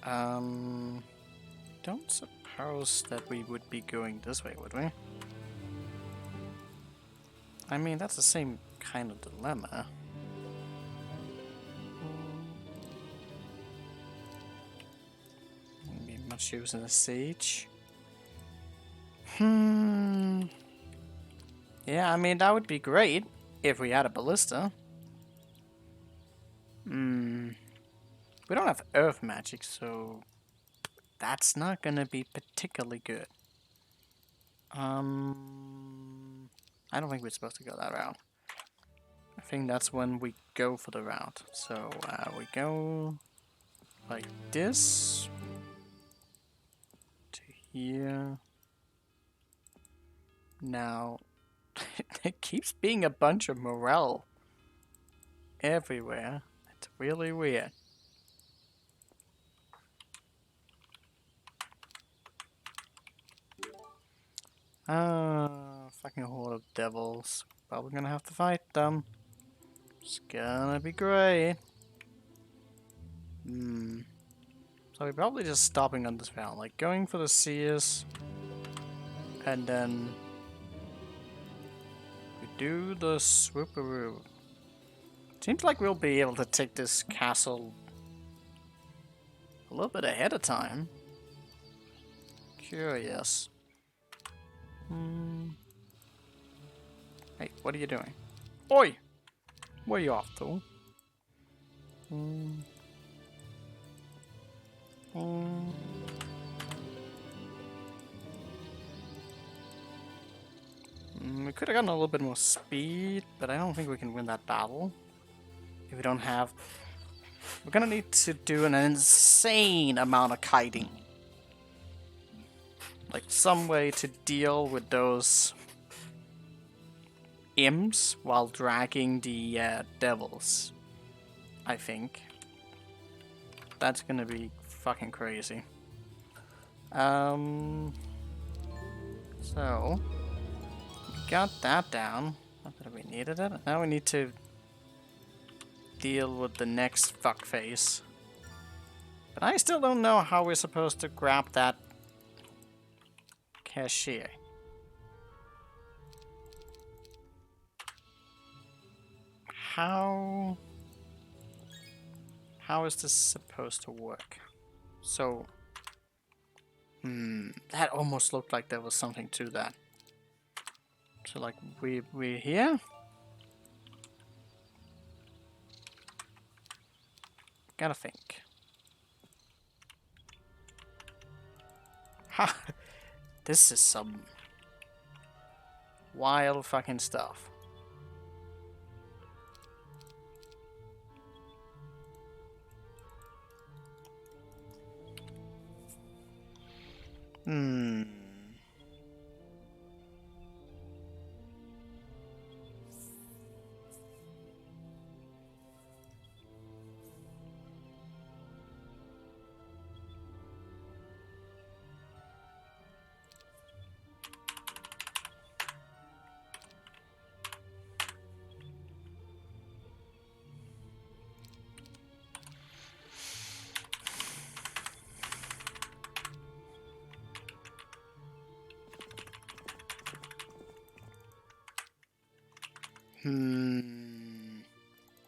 Don't suppose that we would be going this way, would we? I mean, that's the same kind of dilemma. Maybe much use in a siege. Yeah, I mean, that would be great if we had a ballista. We don't have earth magic, so that's not gonna be particularly good. I don't think we're supposed to go that route. I think that's when we go for the route. So we go like this to here. Now, it keeps being a bunch of morale everywhere. It's really weird. Fucking horde of devils. Probably gonna have to fight them. It's gonna be great. So we're probably just stopping on this round, like going for the seers, and then we do the swooparoo. Seems like we'll be able to take this castle a little bit ahead of time. Curious. Hey, what are you doing? Oi! Where are you off to? We could have gotten a little bit more speed, but I don't think we can win that battle. If we don't have... We're gonna need to do an insane amount of kiting. Like some way to deal with those imps while dragging the devils. I think. That's gonna be fucking crazy. So... we got that down. Not that we needed it. Now we need to deal with the next fuckface. But I still don't know how we're supposed to grab that cashier. How is this supposed to work? So, that almost looked like there was something to that. So like we're here. Gotta think. Ha! This is some wild fucking stuff.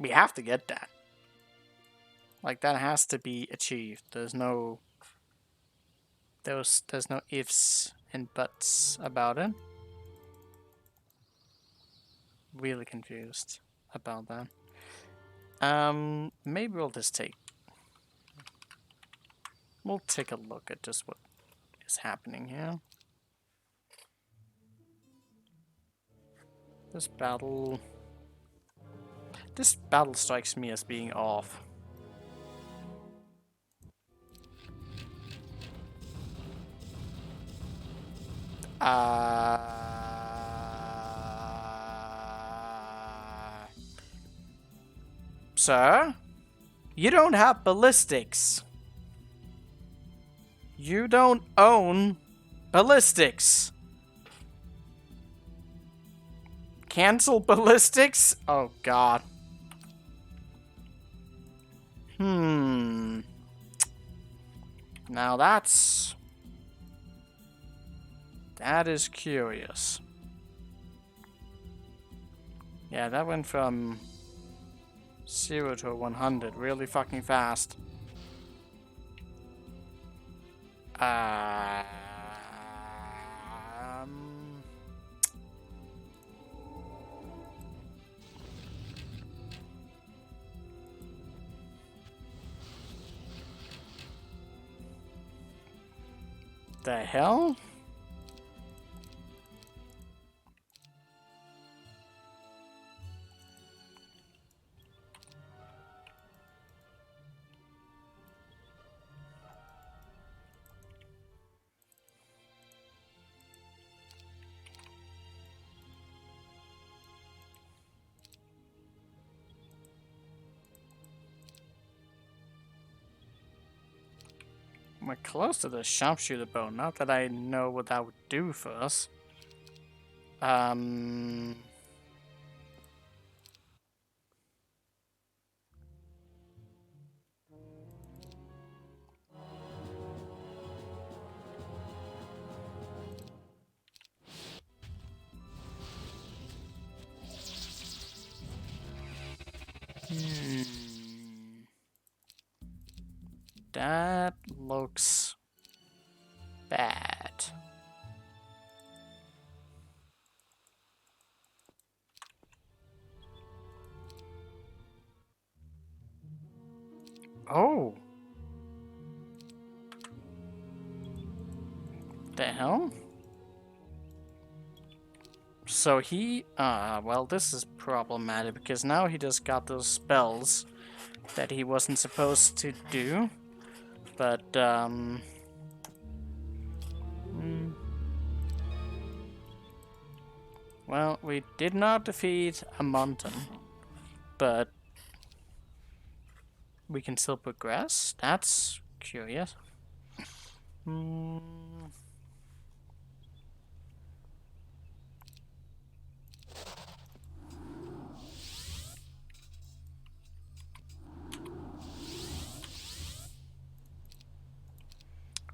We have to get that. Like, that has to be achieved. There's no ifs and buts about it. Really confused about that. Maybe we'll take a look at just what is happening here. This battle strikes me as being off. Sir? You don't have ballistics. You don't own ballistics. Cancel ballistics? Oh god. Now that is curious. Yeah, that went from 0 to 100 really fucking fast. The hell? We're close to the sharpshooter bow. Not that I know what that would do for us. Um... That looks bad. Oh. The hell? So he, well, this is problematic because now he just got those spells that he wasn't supposed to do. But, well, we did not defeat a mountain, but we can still progress. That's curious.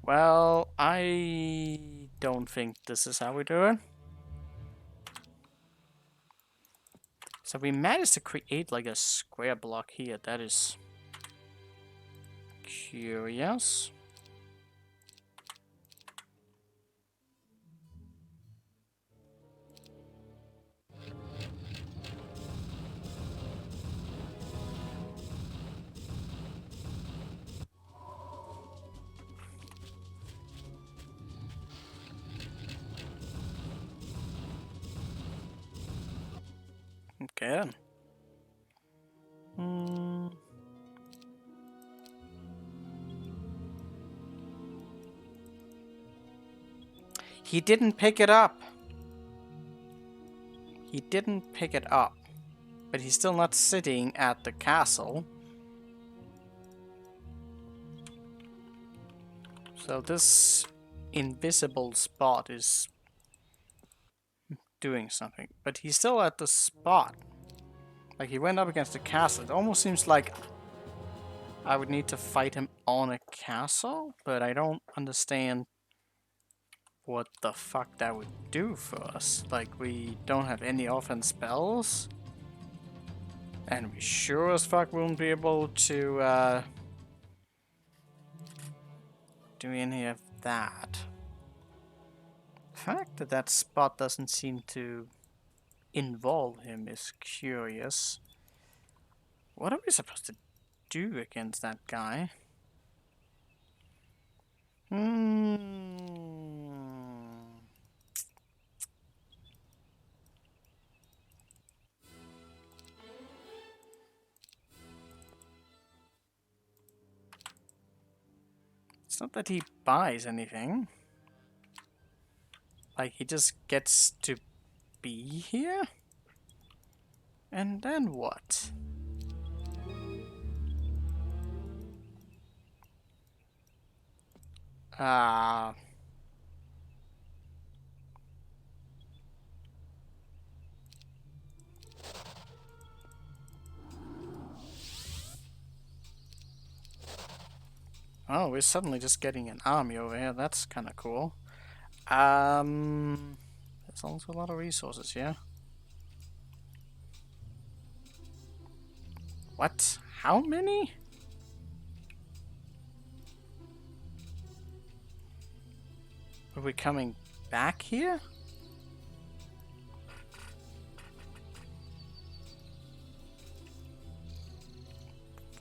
Well, I don't think this is how we do it. So we managed to create like a square block here. That is curious. Okay. He didn't pick it up. He didn't pick it up. But he's still not sitting at the castle. So this invisible spot is doing something. But he's still at the spot. Like he went up against the castle. It almost seems like I would need to fight him on a castle, but I don't understand what the fuck that would do for us. Like, we don't have any offense spells, and we sure as fuck won't be able to do any of that. The fact that that spot doesn't seem to involve him is curious. What are we supposed to do against that guy? It's not that he buys anything. Like, he just gets to be here? And then what? Oh, we're suddenly just getting an army over here. That's kind of cool. There's also a lot of resources here. What? How many? Are we coming back here?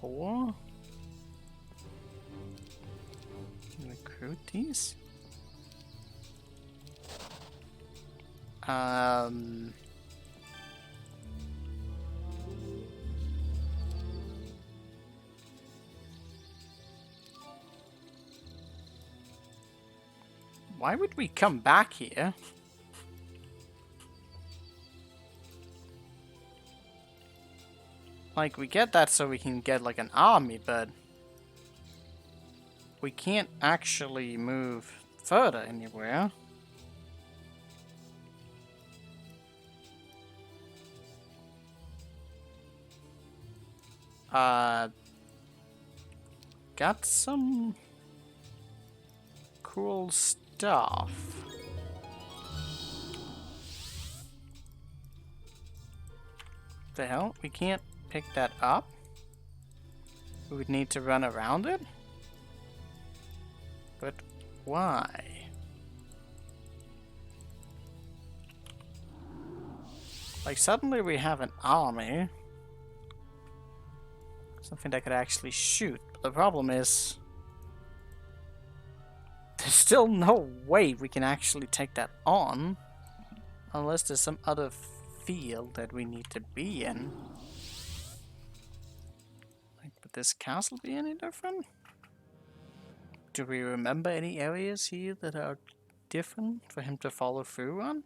Four? Recruit these? Why would we come back here? Like, we get that so we can get, like, an army, but we can't actually move further anywhere. Got some cool stuff. The hell? We can't pick that up? We would need to run around it? But why? Like, suddenly we have an army. Something that could actually shoot. But the problem is, there's still no way we can actually take that on. Unless there's some other field that we need to be in. Like, would this castle be any different? Do we remember any areas here that are different for him to follow through on?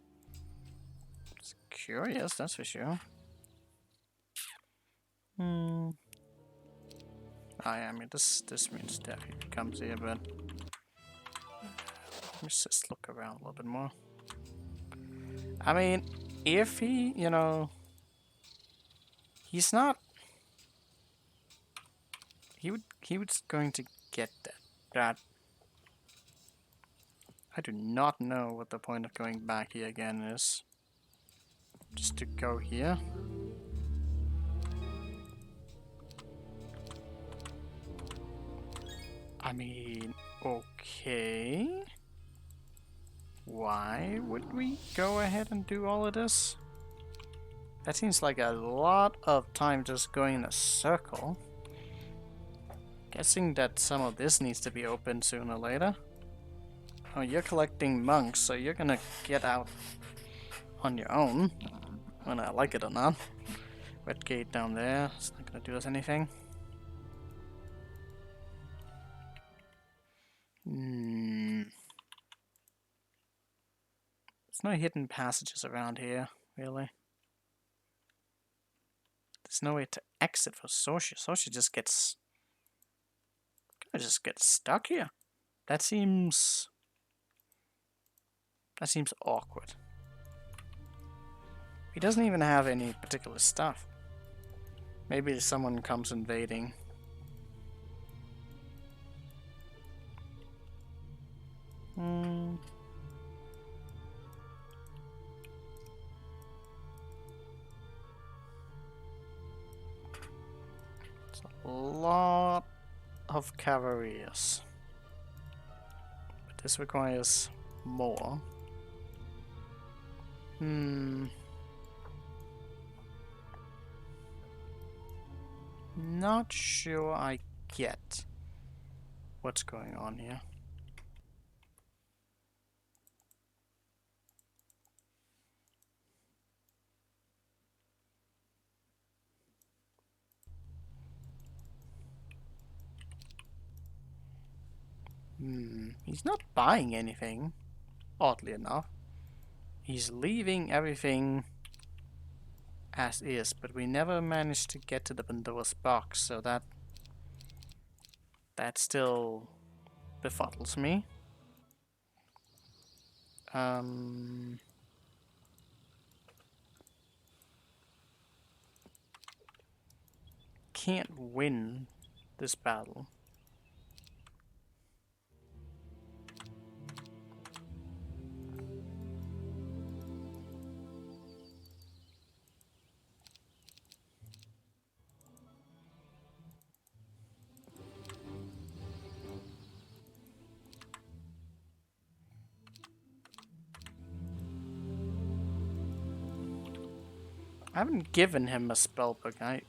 It's curious, that's for sure. Oh yeah, I mean this means that he comes here, but let's just look around a little bit more. I mean, if he, you know, he's not. He was going to get that. I do not know what the point of going back here again is. Just to go here. I mean, okay. Why would we go ahead and do all of this? That seems like a lot of time just going in a circle. Guessing that some of this needs to be opened sooner or later. Oh, you're collecting monks, so you're gonna get out on your own. Whether I like it or not. Red gate down there, it's not gonna do us anything. There's no hidden passages around here, really. There's no way to exit for Socia. Socia just gets stuck here. That seems awkward. He doesn't even have any particular stuff. Maybe someone comes invading. It's a lot of cavalries. But this requires more. Not sure I get what's going on here. He's not buying anything, oddly enough. He's leaving everything as is, but we never managed to get to the Pandora's box, so that still befuddles me. Can't win this battle. I haven't given him a spellbook.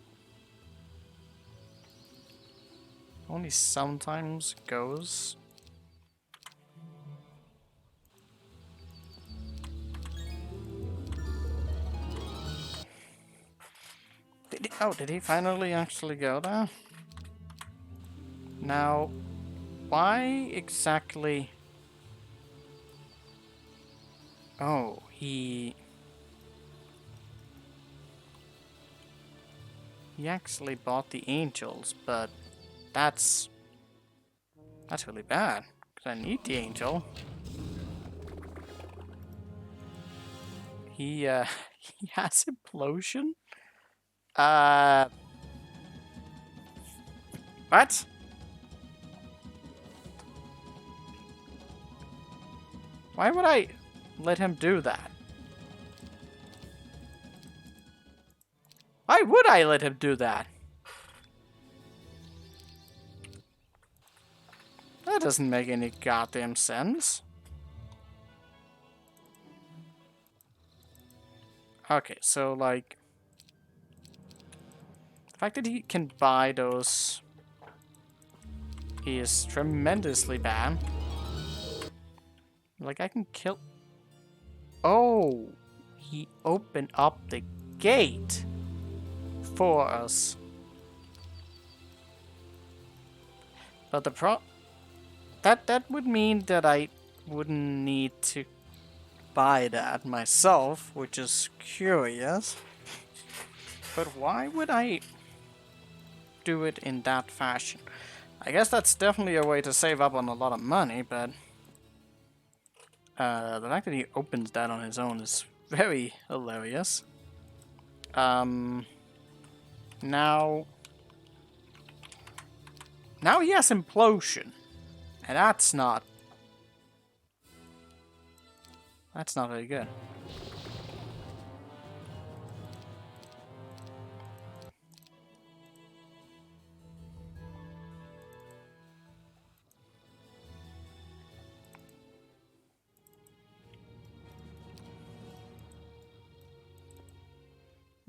Only sometimes goes. Did he finally actually go there? Now, why exactly? Oh, he actually bought the angels, but that's really bad, because I need the angel. He he has implosion? What? Why would I let him do that? Why would I let him do that? That doesn't make any goddamn sense. Okay, so like... the fact that he can buy those is tremendously bad. Like, I can kill... Oh! He opened up the gate for us. But the that would mean that I wouldn't need to buy that myself, which is curious. But why would I do it in that fashion? I guess that's definitely a way to save up on a lot of money, but the fact that he opens that on his own is very hilarious. Now he has implosion, and that's not very good.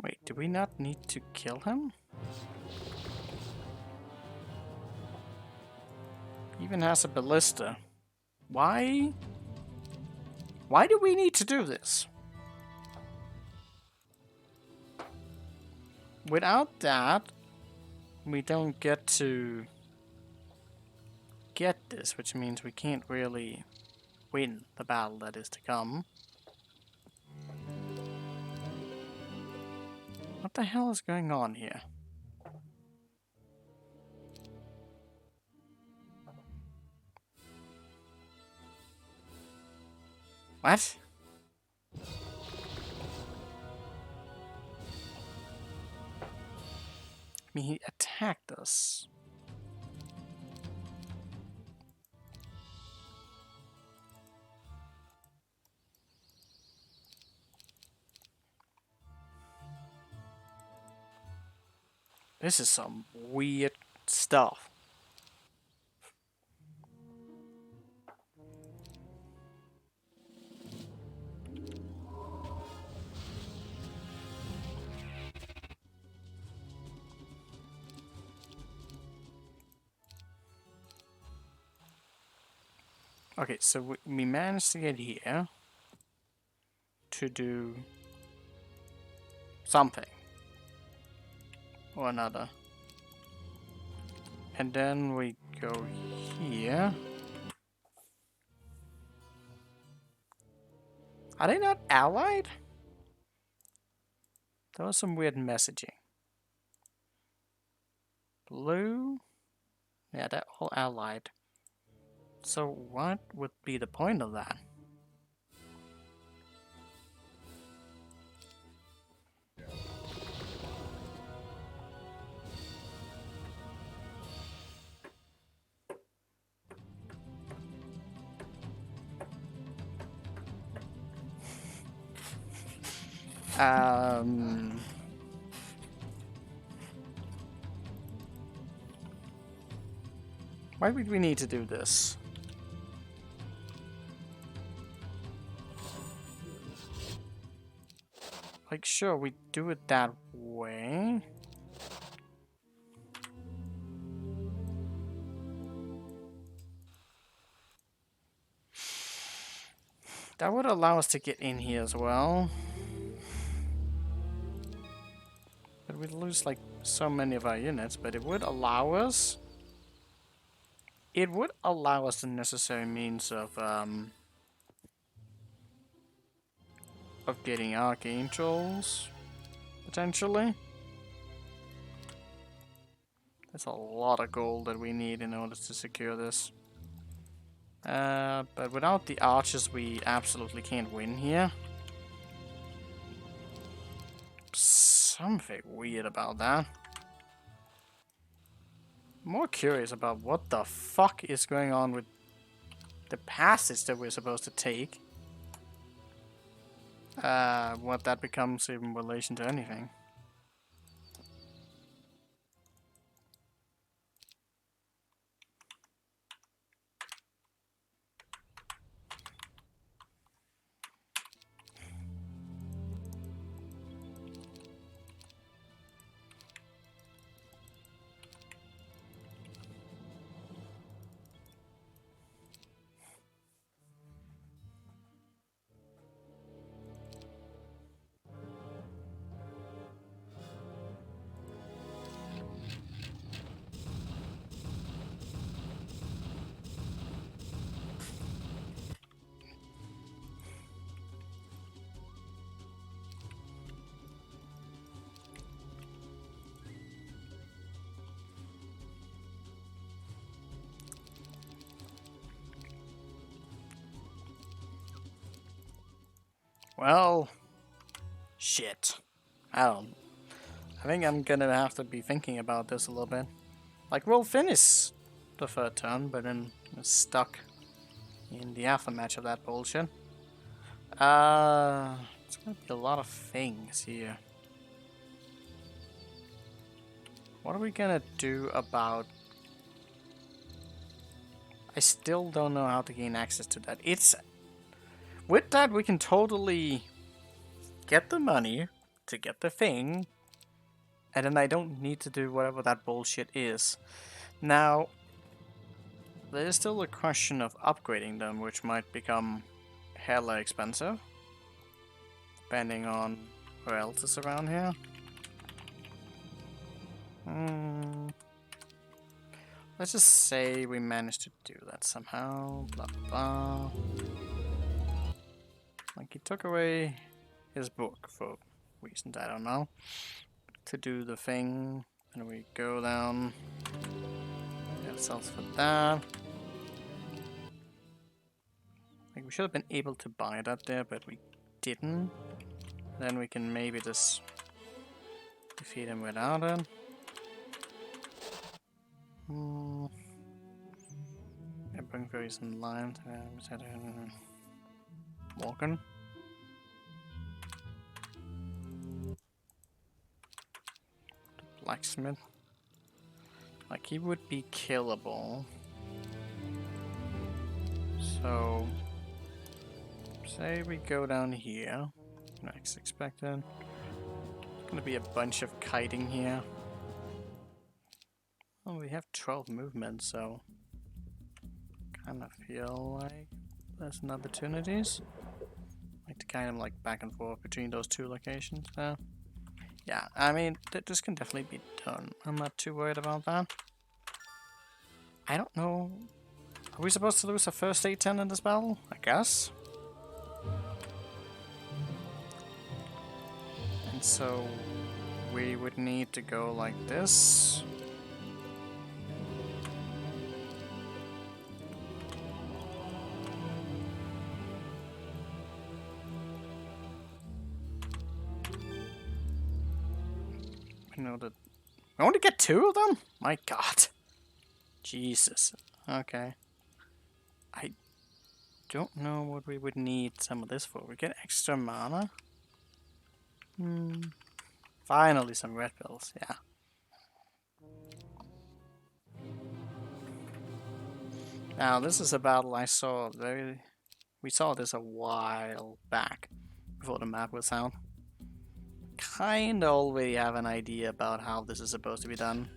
Wait, do we not need to kill him? Even has a ballista. Why? Why do we need to do this? Without that, we don't get to get this, which means we can't really win the battle that is to come. What the hell is going on here? What? I mean, he attacked us. This is some weird stuff. Okay, so we managed to get here to do something or another. And then we go here. Are they not allied? There was some weird messaging. Blue? Yeah, they're all allied. So what would be the point of that? Why would we need to do this? Like, sure, we do it that way. That would allow us to get in here as well. But we'd lose, like, so many of our units, but it would allow us... It would allow us the necessary means of getting archangels, potentially. That's a lot of gold that we need in order to secure this. But without the archers, we absolutely can't win here. Something weird about that. more curious about what the fuck is going on with the passage that we're supposed to take. What that becomes in relation to anything. Well, shit. I think I'm gonna have to be thinking about this a little bit. Like, we'll finish the third turn, but then we're stuck in the aftermatch of that bullshit. It's gonna be a lot of things here. What are we gonna do about... I still don't know how to gain access to that. With that, we can totally get the money to get the thing, and then I don't need to do whatever that bullshit is. Now, there is still a question of upgrading them, which might become hella expensive, depending on who else is around here. Let's just say we managed to do that somehow. Blah blah. Like, he took away his book for reasons I don't know to do the thing, and we go down. Get ourselves for that. Like, we should have been able to buy that there, but we didn't. Then we can maybe just defeat him without it. Bring various in line. Walking. Blacksmith. Like, he would be killable. So, say we go down here. Next expected. There's gonna be a bunch of kiting here. Oh, we have 12 movements, so kind of feel like there's an opportunities. Like to kind of like back and forth between those two locations there. Yeah, I mean, this can definitely be done. I'm not too worried about that. I don't know. Are we supposed to lose a first aid 10 in this battle? I guess. And so we would need to go like this. You know that I only get 2 of them? My god. Jesus. Okay. I don't know what we would need some of this for. We get extra mana? Finally some red pills, yeah. Now this is a battle I saw we saw this a while back before the map was out. Kinda already have an idea about how this is supposed to be done.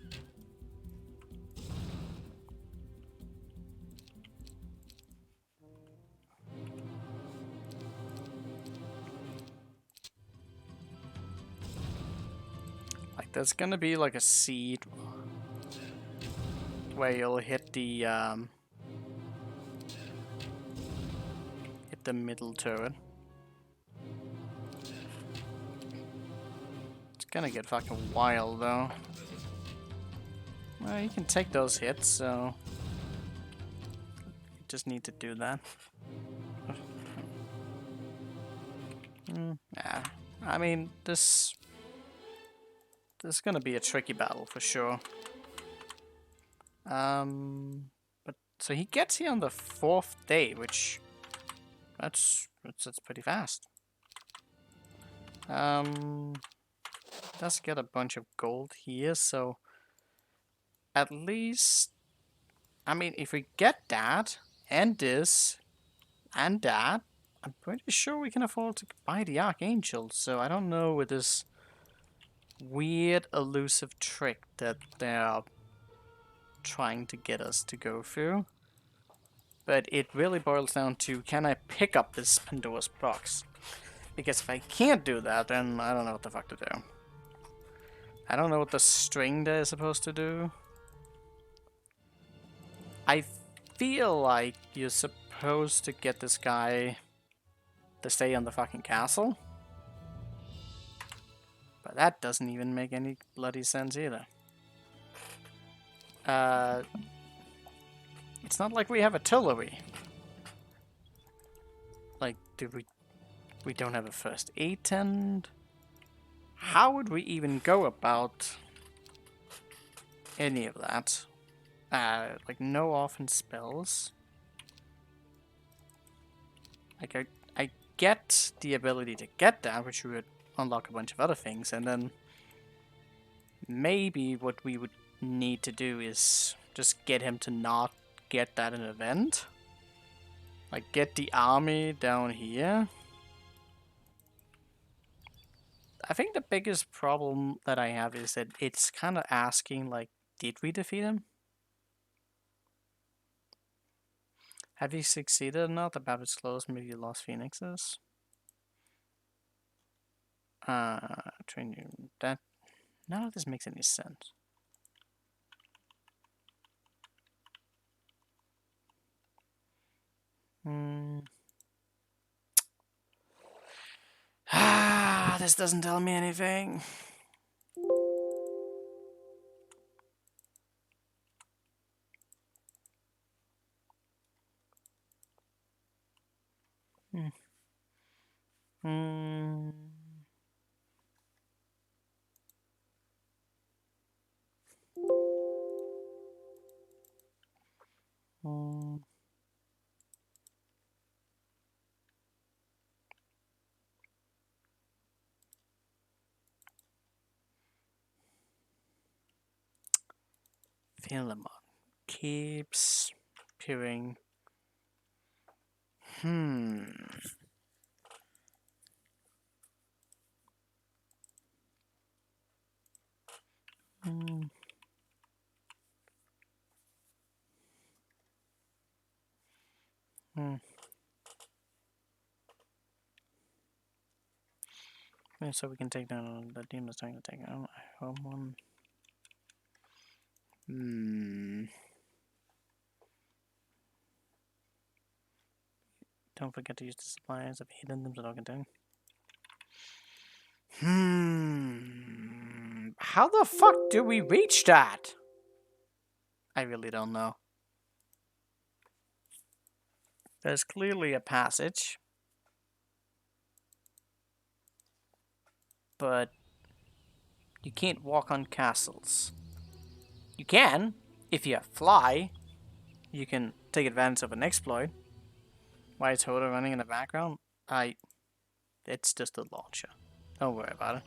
Like, there's gonna be like a seed where you'll hit the middle turret. It's gonna get fucking wild though. Well, you can take those hits, so you just need to do that. Yeah, I mean, this is gonna be a tricky battle for sure. But so he gets here on the 4th day, which that's pretty fast. Does get a bunch of gold here, so at least, I mean, if we get that and this and that, I'm pretty sure we can afford to buy the Archangel. So I don't know with this weird elusive trick that they're trying to get us to go through. But it really boils down to, can I pick up this Pandora's box? Because if I can't do that, then I don't know what the fuck to do. I don't know what the string there is supposed to do. I feel like you're supposed to get this guy to stay on the fucking castle. But that doesn't even make any bloody sense either. It's not like we have artillery. Like, we don't have a first aid tent? How would we even go about any of that? Like, no offense spells. Like, I get the ability to get that, which would unlock a bunch of other things, and then maybe what we would need to do is just get him to not get that in an event. Like, get the army down here. I think the biggest problem that I have is that it's kind of asking, like, did we defeat him? Have you succeeded or not? The battle is close, maybe you lost phoenixes. Training that. None of this makes any sense. This doesn't tell me anything. Philemon keeps peering. Yeah, so we can take down the demons trying to take out home one. Don't forget to use the supplies of hidden them so I can do. How the fuck do we reach that? I really don't know. There's clearly a passage. But you can't walk on castles. You can, if you fly, you can take advantage of an exploit. Why is Hoda running in the background? It's just a launcher. Don't worry about it.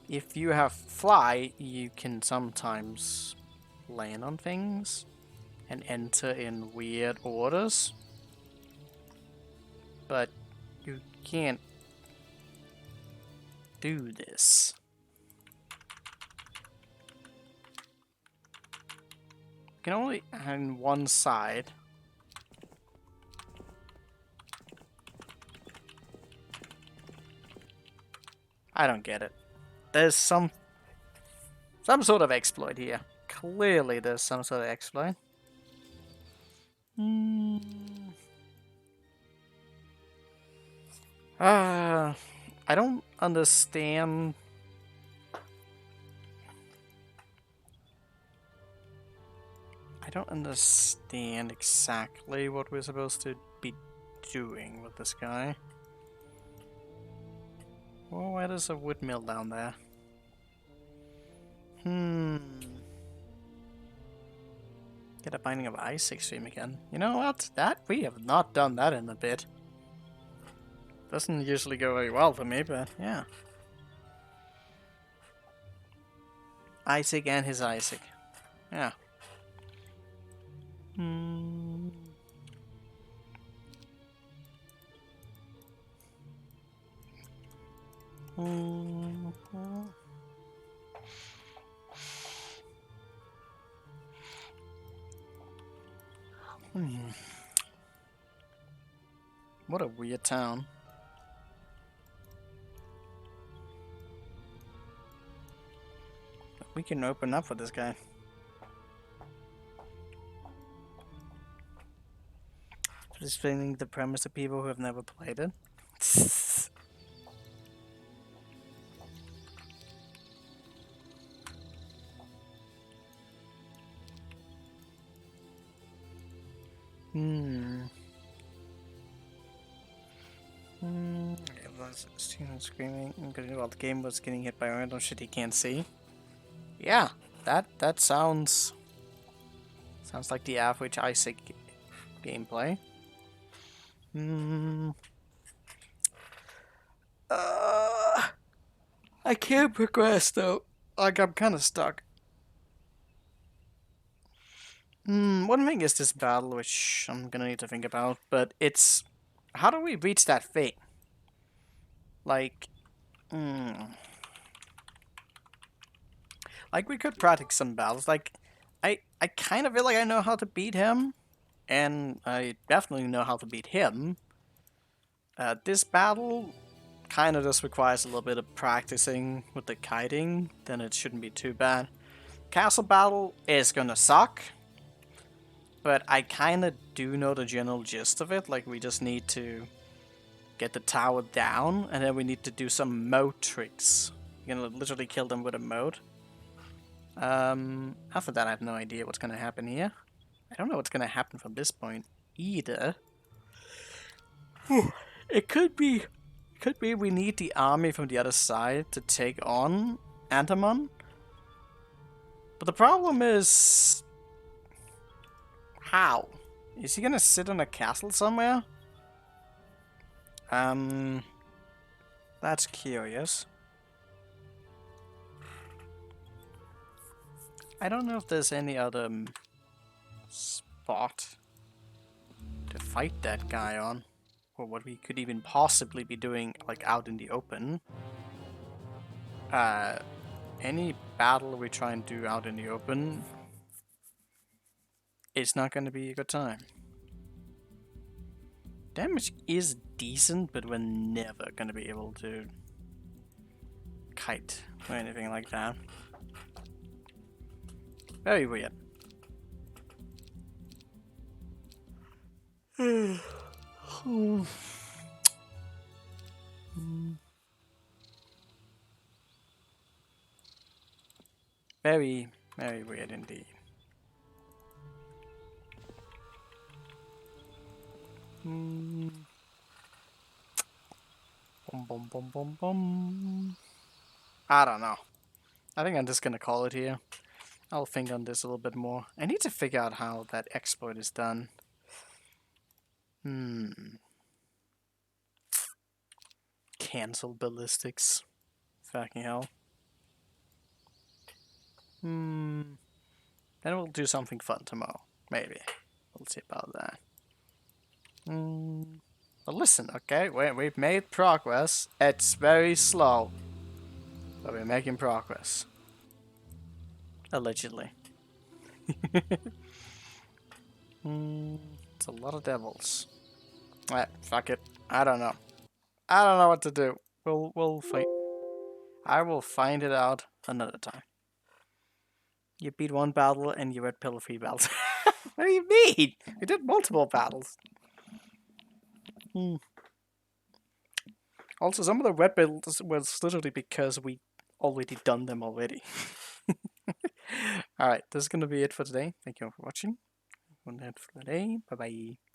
If you have fly, you can sometimes land on things and enter in weird orders. But you can't do this. You can only on one side. I don't get it. There's some sort of exploit here. Clearly there's some sort of exploit. I don't understand. I don't understand exactly what we're supposed to be doing with this guy. Oh, why there's a wood mill down there? Get a Binding of Isaac stream again. You know what? We have not done that in a bit. Doesn't usually go very well for me, but yeah. Isaac and his Isaac. Yeah. What a weird town. We can open up for this guy. Explaining the premise to people who have never played it. Student screaming. Well, the game was getting hit by random shit he can't see. Yeah, that sounds like the average Isaac gameplay. I can't progress though. Like I'm kind of stuck. One thing is this battle, which I'm gonna need to think about, but it's how do we reach that thing? Like, like we could practice some battles. Like, I kind of feel like I know how to beat him, and I definitely know how to beat him. This battle kind of just requires a little bit of practicing with the kiting, then it shouldn't be too bad. Castle battle is gonna suck, but I kind of do know the general gist of it. Like, we just need to get the tower down, and then we need to do some moat tricks. You're gonna literally kill them with a moat. After that, I have no idea what's gonna happen here. I don't know what's gonna happen from this point either. It could be we need the army from the other side to take on Antamon. But the problem is, how? Is he gonna sit in a castle somewhere? That's curious. I don't know if there's any other spot to fight that guy on, or what we could even possibly be doing, like, out in the open. Any battle we try and do out in the open, it's not going to be a good time. Damage is decent, but we're never going to be able to kite or anything like that. Very weird. Very, very weird indeed. Bum, bum, bum, bum, bum. I don't know. I think I'm just gonna call it here. I'll think on this a little bit more. I need to figure out how that exploit is done. Cancel ballistics. Fucking hell. Then we'll do something fun tomorrow. Maybe. We'll see about that. But listen, okay? We've made progress. It's very slow. But we're making progress. Allegedly. It's a lot of devils. Alright, fuck it. I don't know. I don't know what to do. We'll fight. I will find it out another time. You beat one battle and you red pill 3 battles. What do you mean? We did multiple battles. Also, some of the red battles was literally because we already done them already. Alright, this is gonna be it for today. Thank you all for watching. That's for today. Bye bye.